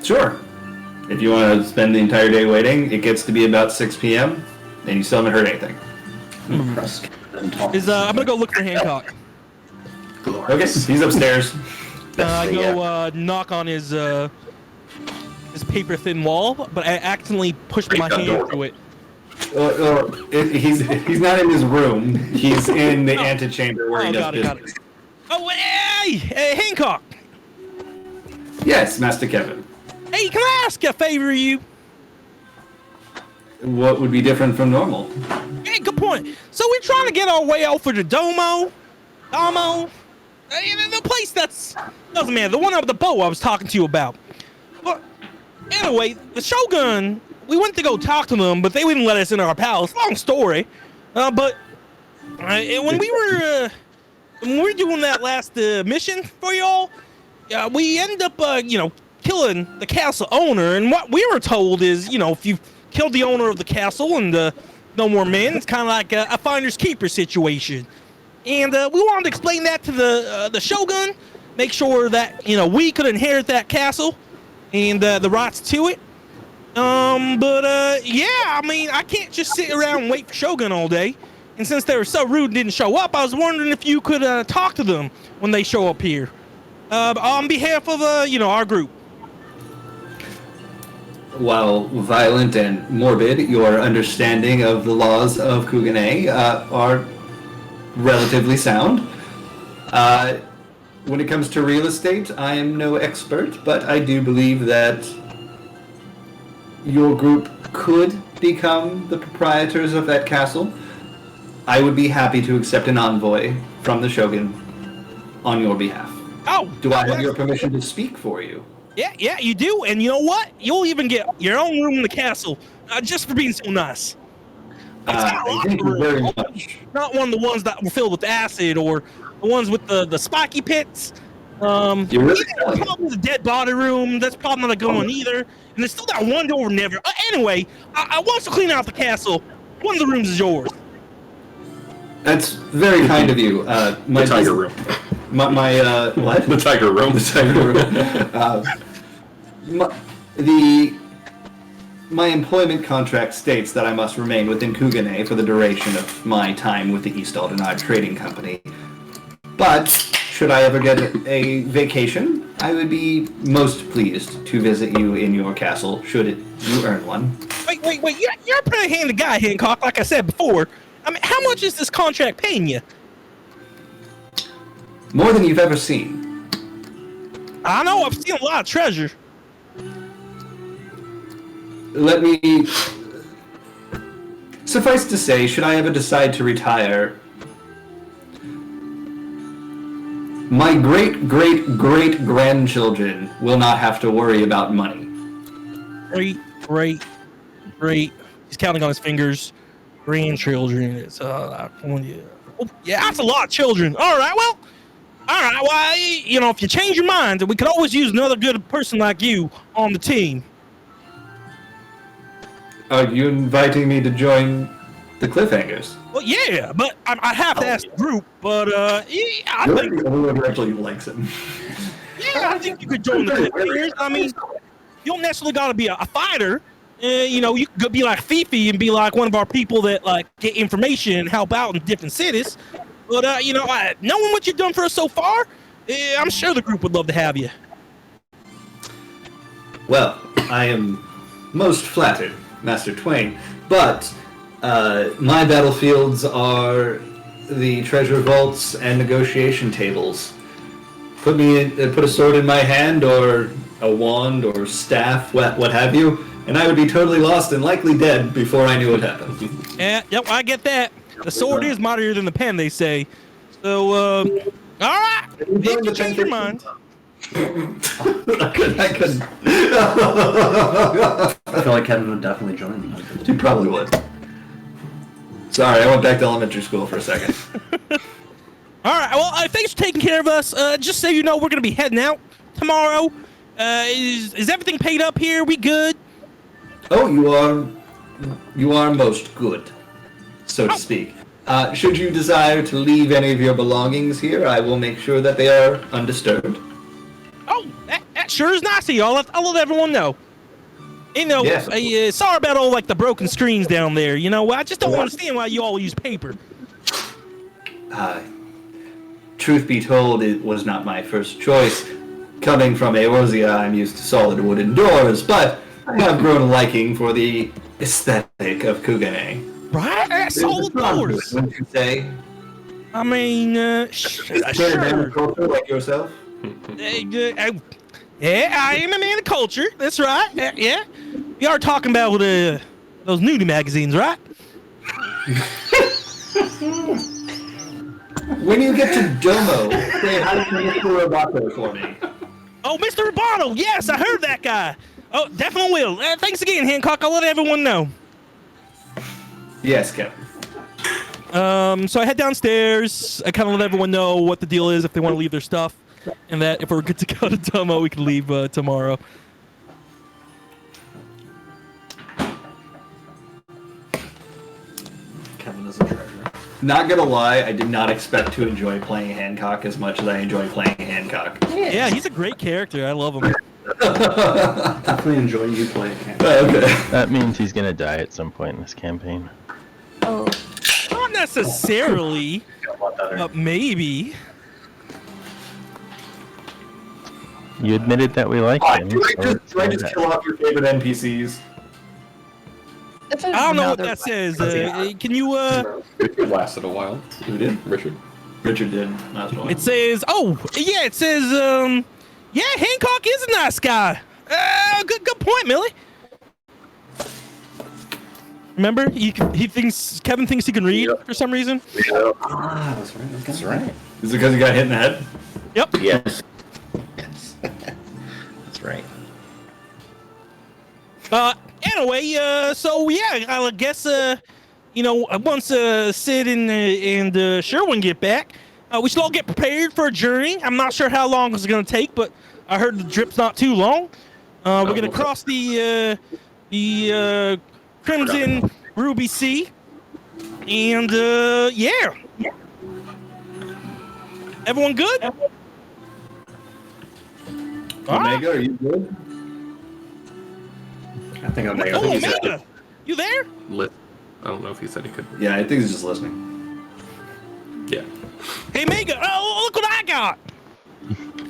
[SPEAKER 4] Sure. If you want to spend the entire day waiting, it gets to be about 6 p.m. and you still haven't heard anything.
[SPEAKER 1] I'm gonna go look for Hancock.
[SPEAKER 4] Okay, he's upstairs.
[SPEAKER 1] I go knock on his paper thin wall, but I accidentally pushed my hand through it.
[SPEAKER 4] He's not in his room. He's in the antechamber where he does business.
[SPEAKER 1] Oh, hey, Hancock.
[SPEAKER 4] Yes, Master Kevin.
[SPEAKER 1] Hey, can I ask a favor of you?
[SPEAKER 4] What would be different from normal?
[SPEAKER 1] Hey, good point. So we're trying to get our way out for the Domo, the place doesn't matter. The one up the boat I was talking to you about. But anyway, the Shogun. We went to go talk to them, but they wouldn't let us in our palace. Long story. But when we were doing that last mission for y'all, we ended up, killing the castle owner. And what we were told is, if you killed the owner of the castle and no more men, it's kind of like a finder's keeper situation. And we wanted to explain that to the Shogun, make sure that we could inherit that castle and the rights to it. I can't just sit around and wait for Shogun all day. And since they were so rude and didn't show up, I was wondering if you could talk to them when they show up here, on behalf of our group.
[SPEAKER 4] While violent and morbid, your understanding of the laws of Kugane are relatively sound. When it comes to real estate, I am no expert, but I do believe that your group could become the proprietors of that castle. I would be happy to accept an envoy from the Shogun on your behalf.
[SPEAKER 1] Oh,
[SPEAKER 4] do I have your permission to speak for you?
[SPEAKER 1] Yeah, you do. And you know what? You'll even get your own room in the castle, just for being so nice.
[SPEAKER 4] Thank you very much.
[SPEAKER 1] Not one of the ones that were filled with acid or the ones with the spiky pits.
[SPEAKER 4] You're really
[SPEAKER 1] probably the dead body room. That's probably not a good one either. And there's still that one door never. Anyway, I want to clean out the castle. One of the rooms is yours.
[SPEAKER 4] That's very kind of you.
[SPEAKER 2] The tiger room.
[SPEAKER 4] What?
[SPEAKER 2] The tiger room.
[SPEAKER 4] The tiger room. My employment contract states that I must remain within Kugane for the duration of my time with the East Aldenide Trading Company. But should I ever get a vacation, I would be most pleased to visit you in your castle, should you earn one.
[SPEAKER 1] Wait. You're a pretty handy guy, Hancock, like I said before. I mean, how much is this contract paying you?
[SPEAKER 4] More than you've ever seen.
[SPEAKER 1] I know, I've seen a lot of treasure.
[SPEAKER 4] Let me... Suffice to say, should I ever decide to retire, My great-great-great-grandchildren will not have to worry about money.
[SPEAKER 1] Great. He's counting on his fingers. Grandchildren. It's oh, yeah, that's a lot of children. All right, well, if you change your mind, we could always use another good person like you on the team.
[SPEAKER 10] Are you inviting me to join the Cliffhangers?
[SPEAKER 1] Well, yeah, but I have to ask the group. But yeah, I
[SPEAKER 10] You're
[SPEAKER 1] think
[SPEAKER 10] the only one who actually likes him.
[SPEAKER 1] yeah, I think you could join the Cliffhangers. I mean, you don't necessarily got to be a fighter. You could be like Fifi and be like one of our people that like get information and help out in different cities. But knowing what you've done for us so far, I'm sure the group would love to have you.
[SPEAKER 4] Well, I am most flattered, Master Twain, but my battlefields are the treasure vaults and negotiation tables. Put a sword in my hand, or a wand, or staff, what have you, and I would be totally lost and likely dead before I knew what happened.
[SPEAKER 1] Yeah, yep, I get that. The sword is mightier than the pen, they say. So, all right, if you change your mind.
[SPEAKER 4] I couldn't.
[SPEAKER 6] I feel like Kevin would definitely join me.
[SPEAKER 4] You probably would. Sorry, I went back to elementary school for a second.
[SPEAKER 1] All right, well, thanks for taking care of us. Just so you know, we're going to be heading out tomorrow. Is everything paid up here? We good?
[SPEAKER 4] Oh, you are most good, so to speak. Should you desire to leave any of your belongings here, I will make sure that they are undisturbed.
[SPEAKER 1] Oh, that sure is nice of you. I'll let everyone know.
[SPEAKER 4] Yes.
[SPEAKER 1] Sorry about all like the broken screens down there. I just don't understand why you all use paper.
[SPEAKER 4] Truth be told, it was not my first choice. Coming from Eorzea, I'm used to solid wooden doors, but I have grown a liking for the aesthetic of Kugane.
[SPEAKER 1] Right? Solid doors.
[SPEAKER 4] Wouldn't you say?
[SPEAKER 1] I mean, sure.
[SPEAKER 4] Culture like yourself?
[SPEAKER 1] Yeah, I am a man of culture. That's right. Yeah. We are talking about those nudie magazines, right?
[SPEAKER 4] When you get to Domo, say hi to Mr. Roboto for me.
[SPEAKER 1] Oh, Mr. Roboto. Yes, I heard that guy. Oh, definitely will. Thanks again, Hancock. I'll let everyone know.
[SPEAKER 4] Yes, Kevin.
[SPEAKER 1] So I head downstairs. I kind of let everyone know what the deal is if they want to leave their stuff, and that if we're good to go to Domo, we can leave tomorrow.
[SPEAKER 4] Kevin is a treasure. Not gonna lie, I did not expect to enjoy playing Hancock as much as I enjoy playing Hancock.
[SPEAKER 1] Yeah, he's a great character. I love him.
[SPEAKER 6] Definitely enjoy you playing.
[SPEAKER 4] Okay.
[SPEAKER 8] That means he's gonna die at some point in this campaign.
[SPEAKER 5] Oh.
[SPEAKER 1] Not necessarily, but maybe.
[SPEAKER 8] You admitted that we like him.
[SPEAKER 4] Do I just kill off your favorite NPCs?
[SPEAKER 1] I don't know what that says. Can you,
[SPEAKER 2] It lasted a while.
[SPEAKER 4] Who did?
[SPEAKER 2] Richard.
[SPEAKER 4] Richard did. Last one.
[SPEAKER 1] It says, it says, yeah, Hancock is a nice guy. Good point, Millie. Remember, Kevin thinks he can read for some reason.
[SPEAKER 6] Ah, that's right. Okay.
[SPEAKER 3] That's right.
[SPEAKER 4] Is it because he got hit in the head?
[SPEAKER 1] Yep.
[SPEAKER 3] Yes. Yes. That's right.
[SPEAKER 1] Anyway, so yeah, I guess once Sid and Sherwin get back, we should all get prepared for a journey. I'm not sure how long it's gonna take, but I heard the trip's not too long. We're gonna cross the Crimson Ruby Sea, and yeah. Everyone good?
[SPEAKER 4] Omega, are you good?
[SPEAKER 6] I think I'm
[SPEAKER 1] Oh, Omega, you there?
[SPEAKER 2] I don't know if he said he could.
[SPEAKER 4] Yeah, I think he's just listening.
[SPEAKER 2] Yeah.
[SPEAKER 1] Hey, Mega, look what I got.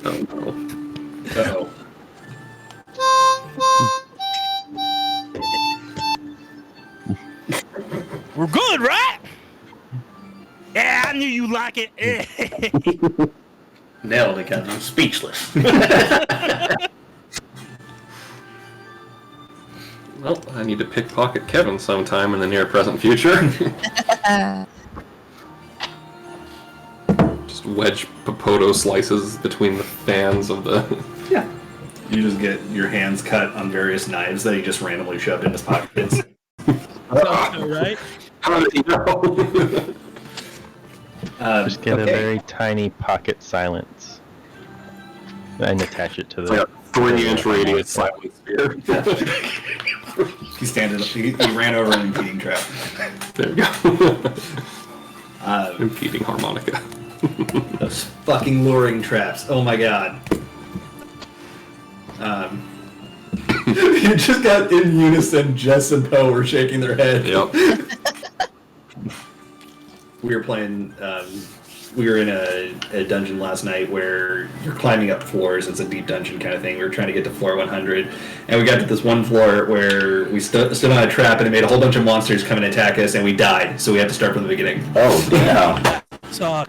[SPEAKER 2] Oh, no.
[SPEAKER 4] Uh-oh.
[SPEAKER 1] We're good, right? Yeah, I knew you'd like it.
[SPEAKER 6] Nailed it, Kevin.
[SPEAKER 3] I'm speechless.
[SPEAKER 2] Well, I need to pickpocket Kevin sometime in the near present future. Just wedge potato slices between the fans of the.
[SPEAKER 4] Yeah. You just get your hands cut on various knives that he just randomly shoved in his pockets.
[SPEAKER 1] Right?
[SPEAKER 2] How did he know?
[SPEAKER 8] Just get a very tiny pocket silence and attach it to the.
[SPEAKER 2] It's like a 3-inch radius silent spear.
[SPEAKER 4] He standed up. He ran over an impeding trap.
[SPEAKER 2] There you go. Impeding harmonica.
[SPEAKER 4] Those fucking luring traps. Oh my god. You just got in unison. Jess and Poe were shaking their head.
[SPEAKER 2] Yep.
[SPEAKER 4] We were playing. We were in a dungeon last night where you're climbing up floors. It's a deep dungeon kind of thing. We were trying to get to floor 100, and we got to this one floor where we stood on a trap, and it made a whole bunch of monsters come and attack us, and we died. So we had to start from the beginning.
[SPEAKER 3] Oh, damn.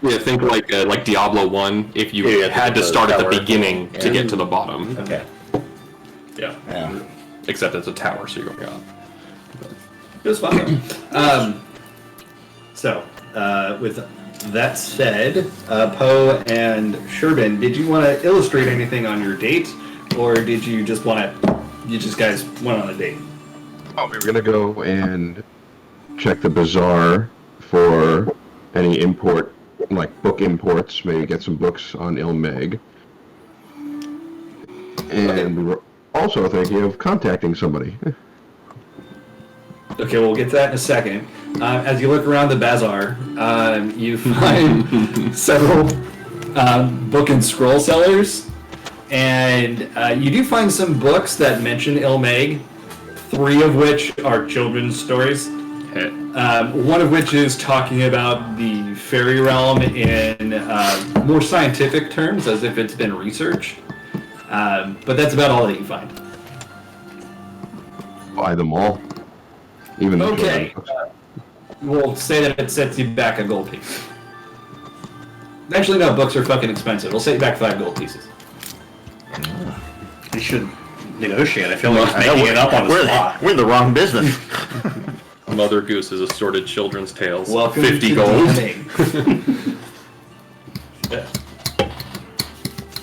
[SPEAKER 2] Yeah, think like Diablo 1. If you had to start at the beginning to get to the bottom.
[SPEAKER 3] Okay.
[SPEAKER 2] Yeah. Except it's a tower, so you're going up.
[SPEAKER 4] It was fun. So, with that said, Poe and Sherbin, did you want to illustrate anything on your date, or did you just guys went on a date?
[SPEAKER 7] Oh, we were gonna go and check the bazaar for any import, like book imports. Maybe get some books on Ilmeg. And we were also thinking of contacting somebody.
[SPEAKER 4] Okay, we'll get to that in a second. As you look around the bazaar, you find several book and scroll sellers, and you do find some books that mention Ilmeg, 3 of which are children's stories. One of which is talking about the fairy realm in more scientific terms, as if it's been researched. But that's about all that you find.
[SPEAKER 7] Buy them all. Even the
[SPEAKER 4] Okay.
[SPEAKER 7] children's books.
[SPEAKER 4] We'll say that it sets you back a gold piece. Actually, no, books are fucking expensive. We'll set you back 5 gold pieces.
[SPEAKER 6] You should negotiate. I feel like he's making it up on the spot.
[SPEAKER 3] We're in the wrong business.
[SPEAKER 2] Mother Goose's assorted children's tales.
[SPEAKER 4] Welcome
[SPEAKER 2] 50
[SPEAKER 4] to
[SPEAKER 2] gold.
[SPEAKER 4] DMing. Yeah.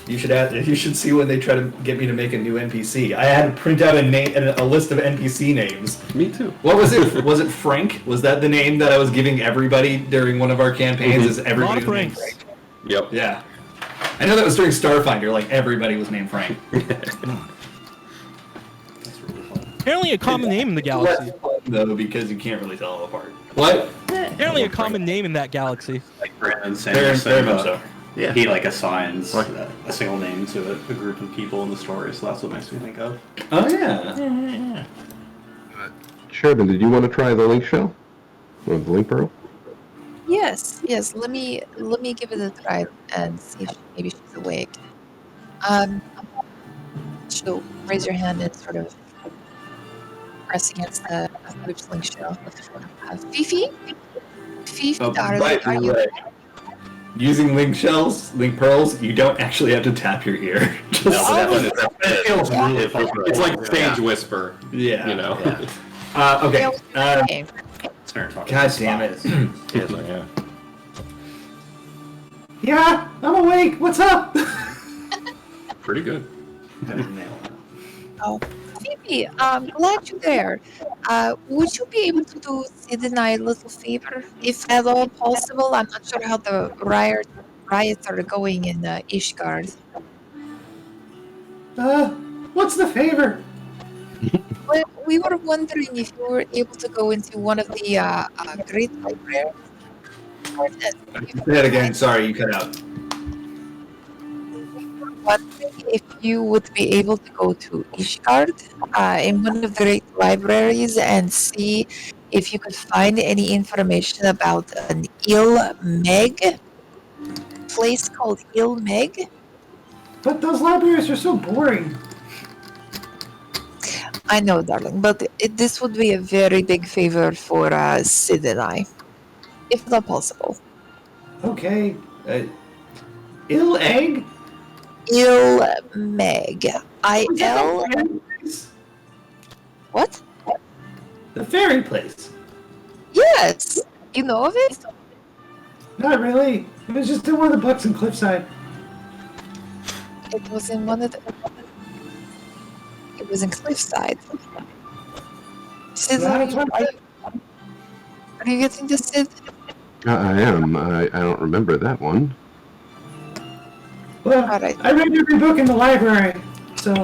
[SPEAKER 4] You should see when they try to get me to make a new NPC. I had to print out a list of NPC names.
[SPEAKER 2] Me too.
[SPEAKER 4] What was it? Was it Frank? Was that the name that I was giving everybody during one of our campaigns?
[SPEAKER 2] Mm-hmm.
[SPEAKER 4] Is everybody was named
[SPEAKER 1] Franks.
[SPEAKER 4] Frank?
[SPEAKER 2] Yep.
[SPEAKER 4] Yeah. I know that was during Starfinder. Like everybody was named Frank.
[SPEAKER 1] Apparently a common name in the galaxy.
[SPEAKER 4] Though, because you can't really tell them apart. What?
[SPEAKER 1] Apparently a common name in that galaxy.
[SPEAKER 6] Like Brandon
[SPEAKER 4] Very
[SPEAKER 6] saying,
[SPEAKER 4] much so.
[SPEAKER 3] Yeah.
[SPEAKER 6] he like assigns a single name to a group of people in the story, so that's what makes me think of.
[SPEAKER 4] Oh yeah.
[SPEAKER 7] Sherbin, did you want to try the link shell? Or the link pearl?
[SPEAKER 5] Yes. Let me give it a try and see if maybe she's awake. She'll raise your hand and sort of press against the which link shell. Fifi, darling,
[SPEAKER 4] Right,
[SPEAKER 5] are you?
[SPEAKER 4] right. Using link pearls, you don't actually have to tap your ear.
[SPEAKER 2] It's like stage whisper.
[SPEAKER 4] Yeah.
[SPEAKER 2] You know.
[SPEAKER 4] Okay.
[SPEAKER 5] Okay.
[SPEAKER 4] God damn it.
[SPEAKER 2] Yeah.
[SPEAKER 4] Yeah, I'm awake. What's up?
[SPEAKER 2] Pretty good.
[SPEAKER 5] Oh, Phoebe, glad you're there. Would you be able to do Sid and I a little favor, if at all possible? I'm not sure how the riots are going in Ishgard.
[SPEAKER 4] What's the favor?
[SPEAKER 5] Well, we were wondering if you were able to go into one of the great libraries.
[SPEAKER 4] Say that again. Sorry, you cut out.
[SPEAKER 5] Wondering if you would be able to go to Ishgard in one of the great libraries and see if you could find any information about an Ilmeg place called Ilmeg.
[SPEAKER 4] But those libraries are so boring.
[SPEAKER 5] I know, darling, but this would be a very big favor for Sid and I, if not possible.
[SPEAKER 4] Okay. Ill egg?
[SPEAKER 5] Ilmeg. I-L... What?
[SPEAKER 4] The fairy place.
[SPEAKER 5] Yes! You know of it?
[SPEAKER 4] Not really.
[SPEAKER 10] It was just in one of the books in Cliffside.
[SPEAKER 5] It was in one of the. It was in Cliffside. Sid, are you getting this, Sid?
[SPEAKER 7] I am. I don't remember that one.
[SPEAKER 10] Well,
[SPEAKER 5] Alright.
[SPEAKER 10] I read every book in the library, so...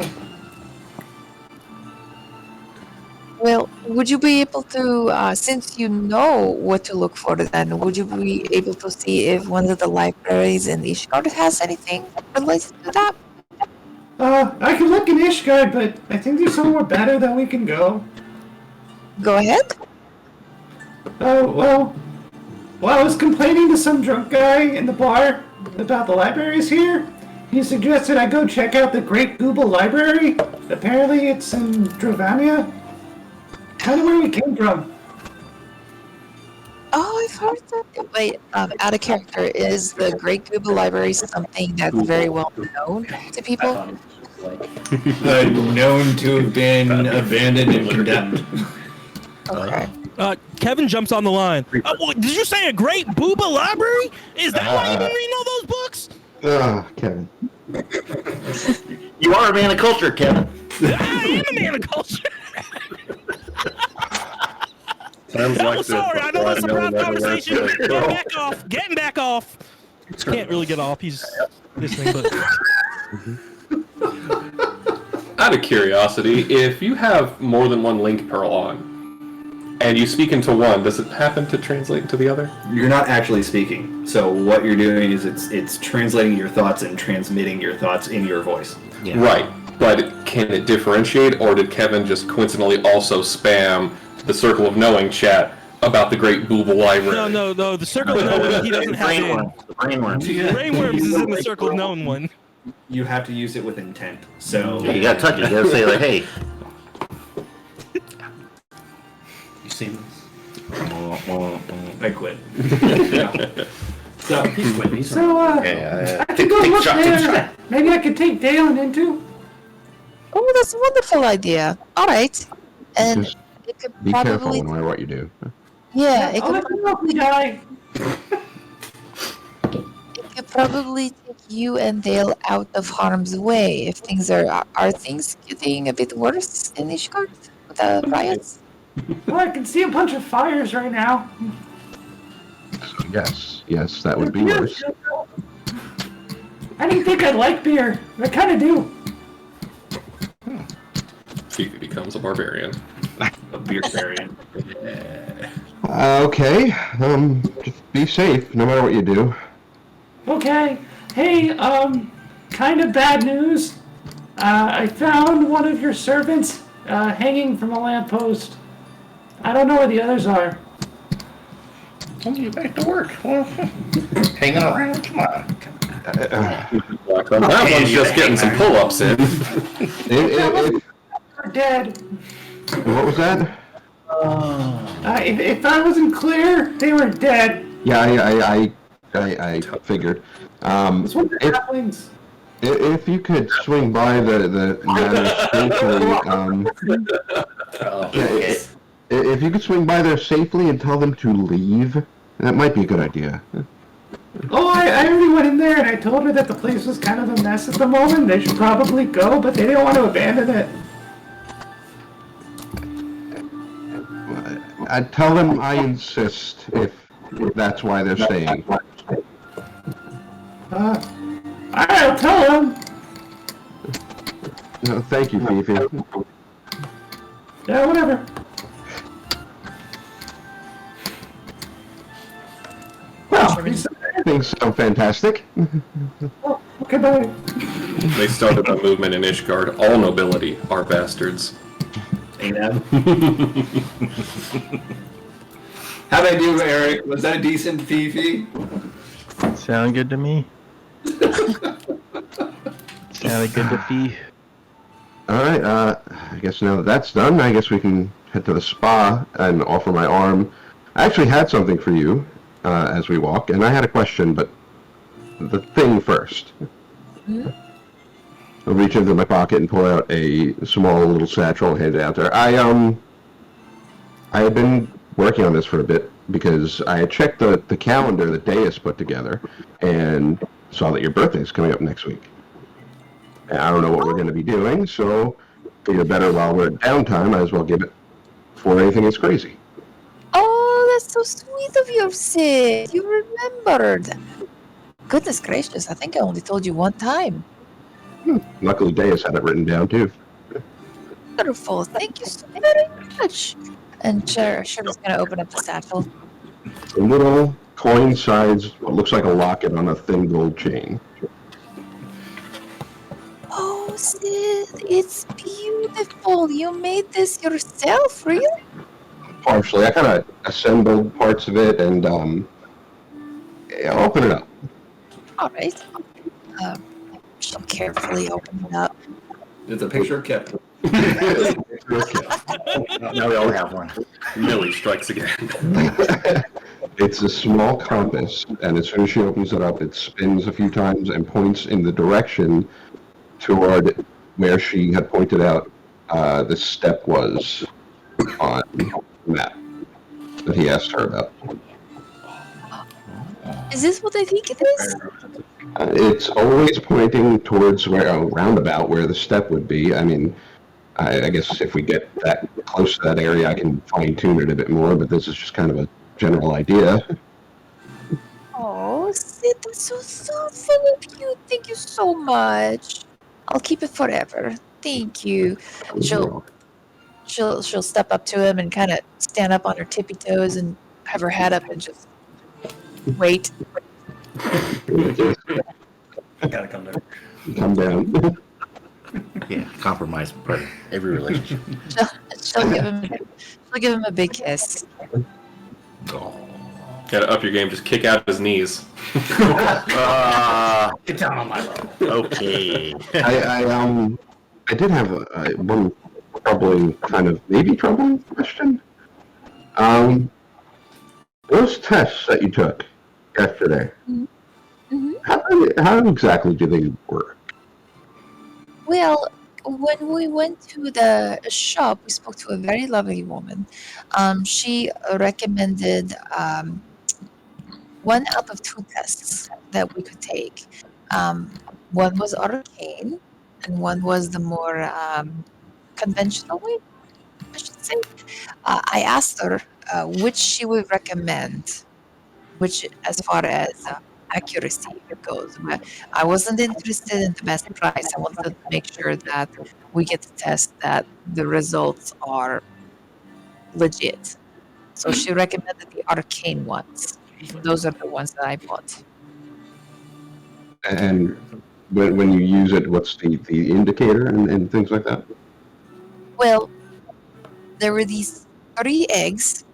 [SPEAKER 5] Well, would you be able to, since you know what to look for then, would you be able to see if one of the libraries in Ishgard has anything related to that?
[SPEAKER 10] I can look in Ishgard, but I think there's somewhere better that we can go.
[SPEAKER 5] Go ahead.
[SPEAKER 10] Oh, well, I was complaining to some drunk guy in the bar about the libraries here. He suggested I go check out the Great Google Library. Apparently it's in Drovania. Kind of where we came from.
[SPEAKER 5] Oh, I've heard that. Wait, out of character, is the Great Google Library something that's very well known to people?
[SPEAKER 10] Known to have been abandoned and condemned.
[SPEAKER 5] Okay.
[SPEAKER 1] Kevin jumps on the line. Did you say a Great Booba Library? Is that why you've been reading all those books?
[SPEAKER 7] Kevin.
[SPEAKER 3] You are a man of culture, Kevin.
[SPEAKER 1] I am a man of culture.
[SPEAKER 2] Sounds
[SPEAKER 1] I'm
[SPEAKER 2] like
[SPEAKER 1] sorry, I know that's a proud conversation.
[SPEAKER 2] Getting
[SPEAKER 1] Getting back off. Can't really get off. He's listening, but.
[SPEAKER 2] Out of curiosity, if you have more than one link pearl on, and you speak into one, does it happen to translate into the other?
[SPEAKER 4] You're not actually speaking. So what you're doing is it's translating your thoughts and transmitting your thoughts in your voice.
[SPEAKER 3] Yeah.
[SPEAKER 2] Right, but can it differentiate, or did Kevin just coincidentally also spam the Circle of Knowing chat about the Great Booble Library?
[SPEAKER 1] No. The Circle of Knowing he doesn't have in.
[SPEAKER 3] Brainworms.
[SPEAKER 1] Brainworms is in the Circle of Knowing one.
[SPEAKER 4] You have to use it with intent. So
[SPEAKER 3] Yeah, you gotta touch it. You gotta say like, "Hey."
[SPEAKER 6] You seen
[SPEAKER 4] I quit.
[SPEAKER 10] So,
[SPEAKER 6] this? He's quit. He's
[SPEAKER 10] I could go look there. Maybe I could take Dalen into.
[SPEAKER 5] Oh, that's a wonderful idea. All right. And
[SPEAKER 7] Just
[SPEAKER 5] it could
[SPEAKER 7] Be careful
[SPEAKER 5] probably,
[SPEAKER 7] no matter what you do.
[SPEAKER 5] yeah, it
[SPEAKER 10] I'll
[SPEAKER 5] could,
[SPEAKER 10] let you know if we die.
[SPEAKER 5] it could probably take you and Dale out of harm's way if things are things getting a bit worse in Ishgard with the riots.
[SPEAKER 10] Well, I can see a bunch of fires right now.
[SPEAKER 7] Yes, that would be worse.
[SPEAKER 10] I didn't think I'd like beer. I kind of do.
[SPEAKER 2] Fifi becomes a barbarian.
[SPEAKER 4] A beer variant.
[SPEAKER 7] Okay, just be safe no matter what you do.
[SPEAKER 10] Okay. Hey, kind of bad news. I found one of your servants hanging from a lamppost. I don't know where the others are.
[SPEAKER 3] When you get back to work, hanging around. Come on.
[SPEAKER 2] That one's just getting some pull-ups in.
[SPEAKER 10] They're dead.
[SPEAKER 7] What was that?
[SPEAKER 10] If I wasn't clear, they were dead.
[SPEAKER 7] Yeah, I figured.
[SPEAKER 10] It's one of the halflings.
[SPEAKER 7] If you could swing by the safely, if you could swing by there safely and tell them to leave, that might be a good idea.
[SPEAKER 10] Oh, I already went in there and I told her that the place was kind of a mess at the moment. They should probably go, but they didn't want to abandon it.
[SPEAKER 7] I'd tell them I insist if that's why they're staying.
[SPEAKER 10] Alright, I'll tell them.
[SPEAKER 7] No, thank you, Fifi.
[SPEAKER 10] Yeah, whatever. Well,
[SPEAKER 7] Things sound fantastic.
[SPEAKER 10] oh, okay, bye.
[SPEAKER 2] They started a movement in Ishgard. All nobility are bastards.
[SPEAKER 4] Amen. How'd I do, Eric? Was that a decent Fifi?
[SPEAKER 8] Sound good to me. Sounded good to Fee.
[SPEAKER 7] Alright, I guess now that that's done, I guess we can head to the spa and offer my arm. I actually had something for you as we walk, and I had a question, but the thing first. I'll reach into my pocket and pull out a small little satchel and hand it out to her. I had been working on this for a bit, because I had checked the calendar that Deus put together and saw that your birthday is coming up next week. And I don't know what we're going to be doing, so figure better while we're at downtime, might as well give it before anything is crazy.
[SPEAKER 5] Oh, that's so sweet of you, Sid. You remembered. Goodness gracious, I think I only told you one time.
[SPEAKER 7] Luckily, Deus had it written down too.
[SPEAKER 5] Wonderful. Thank you so very much. And Sheriff's going to open up the satchel.
[SPEAKER 7] A little coin-sized, what looks like a locket on a thin gold chain.
[SPEAKER 5] Oh, Sid, it's beautiful. You made this yourself, really?
[SPEAKER 7] Partially, I kind of assembled parts of it and yeah, I'll open it up.
[SPEAKER 5] All right. She'll carefully open it up.
[SPEAKER 10] It's a picture of Kevin.
[SPEAKER 3] Now we all have one.
[SPEAKER 2] Millie strikes again.
[SPEAKER 7] It's a small compass, and as soon as she opens it up, it spins a few times and points in the direction toward where she had pointed out the step was on the map that he asked her about.
[SPEAKER 5] Is this what I think it is?
[SPEAKER 7] It's always pointing towards where a roundabout where the step would be. I mean, I guess if we get that close to that area, I can fine-tune it a bit more, but this is just kind of a general idea.
[SPEAKER 5] Oh, Sid, that's so thoughtful of you. Thank you so much. I'll keep it forever. Thank you. She'll step up to him and kind of stand up on her tippy toes and have her head up and just wait.
[SPEAKER 4] Gotta come down.
[SPEAKER 7] Come down.
[SPEAKER 3] Yeah, compromise part of every relationship.
[SPEAKER 5] She'll give him a big kiss.
[SPEAKER 2] Gotta up your game, just kick out his knees.
[SPEAKER 4] Get down on my level.
[SPEAKER 3] Okay.
[SPEAKER 7] I did have one troubling question. Those tests that you took yesterday,
[SPEAKER 5] Mm-hmm.
[SPEAKER 7] how exactly do they work?
[SPEAKER 5] Well, when we went to the shop, we spoke to a very lovely woman. She recommended one out of two tests that we could take. One was arcane, and one was the more conventional way, I should say. I asked her which she would recommend, which as far as accuracy goes. I wasn't interested in the best price. I wanted to make sure that we get to test that the results are legit. So she recommended the arcane ones. Those are the ones that I bought.
[SPEAKER 7] And when you use it, what's the indicator and things like that?
[SPEAKER 5] Well, there were these 3 eggs,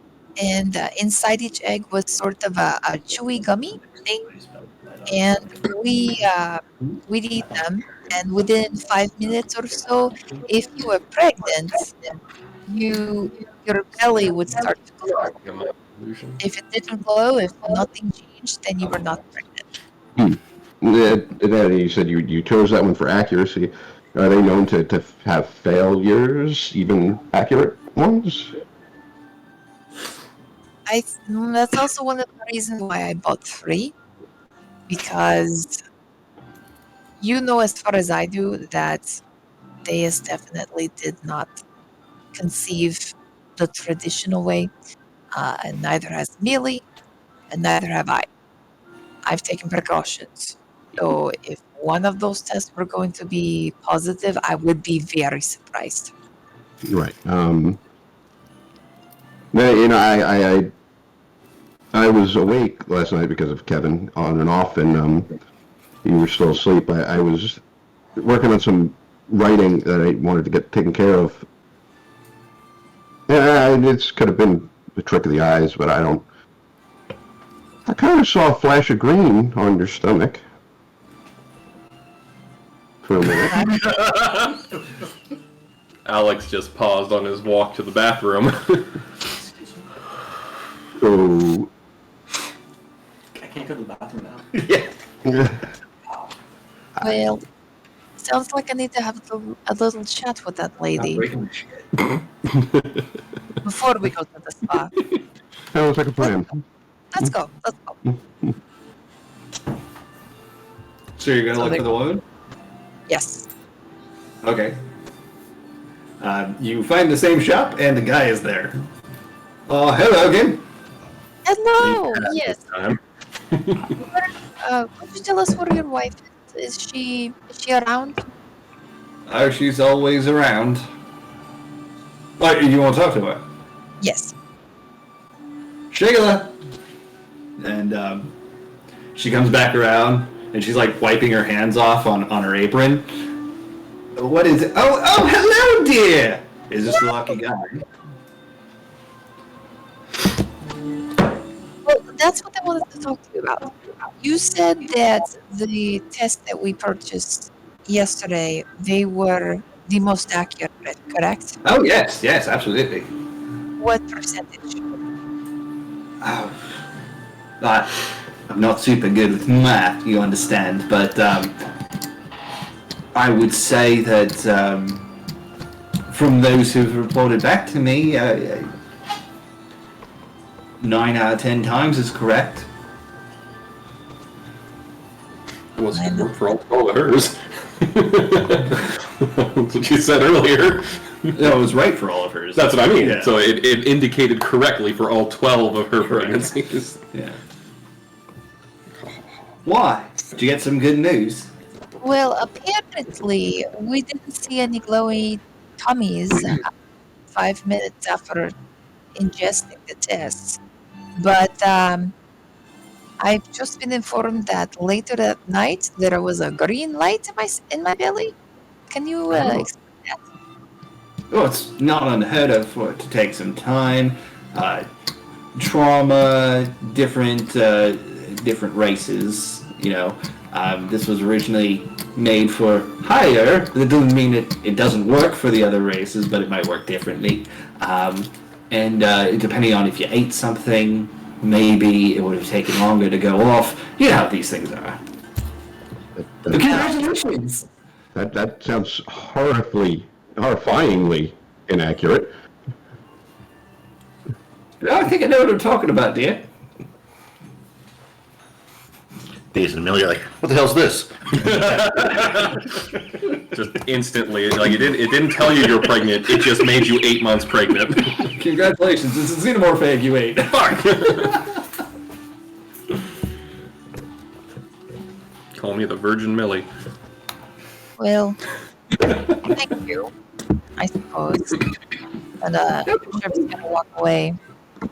[SPEAKER 5] and inside each egg was sort of a chewy gummy thing. And we'd eat them, and within 5 minutes or so, if you were pregnant, your belly would start to glow. If it didn't glow, if nothing changed, then you were not pregnant.
[SPEAKER 7] You said you chose that one for accuracy. Are they known to have failures, even accurate ones?
[SPEAKER 5] That's also one of the reasons why I bought 3, because as far as I do, that Deus definitely did not conceive the traditional way, and neither has Millie, and neither have I. I've taken precautions. So if one of those tests were going to be positive, I would be very surprised.
[SPEAKER 7] Right. I was awake last night because of Kevin on and off, and you were still asleep. I was working on some writing that I wanted to get taken care of. Yeah, it could have been the trick of the eyes, but I kind of saw a flash of green on your stomach for a minute.
[SPEAKER 2] Alex just paused on his walk to the bathroom.
[SPEAKER 7] So,
[SPEAKER 6] I can't go to the bathroom now.
[SPEAKER 5] Well, sounds like I need to have a little chat with that lady before we go to the spa.
[SPEAKER 7] Sounds like a plan.
[SPEAKER 5] Let's go. Let's go.
[SPEAKER 10] So you're gonna look for the woman?
[SPEAKER 5] Yes.
[SPEAKER 10] Okay. You find the same shop, and the guy is there. Oh, hello again.
[SPEAKER 5] Hello.
[SPEAKER 9] Yes.
[SPEAKER 5] Could you tell us where your wife is? Is she around?
[SPEAKER 10] Oh, she's always around. Oh, you want to talk to her?
[SPEAKER 5] Yes.
[SPEAKER 10] Shigala! And she comes back around, and she's like wiping her hands off on her apron. What is it? Oh, hello, dear! Is this the lucky guy?
[SPEAKER 5] Well, that's what I wanted to talk to you about. You said that the tests that we purchased yesterday, they were the most accurate, correct?
[SPEAKER 10] Oh, yes, absolutely.
[SPEAKER 5] What percentage?
[SPEAKER 10] Oh, I'm not super good with math, you understand, but I would say that from those who've reported back to me, 9 out of 10 times is correct.
[SPEAKER 2] Well, it's good work for all of hers. That's what you said earlier.
[SPEAKER 10] No, it was right for all of hers.
[SPEAKER 2] That's what I mean.
[SPEAKER 10] Yeah.
[SPEAKER 2] So it indicated correctly for all 12 of her
[SPEAKER 10] Correct.
[SPEAKER 2] pregnancies.
[SPEAKER 10] Yeah. Why? Did you get some good news?
[SPEAKER 5] Well, apparently, we didn't see any glowy tummies 5 minutes after ingesting the tests. But I've just been informed that later that night there was a green light in my belly. Can you explain that?
[SPEAKER 10] Well, it's not unheard of for it to take some time. Trauma, different races. You know, this was originally made for hire. That doesn't mean it doesn't work for the other races, but it might work differently. And depending on if you ate something, maybe it would have taken longer to go off. You know how these things are. Congratulations!
[SPEAKER 7] That sounds horrifyingly inaccurate.
[SPEAKER 10] I think I know what I'm talking about, dear.
[SPEAKER 3] Days and Amelia are like, what the hell's this?
[SPEAKER 2] Just instantly, like it didn't tell you you're pregnant. It just made you 8 months pregnant.
[SPEAKER 10] Congratulations, it's a xenomorph egg you ate.
[SPEAKER 2] Fuck. Call me the Virgin Millie.
[SPEAKER 5] Well, thank you, I suppose. And Sheriff's gonna walk away. And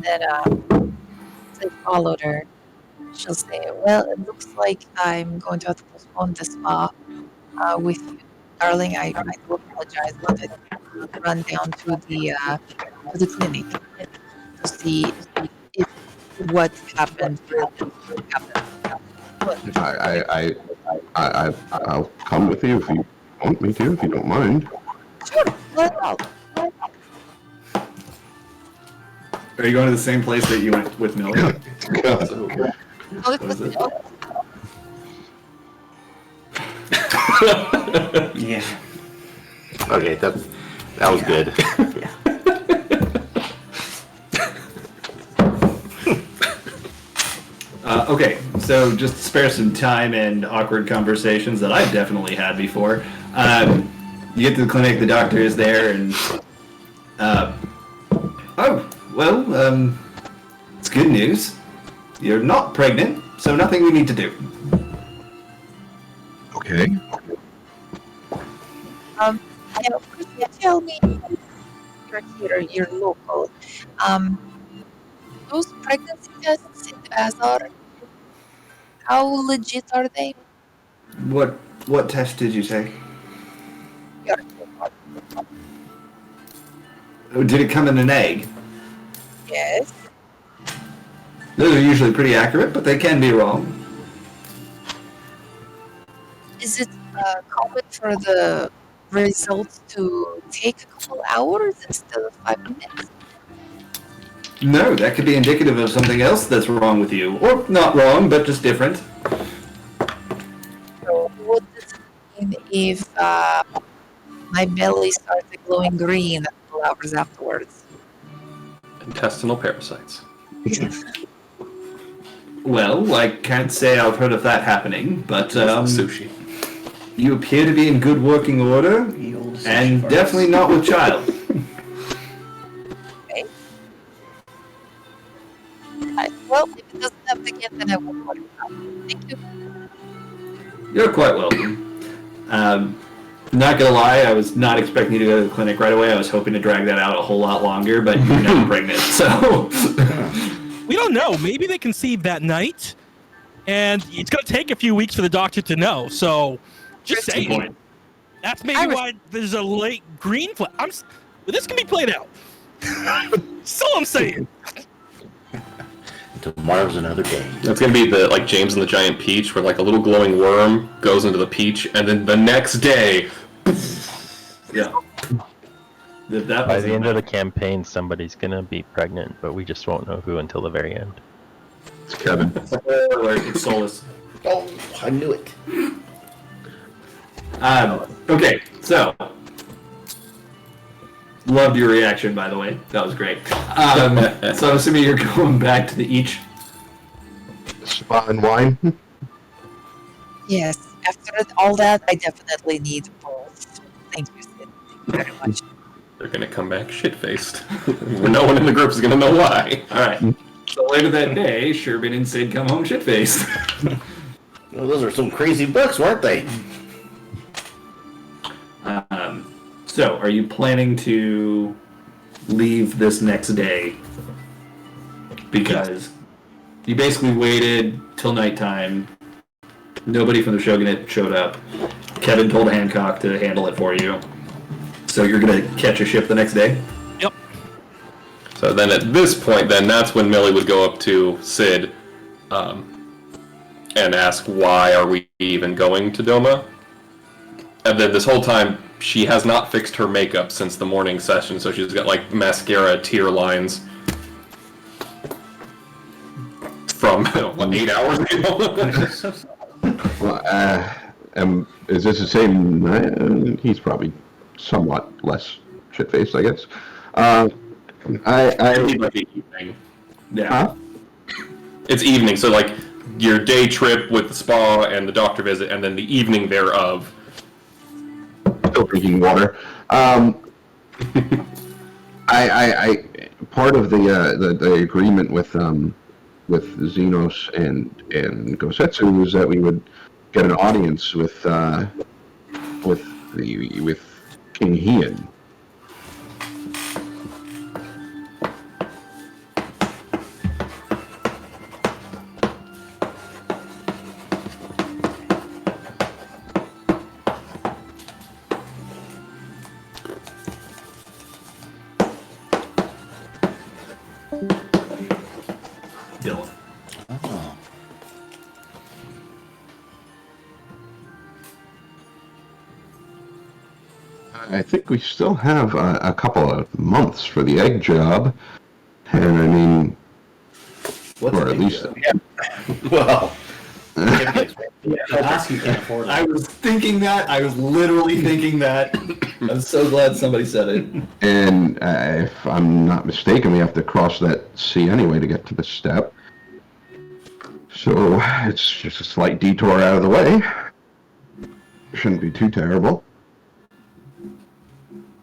[SPEAKER 5] then as I followed her, she'll say, well, it looks like I'm going to have to postpone the spa with you. Darling, I do apologize, but I have to run down to the clinic to see if what happened.
[SPEAKER 7] I'll come with you if you want me to, if you don't mind.
[SPEAKER 5] Sure, not at all.
[SPEAKER 10] Are you going to the same place that you went with Millie?
[SPEAKER 6] Yeah.
[SPEAKER 3] Okay, that was good.
[SPEAKER 10] Okay, so just to spare some time and awkward conversations that I've definitely had before. You get to the clinic, the doctor is there, and it's good news. You're not pregnant, so nothing we need to do.
[SPEAKER 7] Okay.
[SPEAKER 5] Now, could you tell me, you're here, you're local, those pregnancy tests in the bazaar, how legit are they?
[SPEAKER 10] What test did you take? Oh, did it come in an egg?
[SPEAKER 5] Yes.
[SPEAKER 10] Those are usually pretty accurate, but they can be wrong.
[SPEAKER 5] Is it common for the results to take a couple hours instead of 5 minutes?
[SPEAKER 10] No, that could be indicative of something else that's wrong with you. Or not wrong, but just different.
[SPEAKER 5] So what does it mean if my belly starts glowing green a couple hours afterwards?
[SPEAKER 2] Intestinal parasites.
[SPEAKER 4] Well, I can't say I've heard of that happening, but
[SPEAKER 2] Sushi.
[SPEAKER 4] you appear to be in good working order, and definitely not with child.
[SPEAKER 5] Okay. Well, if it doesn't happen again, then I won't worry about it. Thank you.
[SPEAKER 4] You're quite welcome. Not gonna lie, I was not expecting you to go to the clinic right away. I was hoping to drag that out a whole lot longer, but you're now pregnant, so...
[SPEAKER 1] We don't know. Maybe they conceived that night, and it's going to take a few weeks for the doctor to know. So, just saying.
[SPEAKER 4] Point.
[SPEAKER 1] That's maybe why there's a late green flag. This can be played out. So I'm saying.
[SPEAKER 3] Tomorrow's another day.
[SPEAKER 2] That's gonna be the like James and the Giant Peach, where like a little glowing worm goes into the peach, and then the next day.
[SPEAKER 4] Yeah.
[SPEAKER 8] By the end of the campaign, somebody's gonna be pregnant, but we just won't know who until the very end.
[SPEAKER 7] It's Kevin.
[SPEAKER 4] It's Solus.
[SPEAKER 3] Oh, I knew it.
[SPEAKER 4] Okay, so loved your reaction, by the way. That was great. So I'm assuming you're going back to the each.
[SPEAKER 7] Spa and wine.
[SPEAKER 5] Yes, after all that, I definitely need both. Thank you, Sid. Thank you very much.
[SPEAKER 2] They're gonna come back shit-faced. No one in the group is gonna know why.
[SPEAKER 4] Alright. So later that day, Sherbin and Sid come home shit-faced.
[SPEAKER 3] Well, those are some crazy books, weren't they?
[SPEAKER 4] So, are you planning to leave this next day? Because you basically waited till nighttime. Nobody from the Shogunate showed up. Kevin told Hancock to handle it for you. So you're gonna catch a ship the next day?
[SPEAKER 1] Yep.
[SPEAKER 2] So then at this point, then that's when Millie would go up to Sid and ask, why are we even going to Doma? And then this whole time, she has not fixed her makeup since the morning session, so she's got like mascara tear lines from 8 hours ago.
[SPEAKER 7] Well, is this the same? He's probably somewhat less shit-faced, I guess.
[SPEAKER 2] Evening.
[SPEAKER 4] Yeah.
[SPEAKER 7] Huh?
[SPEAKER 2] It's evening, so like your day trip with the spa and the doctor visit, and then the evening thereof.
[SPEAKER 7] Still drinking water. I part of the agreement with Xenos and Gosetsu was that we would get an audience with King Heian.
[SPEAKER 4] Dylan.
[SPEAKER 3] Oh.
[SPEAKER 7] I think we still have a couple of months for the egg job, and I mean,
[SPEAKER 4] What's
[SPEAKER 7] or
[SPEAKER 4] the
[SPEAKER 7] at least
[SPEAKER 3] Well,
[SPEAKER 4] I was thinking that. I was literally thinking that. I'm so glad somebody said it.
[SPEAKER 7] And if I'm not mistaken, we have to cross that sea anyway to get to the step. So it's just a slight detour out of the way. Shouldn't be too terrible.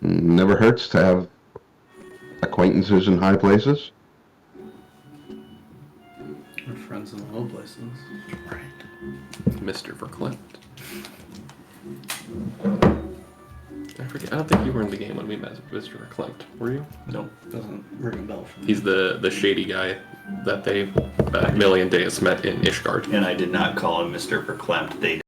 [SPEAKER 7] Never hurts to have acquaintances in high places.
[SPEAKER 6] We're friends in low places.
[SPEAKER 2] Mr. Verklempt. I forget. I don't think you were in the game when we met Mr. Verklempt. Were you?
[SPEAKER 6] Nope, doesn't ring a bell for me.
[SPEAKER 2] He's the shady guy that Millie and Deus met in Ishgard.
[SPEAKER 4] And I did not call him Mr. Verklempt. They